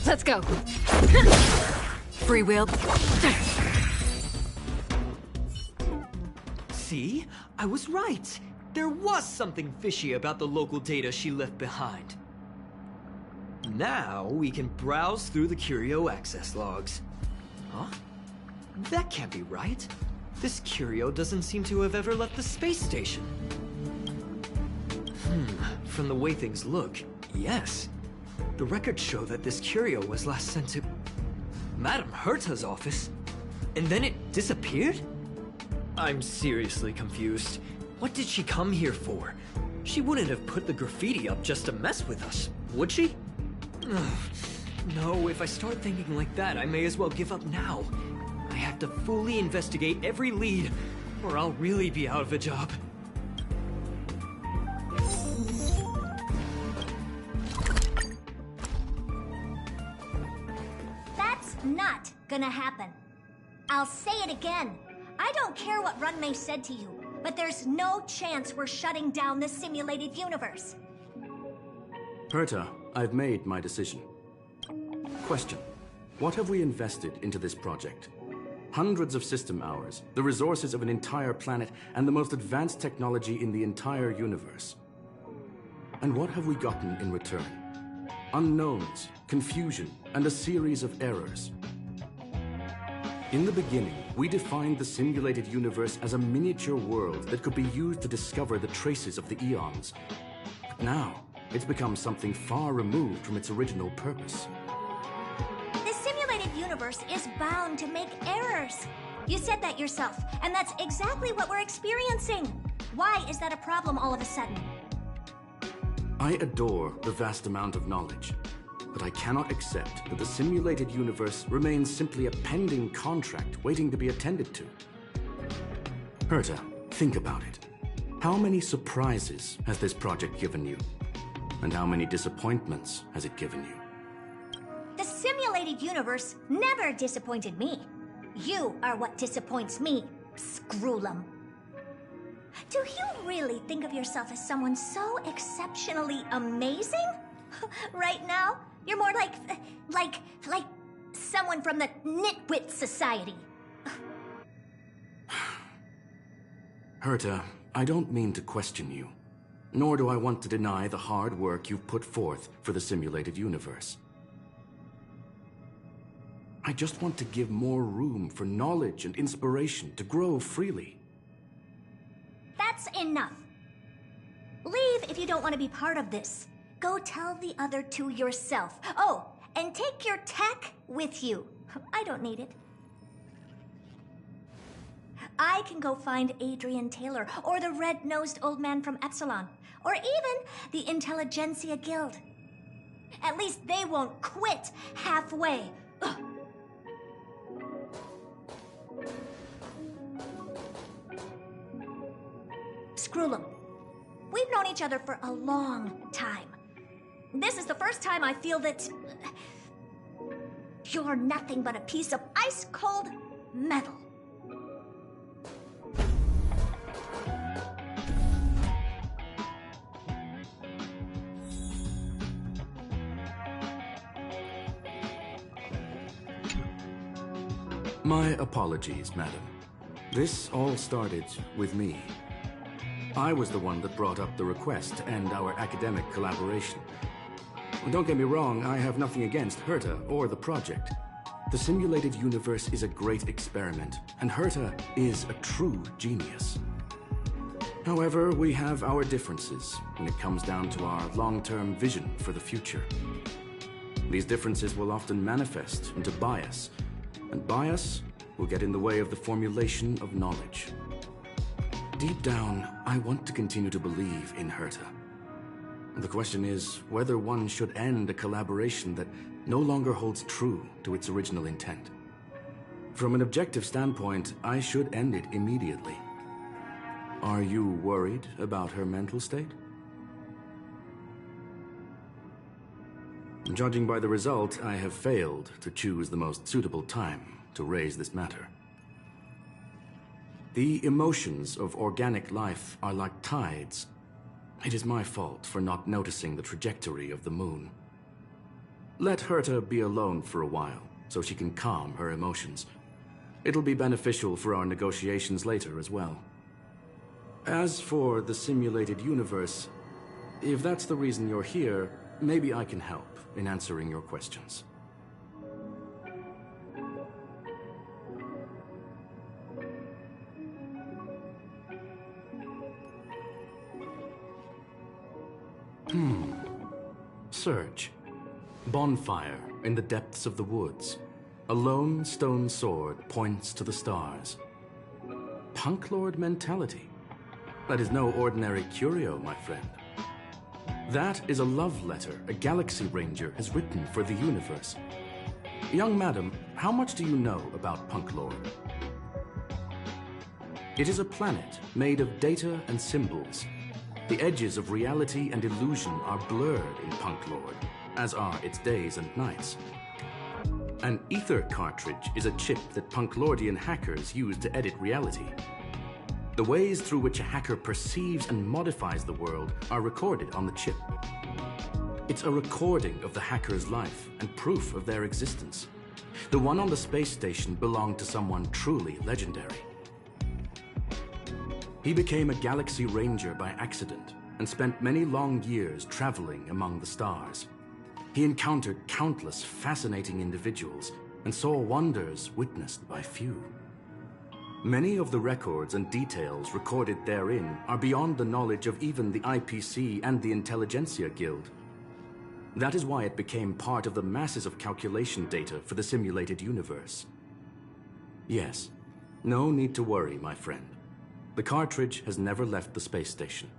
Let's go. Freewheel. See? I was right. There was something fishy about the local data she left behind. Now we can browse through the curio access logs. Huh? That can't be right. This curio doesn't seem to have ever left the space station. From the way things look, yes. The records show that this curio was last sent to Madame Herta's office, and then it disappeared? I'm seriously confused. What did she come here for? She wouldn't have put the graffiti up just to mess with us, would she? No, if I start thinking like that, I may as well give up now. I have to fully investigate every lead, or I'll really be out of a job. That's not gonna happen. I'll say it again. I don't care what Runmei said to you, but there's no chance we're shutting down this simulated universe. Herta, I've made my decision. Question. What have we invested into this project? Hundreds of system hours, the resources of an entire planet, and the most advanced technology in the entire universe. And what have we gotten in return? Unknowns, confusion, and a series of errors. In the beginning, we defined the simulated universe as a miniature world that could be used to discover the traces of the eons. But now, it's become something far removed from its original purpose. This simulated universe universe is bound to make errors. You said that yourself, and that's exactly what we're experiencing. Why is that a problem all of a sudden? I adore the vast amount of knowledge, but I cannot accept that the simulated universe remains simply a pending contract waiting to be attended to. Herta, think about it. How many surprises has this project given you? And how many disappointments has it given you? The simulated universe never disappointed me. You are what disappoints me, Screwlum. Do you really think of yourself as someone so exceptionally amazing? Right now, you're more like someone from the Nitwit Society. Herta, I don't mean to question you, nor do I want to deny the hard work you've put forth for the simulated universe. I just want to give more room for knowledge and inspiration to grow freely. That's enough. Leave if you don't want to be part of this. Go tell the other two yourself. Oh, and take your tech with you. I don't need it. I can go find Adrian Taylor, or the red-nosed old man from Epsilon, or even the Intelligentsia Guild. At least they won't quit halfway. Ugh. Screwlum, we've known each other for a long time. This is the first time I feel that you're nothing but a piece of ice-cold metal. My apologies, madam. This all started with me. I was the one that brought up the request to end our academic collaboration. Don't get me wrong, I have nothing against Herta or the project. The simulated universe is a great experiment, and Herta is a true genius. However, we have our differences when it comes down to our long-term vision for the future. These differences will often manifest into bias, and bias will get in the way of the formulation of knowledge. Deep down, I want to continue to believe in Herta. The question is whether one should end a collaboration that no longer holds true to its original intent. From an objective standpoint, I should end it immediately. Are you worried about her mental state? Judging by the result, I have failed to choose the most suitable time to raise this matter. The emotions of organic life are like tides. It is my fault for not noticing the trajectory of the moon. Let Herta be alone for a while, so she can calm her emotions. It'll be beneficial for our negotiations later as well. As for the simulated universe, if that's the reason you're here, maybe I can help in answering your questions. Surge. Bonfire in the depths of the woods. A lone stone sword points to the stars. Punk Lord mentality. That is no ordinary curio, my friend. That is a love letter a Galaxy Ranger has written for the universe. Young madam, how much do you know about Punk Lord? It is a planet made of data and symbols. The edges of reality and illusion are blurred in Punk Lord, as are its days and nights. An ether cartridge is a chip that Punk Lordian hackers use to edit reality. The ways through which a hacker perceives and modifies the world are recorded on the chip. It's a recording of the hacker's life and proof of their existence. The one on the space station belonged to someone truly legendary. He became a Galaxy Ranger by accident and spent many long years traveling among the stars. He encountered countless fascinating individuals and saw wonders witnessed by few. Many of the records and details recorded therein are beyond the knowledge of even the IPC and the Intelligentsia Guild. That is why it became part of the masses of calculation data for the simulated universe. Yes, no need to worry, my friend. The cartridge has never left the space station.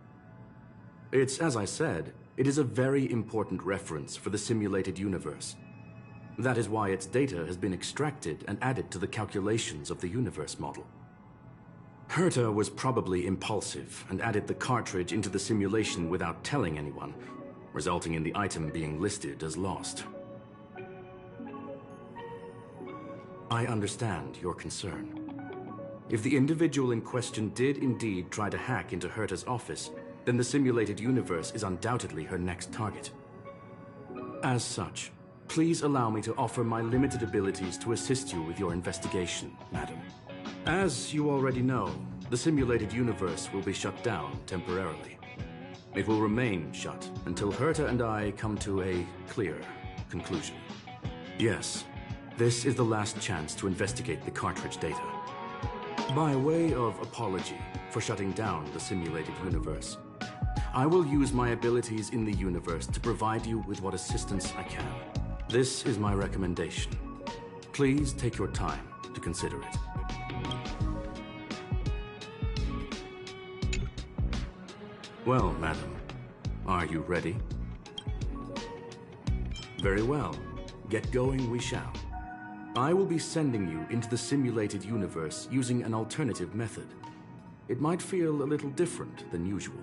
It's, as I said, it is a very important reference for the simulated universe. That is why its data has been extracted and added to the calculations of the universe model. Herta was probably impulsive and added the cartridge into the simulation without telling anyone, resulting in the item being listed as lost. I understand your concern. If the individual in question did indeed try to hack into Herta's office, then the simulated universe is undoubtedly her next target. As such, please allow me to offer my limited abilities to assist you with your investigation, madam. As you already know, the simulated universe will be shut down temporarily. It will remain shut until Herta and I come to a clear conclusion. Yes, this is the last chance to investigate the cartridge data. By way of apology for shutting down the simulated universe, I will use my abilities in the universe to provide you with what assistance I can. This is my recommendation. Please take your time to consider it. Well, madam, are you ready? Very well. Get going we shall. I will be sending you into the simulated universe using an alternative method. It might feel a little different than usual.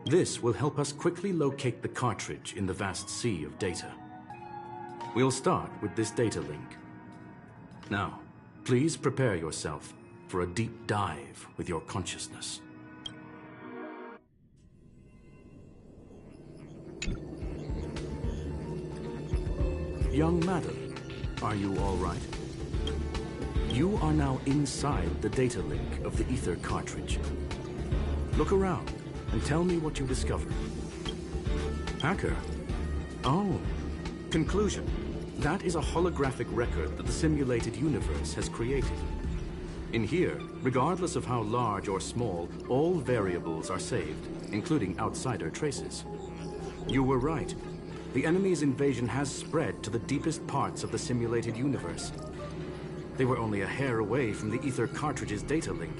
This will help us quickly locate the cartridge in the vast sea of data. We'll start with this data link. Now, please prepare yourself for a deep dive with your consciousness. Young madam, are you all right? You are now inside the data link of the ether cartridge. Look around and tell me what you discover. Hacker? Oh, conclusion. That is a holographic record that the simulated universe has created. In here, regardless of how large or small, all variables are saved, including outsider traces. You were right. The enemy's invasion has spread to the deepest parts of the simulated universe. They were only a hair away from the ether cartridge's data link.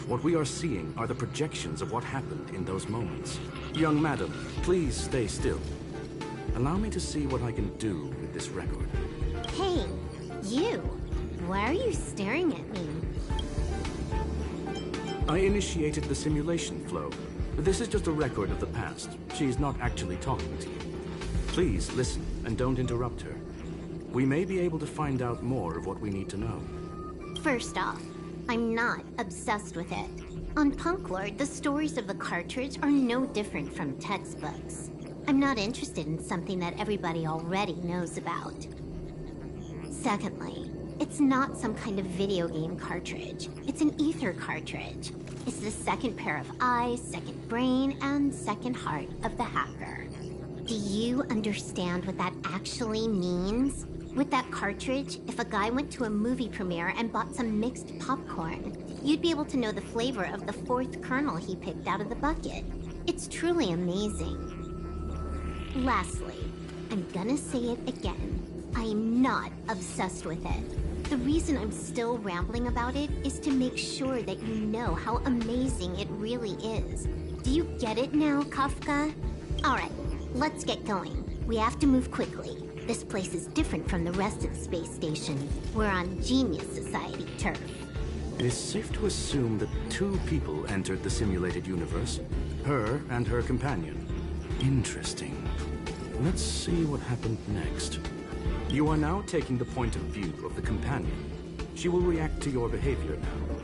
What we are seeing are the projections of what happened in those moments. Young madam, please stay still. Allow me to see what I can do with this record. Hey, you! Why are you staring at me? I initiated the simulation flow. This is just a record of the past. She's not actually talking to you. Please listen and don't interrupt her. We may be able to find out more of what we need to know. First off, I'm not obsessed with it. On Punk Lord, the stories of the cartridge are no different from textbooks. I'm not interested in something that everybody already knows about. Secondly, it's not some kind of video game cartridge. It's an ether cartridge. It's the second pair of eyes, second brain, and second heart of the hacker. Do you understand what that actually means? With that cartridge, if a guy went to a movie premiere and bought some mixed popcorn, you'd be able to know the flavor of the fourth kernel he picked out of the bucket. It's truly amazing. Lastly, I'm gonna say it again. I am not obsessed with it. The reason I'm still rambling about it is to make sure that you know how amazing it really is. Do you get it now, Kafka? Alright, let's get going. We have to move quickly. This place is different from the rest of the space station. We're on Genius Society turf. It is safe to assume that 2 people entered the simulated universe. Her and her companion. Interesting. Let's see what happened next. You are now taking the point of view of the companion. She will react to your behavior now.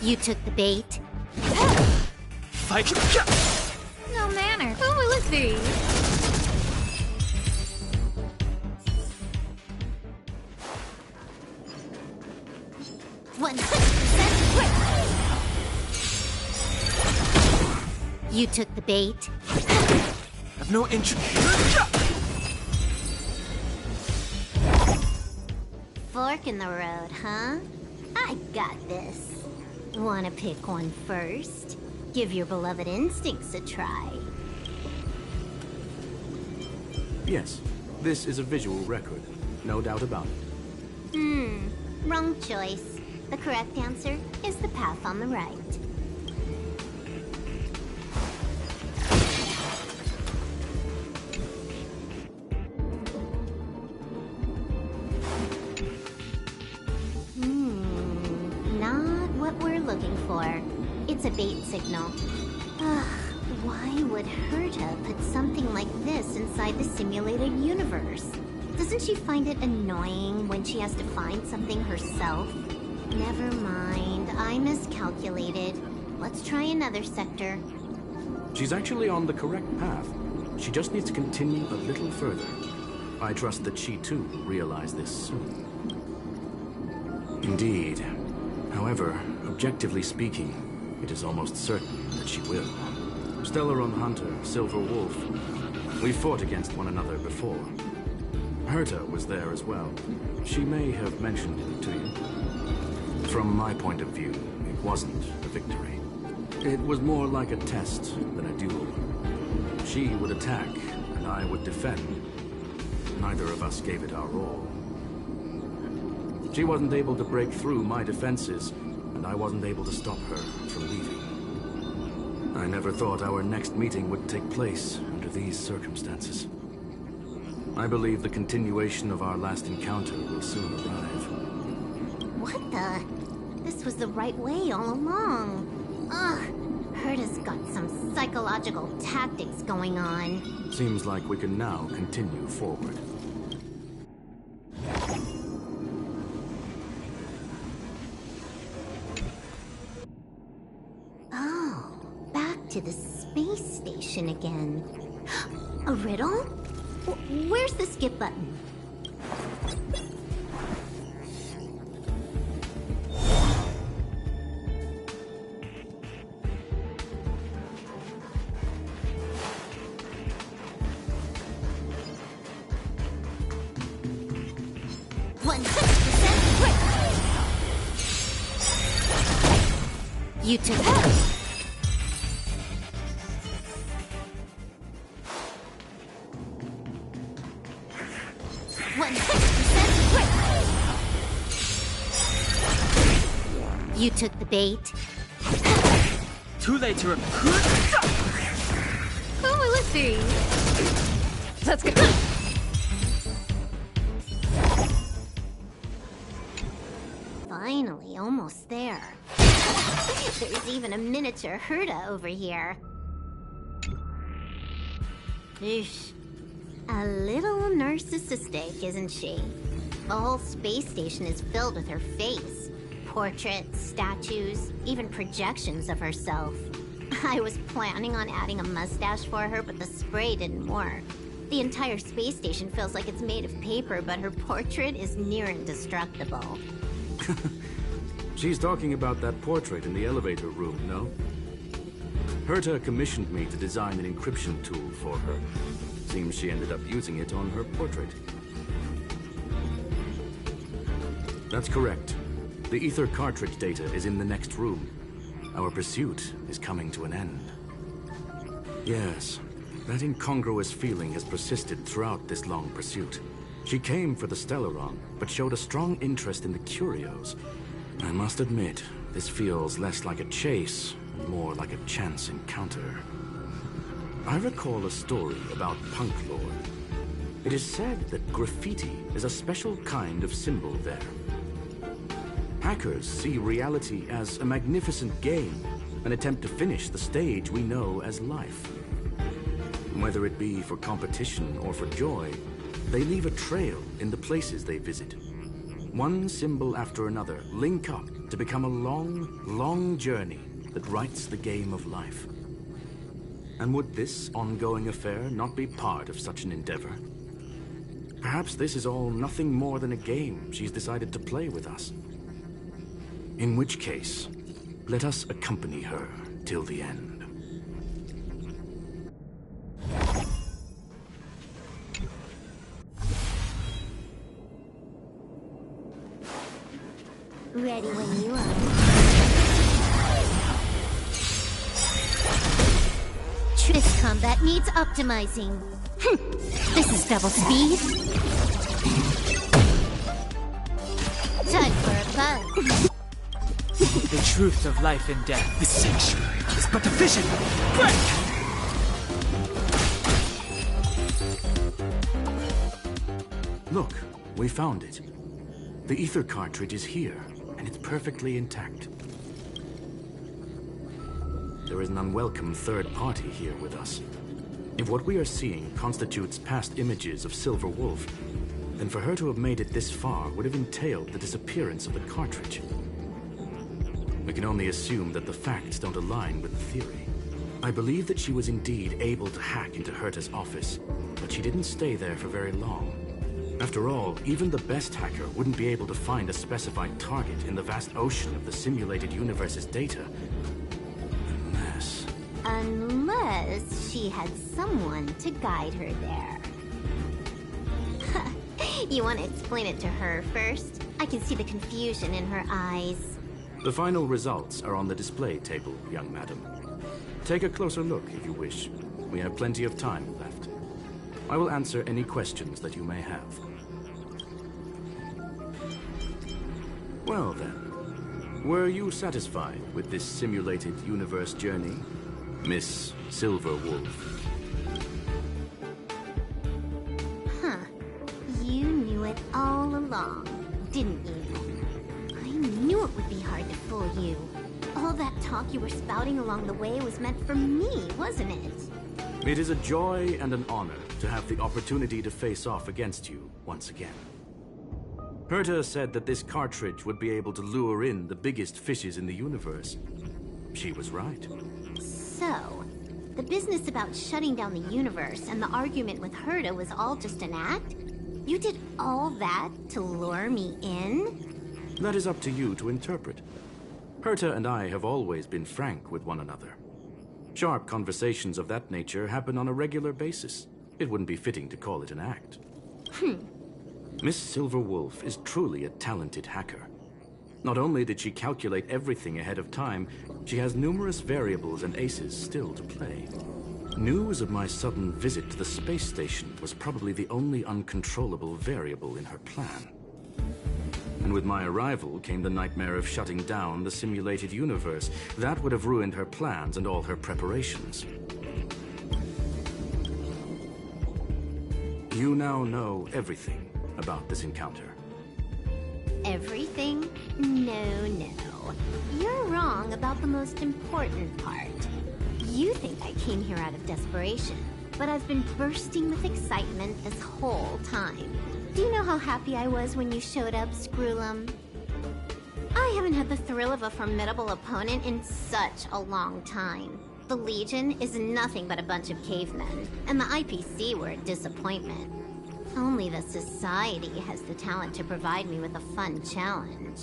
You took the bait. Fight. No manner. Who will it be? 100% quick. You took the bait. I've no interest. Fork in the road, huh? I got this. Wanna pick one first? Give your beloved instincts a try. Yes, this is a visual record. No doubt about it. Wrong choice. The correct answer is the path on the right. Not what we're looking for. It's a bait signal. Ugh, why would Herta put something like this inside the simulated universe? Doesn't she find it annoying when she has to find something herself? Never mind, I miscalculated. Let's try another sector. She's actually on the correct path. She just needs to continue a little further. I trust that she too will realize this soon. Indeed. However, objectively speaking, it is almost certain that she will. Stellaron Hunter, Silver Wolf. We fought against one another before. Herta was there as well. She may have mentioned it to you. From my point of view, it wasn't a victory. It was more like a test than a duel. She would attack, and I would defend. Neither of us gave it our all. She wasn't able to break through my defenses, and I wasn't able to stop her from leaving. I never thought our next meeting would take place under these circumstances. I believe the continuation of our last encounter will soon arrive. What the? This was the right way all along. Ugh, Herta's got some psychological tactics going on. Seems like we can now continue forward. Oh, back to the space station again. A riddle? Where's the skip button? You took it. You took the bait. Too late to recruit. Oh, let's see. Let's go. Finally, almost there. There's even a miniature Herta over here. Eesh. A little narcissistic, isn't she? The whole space station is filled with her face. Portraits, statues, even projections of herself. I was planning on adding a mustache for her, but the spray didn't work. The entire space station feels like it's made of paper, but her portrait is near indestructible. She's talking about that portrait in the elevator room, no? Herta commissioned me to design an encryption tool for her. Seems she ended up using it on her portrait. That's correct. The ether cartridge data is in the next room. Our pursuit is coming to an end. Yes, that incongruous feeling has persisted throughout this long pursuit. She came for the Stellaron, but showed a strong interest in the curios. I must admit, this feels less like a chase, and more like a chance encounter. I recall a story about Punk Lord. It is said that graffiti is a special kind of symbol there. Hackers see reality as a magnificent game, an attempt to finish the stage we know as life. Whether it be for competition or for joy, they leave a trail in the places they visit. One symbol after another link up to become a long, long journey that writes the game of life. And would this ongoing affair not be part of such an endeavor? Perhaps this is all nothing more than a game she's decided to play with us. In which case, let us accompany her till the end. Ready when you are. This combat needs optimizing. This is double speed. Time for a buzz. The truth of life and death, the sanctuary, is but a vision. Break! Look, we found it. The ether cartridge is here, and it's perfectly intact. There is an unwelcome third party here with us. If what we are seeing constitutes past images of Silver Wolf, then for her to have made it this far would have entailed the disappearance of the cartridge. We can only assume that the facts don't align with the theory. I believe that she was indeed able to hack into Herta's office, but she didn't stay there for very long. After all, even the best hacker wouldn't be able to find a specified target in the vast ocean of the simulated universe's data. Unless she had someone to guide her there. You want to explain it to her first? I can see the confusion in her eyes. The final results are on the display table, young madam. Take a closer look if you wish. We have plenty of time left. I will answer any questions that you may have. Well then, were you satisfied with this simulated universe journey, Miss Silver Wolf? Huh. You knew it all along, didn't you? I knew it would be hard to fool you. All that talk you were spouting along the way was meant for me, wasn't it? It is a joy and an honor to have the opportunity to face off against you once again. Herta said that this cartridge would be able to lure in the biggest fishes in the universe. She was right. So, the business about shutting down the universe and the argument with Herta was all just an act? You did all that to lure me in? That is up to you to interpret. Herta and I have always been frank with one another. Sharp conversations of that nature happen on a regular basis. It wouldn't be fitting to call it an act. Miss Silver Wolf is truly a talented hacker. Not only did she calculate everything ahead of time, she has numerous variables and aces still to play. News of my sudden visit to the space station was probably the only uncontrollable variable in her plan. And with my arrival came the nightmare of shutting down the simulated universe. That would have ruined her plans and all her preparations. You now know everything about this encounter. Everything? No. You're wrong about the most important part. You think I came here out of desperation, but I've been bursting with excitement this whole time. Do you know how happy I was when you showed up, Screwlum? I haven't had the thrill of a formidable opponent in such a long time. The Legion is nothing but a bunch of cavemen, and the IPC were a disappointment. Only the Society has the talent to provide me with a fun challenge.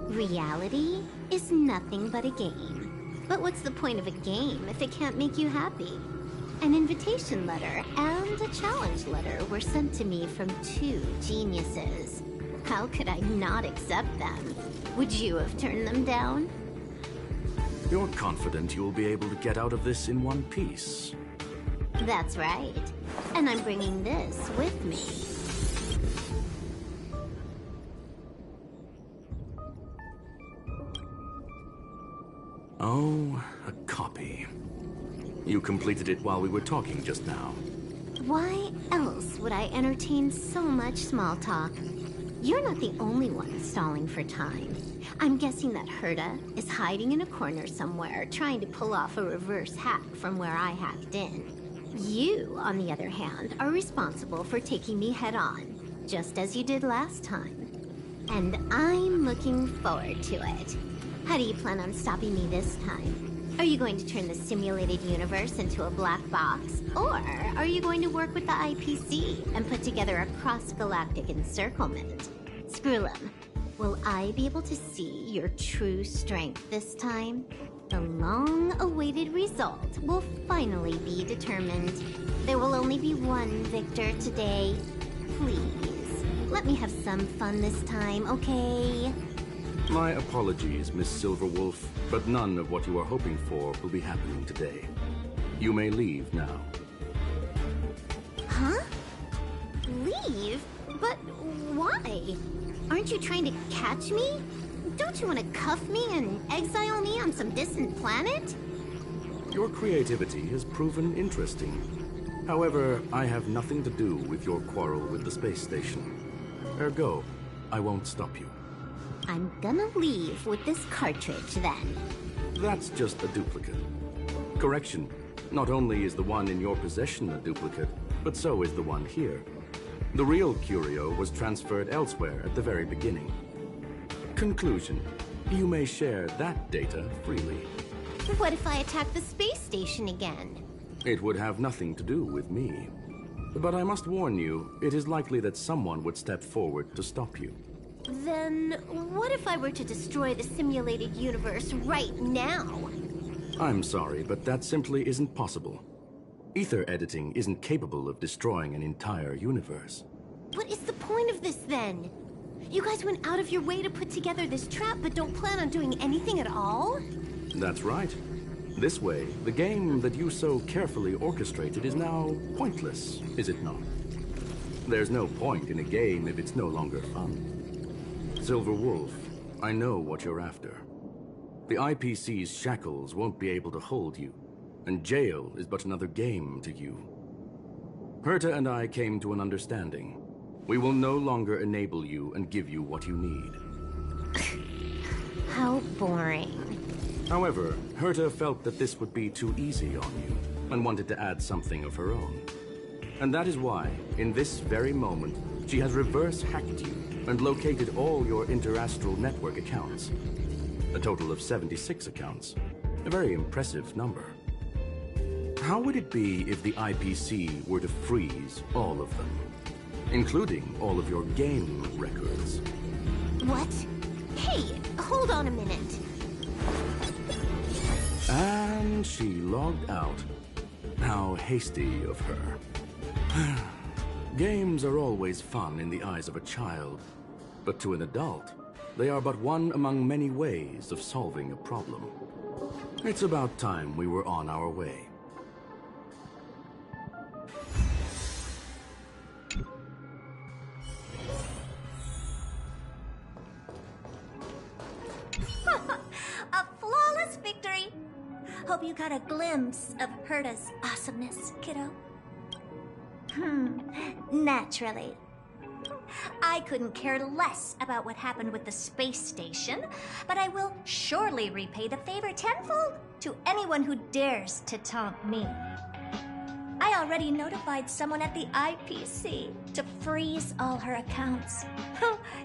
Reality is nothing but a game. But what's the point of a game if it can't make you happy? An invitation letter and a challenge letter were sent to me from two geniuses. How could I not accept them? Would you have turned them down? You're confident you'll be able to get out of this in one piece. That's right. And I'm bringing this with me. Oh, a copy. You completed it while we were talking just now. Why else would I entertain so much small talk? You're not the only one stalling for time. I'm guessing that Herta is hiding in a corner somewhere, trying to pull off a reverse hack from where I hacked in. You, on the other hand, are responsible for taking me head-on, just as you did last time. And I'm looking forward to it. How do you plan on stopping me this time? Are you going to turn the simulated universe into a black box? Or are you going to work with the IPC and put together a cross-galactic encirclement? Screwlum, will I be able to see your true strength this time? The long-awaited result will finally be determined. There will only be one victor today. Please, let me have some fun this time, okay? My apologies, Miss Silverwolf, but none of what you are hoping for will be happening today. You may leave now. Huh? Leave? But why? Aren't you trying to catch me? Don't you want to cuff me and exile me on some distant planet? Your creativity has proven interesting. However, I have nothing to do with your quarrel with the space station. Ergo, I won't stop you. I'm gonna leave with this cartridge then. That's just a duplicate. Correction, not only is the one in your possession a duplicate, but so is the one here. The real curio was transferred elsewhere at the very beginning. Conclusion, you may share that data freely. What if I attack the space station again? It would have nothing to do with me. But I must warn you, it is likely that someone would step forward to stop you. Then what if I were to destroy the simulated universe right now? I'm sorry, but that simply isn't possible. Ether editing isn't capable of destroying an entire universe. What is the point of this then? You guys went out of your way to put together this trap but don't plan on doing anything at all? That's right. This way, the game that you so carefully orchestrated is now pointless, is it not? There's no point in a game if it's no longer fun. Silver Wolf, I know what you're after. The IPC's shackles won't be able to hold you, and jail is but another game to you. Herta and I came to an understanding. We will no longer enable you and give you what you need. How boring. However, Herta felt that this would be too easy on you, and wanted to add something of her own. And that is why, in this very moment, she has reverse-hacked you and located all your interastral network accounts. A total of 76 accounts. A very impressive number. How would it be if the IPC were to freeze all of them? Including all of your game records. What? Hey, hold on a minute. And she logged out. How hasty of her. Games are always fun in the eyes of a child, but to an adult, they are but one among many ways of solving a problem. It's about time we were on our way. A flawless victory! Hope you got a glimpse of Herta's awesomeness, kiddo. Naturally. I couldn't care less about what happened with the space station, but I will surely repay the favor tenfold to anyone who dares to taunt me. I already notified someone at the IPC to freeze all her accounts.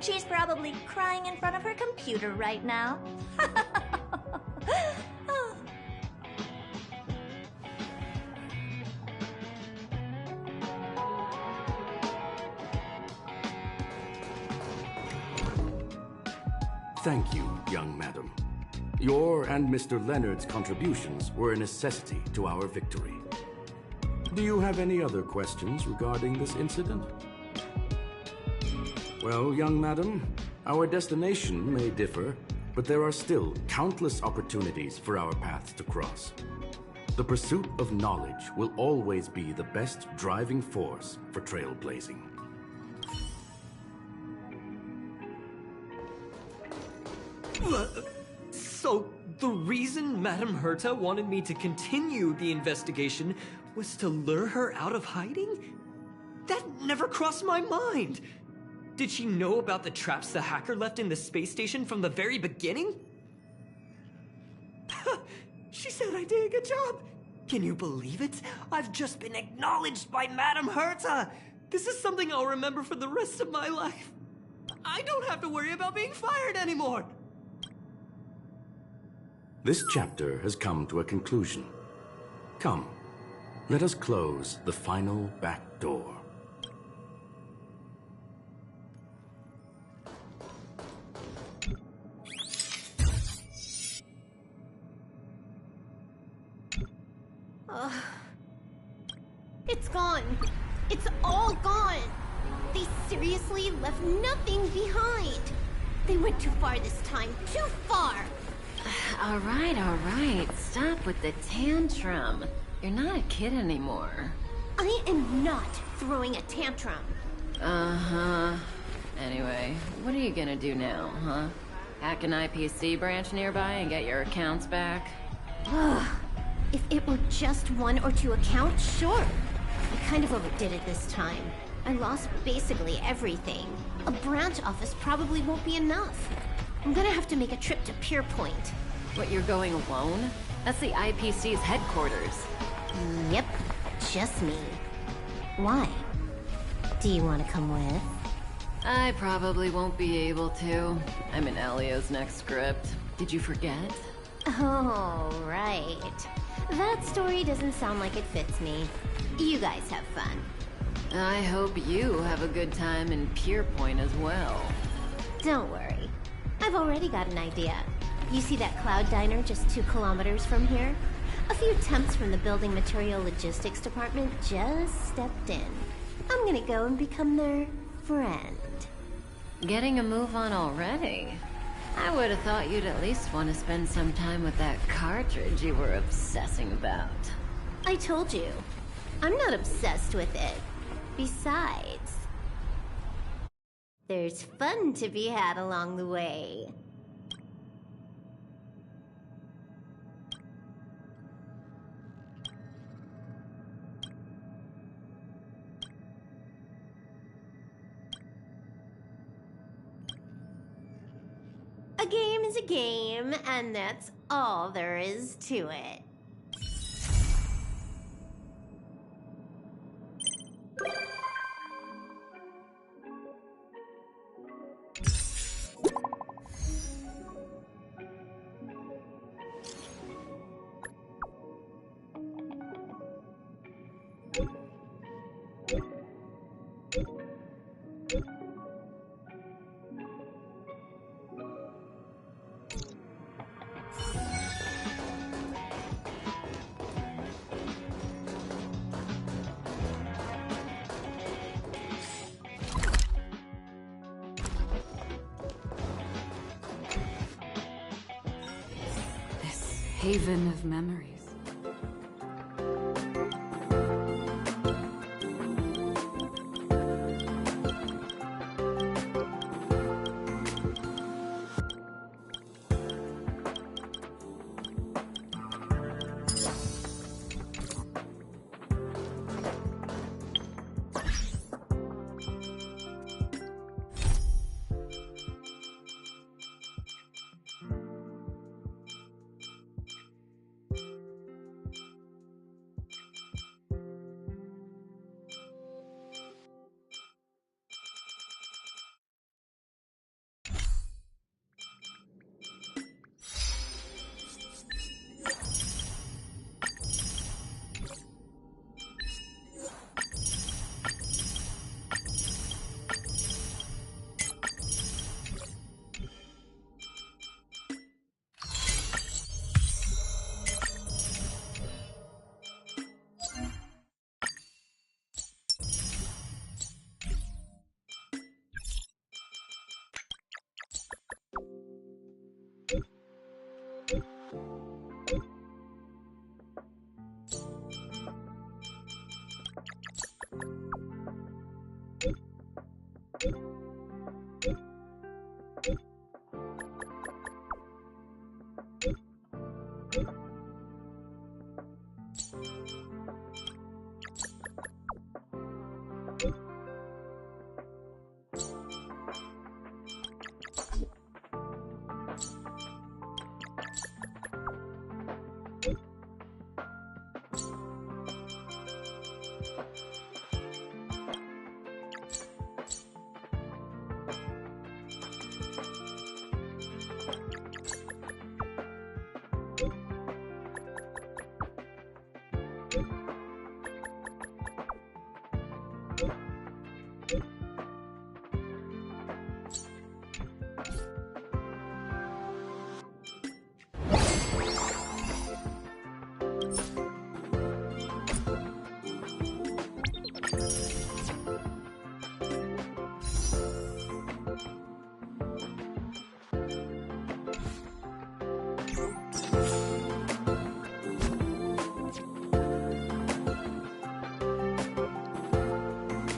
She's probably crying in front of her computer right now. Thank you, young madam. Your and Mr. Leonard's contributions were a necessity to our victory. Do you have any other questions regarding this incident? Well, young madam, our destination may differ, but there are still countless opportunities for our paths to cross. The pursuit of knowledge will always be the best driving force for trailblazing. So, the reason Madame Herta wanted me to continue the investigation was to lure her out of hiding? That never crossed my mind! Did she know about the traps the hacker left in the space station from the very beginning? She said I did a good job! Can you believe it? I've just been acknowledged by Madame Herta! This is something I'll remember for the rest of my life. I don't have to worry about being fired anymore! This chapter has come to a conclusion. Come, let us close the final back door. It's gone. It's all gone. They seriously left nothing behind. They went too far this time. Too far! All right. Stop with the tantrum. You're not a kid anymore. I am not throwing a tantrum. Uh-huh. Anyway, what are you gonna do now, huh? Hack an IPC branch nearby and get your accounts back? Ugh. If it were just 1 or 2 accounts, sure. I kind of overdid it this time. I lost basically everything. A branch office probably won't be enough. I'm gonna have to make a trip to Pier Point. What, you're going alone? That's the IPC's headquarters. Yep, just me. Why? Do you want to come with? I probably won't be able to. I'm in Elio's next script. Did you forget? Oh, right. That story doesn't sound like it fits me. You guys have fun. I hope you have a good time in Pier Point as well. Don't worry. I've already got an idea. You see that Cloud Diner just 2 kilometers from here? A few temps from the Building Material Logistics Department just stepped in. I'm gonna go and become their friend. Getting a move on already? I would have thought you'd at least want to spend some time with that cartridge you were obsessing about. I told you. I'm not obsessed with it. Besides, there's fun to be had along the way. A game is a game, and that's all there is to it. Haven of memories. you